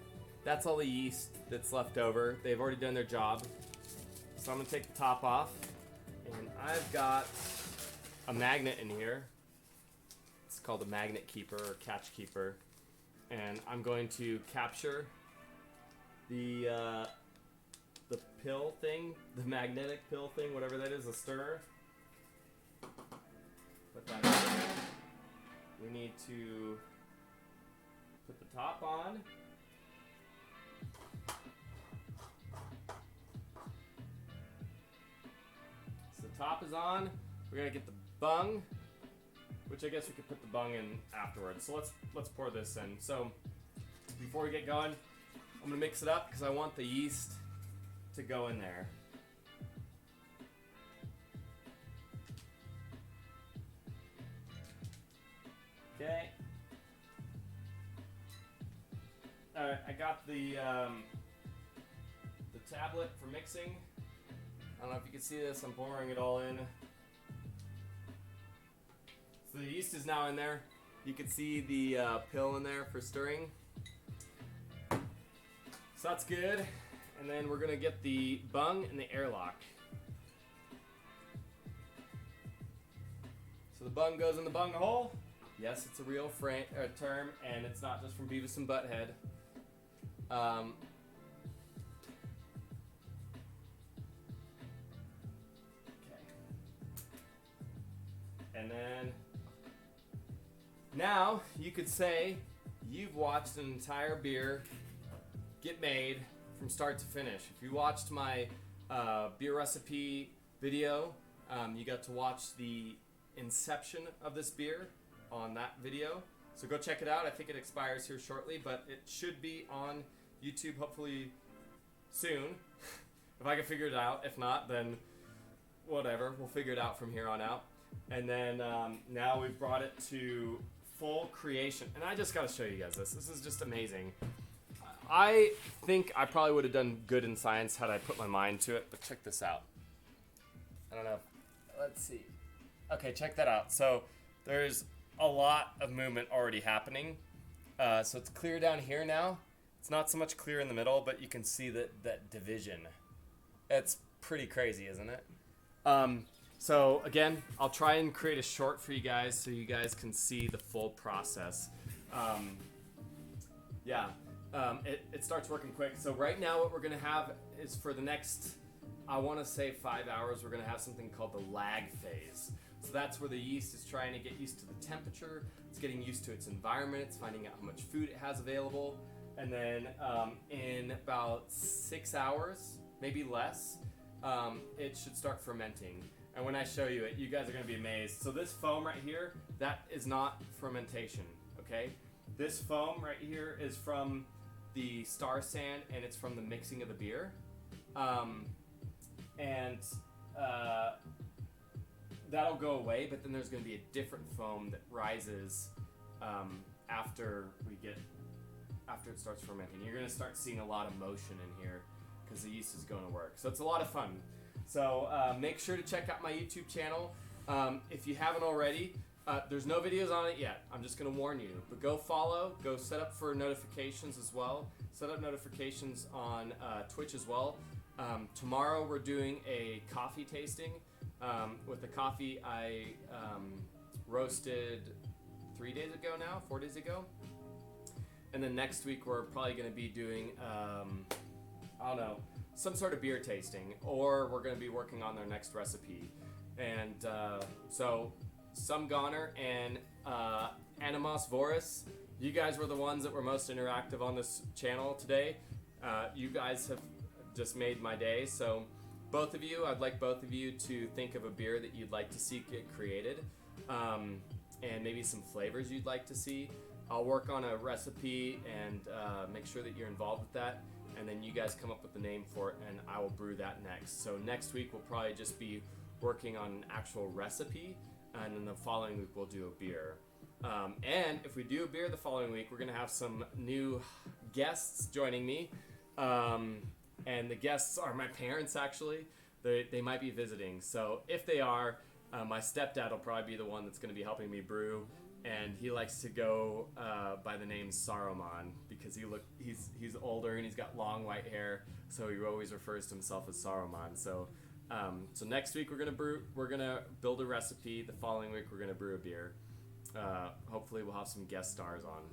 that's all the yeast that's left over. They've already done their job. So I'm gonna take the top off, and I've got a magnet in here. It's called a magnet keeper or catch keeper. And I'm going to capture the pill thing, the magnetic pill thing, whatever that is, a stirrer. Put that in there. We need to put the top on. So the top is on. We're gonna get the bung, which I guess we could put the bung in afterwards. So let's pour this in. So before we get going, I'm gonna mix it up because I want the yeast to go in there. Okay. All right, I got the tablet for mixing. I don't know if you can see this. I'm pouring it all in. So the yeast is now in there. You can see the pill in there for stirring. So that's good. And then we're gonna get the bung and the airlock. So the bung goes in the bung hole. Yes, it's a real term, and it's not just from Beavis and Butthead. Okay. And then now you could say you've watched an entire beer get made from start to finish. If you watched my beer recipe video, you got to watch the inception of this beer on that video. So go check it out. I think it expires here shortly, but it should be on YouTube hopefully soon. If I can figure it out. If not, then whatever. We'll figure it out from here on out. And then now we've brought it to full creation. And I just got to show you guys this. This is just amazing. I think I probably would have done good in science had I put my mind to it, but check this out. I don't know. Let's see. Okay, check that out. So there's a lot of movement already happening. So it's clear down here now. It's not so much clear in the middle, but you can see that division. It's pretty crazy, isn't it? So again, I'll try and create a short for you guys so you guys can see the full process. It starts working quick. So right now what we're going to have is for the next, I want to say 5 hours, we're going to have something called the lag phase. So that's where the yeast is trying to get used to the temperature. It's getting used to its environment. It's finding out how much food it has available. And then in about 6 hours, maybe less, it should start fermenting. And when I show you it, you guys are going to be amazed. So this foam right here, that is not fermentation, okay? This foam right here is from the star sand, and it's from the mixing of the beer. That'll go away, but then there's going to be a different foam that rises after it starts fermenting. You're going to start seeing a lot of motion in here because the yeast is going to work. So it's a lot of fun. So make sure to check out my YouTube channel. If you haven't already, there's no videos on it yet. I'm just going to warn you. But go follow. Go set up for notifications as well. Set up notifications on Twitch as well. Tomorrow we're doing a coffee tasting with the coffee I roasted 4 days ago. And then next week we're probably going to be doing, I don't know, some sort of beer tasting, or we're going to be working on their next recipe. And so Some Goner and Animos Voris, you guys were the ones that were most interactive on this channel today. You guys have just made my day. So both of you, I'd like both of you to think of a beer that you'd like to see get created, and maybe some flavors you'd like to see. I'll work on a recipe and make sure that you're involved with that, and then you guys come up with the name for it, and I will brew that next. So next week we'll probably just be working on an actual recipe, and then the following week we'll do a beer. And if we do a beer the following week, we're going to have some new guests joining me. And the guests are my parents, actually. They might be visiting. So if they are, my stepdad will probably be the one that's going to be helping me brew. And he likes to go by the name Saruman because he's older and he's got long white hair. So he always refers to himself as Saruman. So next week we're gonna build a recipe. The following week we're gonna brew a beer. Hopefully we'll have some guest stars on.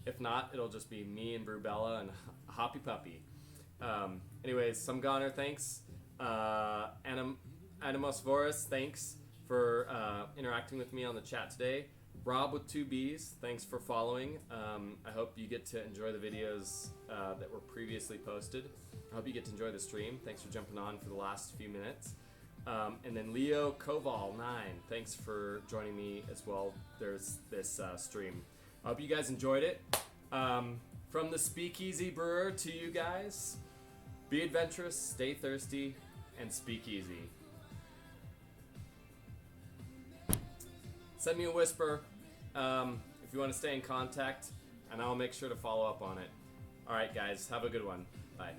If not, it'll just be me and Brewbella and Hoppy Puppy. Anyways, Some Goner, thanks. Animos Voris, thanks for interacting with me on the chat today. Rob with 2 B's, thanks for following. I hope you get to enjoy the videos that were previously posted. I hope you get to enjoy the stream. Thanks for jumping on for the last few minutes. And then Leo Koval 9, thanks for joining me as well. There's this stream. I hope you guys enjoyed it. From the Speakeasy Brewer to you guys, be adventurous, stay thirsty, and speak easy. Send me a whisper if you want to stay in contact, and I'll make sure to follow up on it. All right, guys, have a good one. Bye.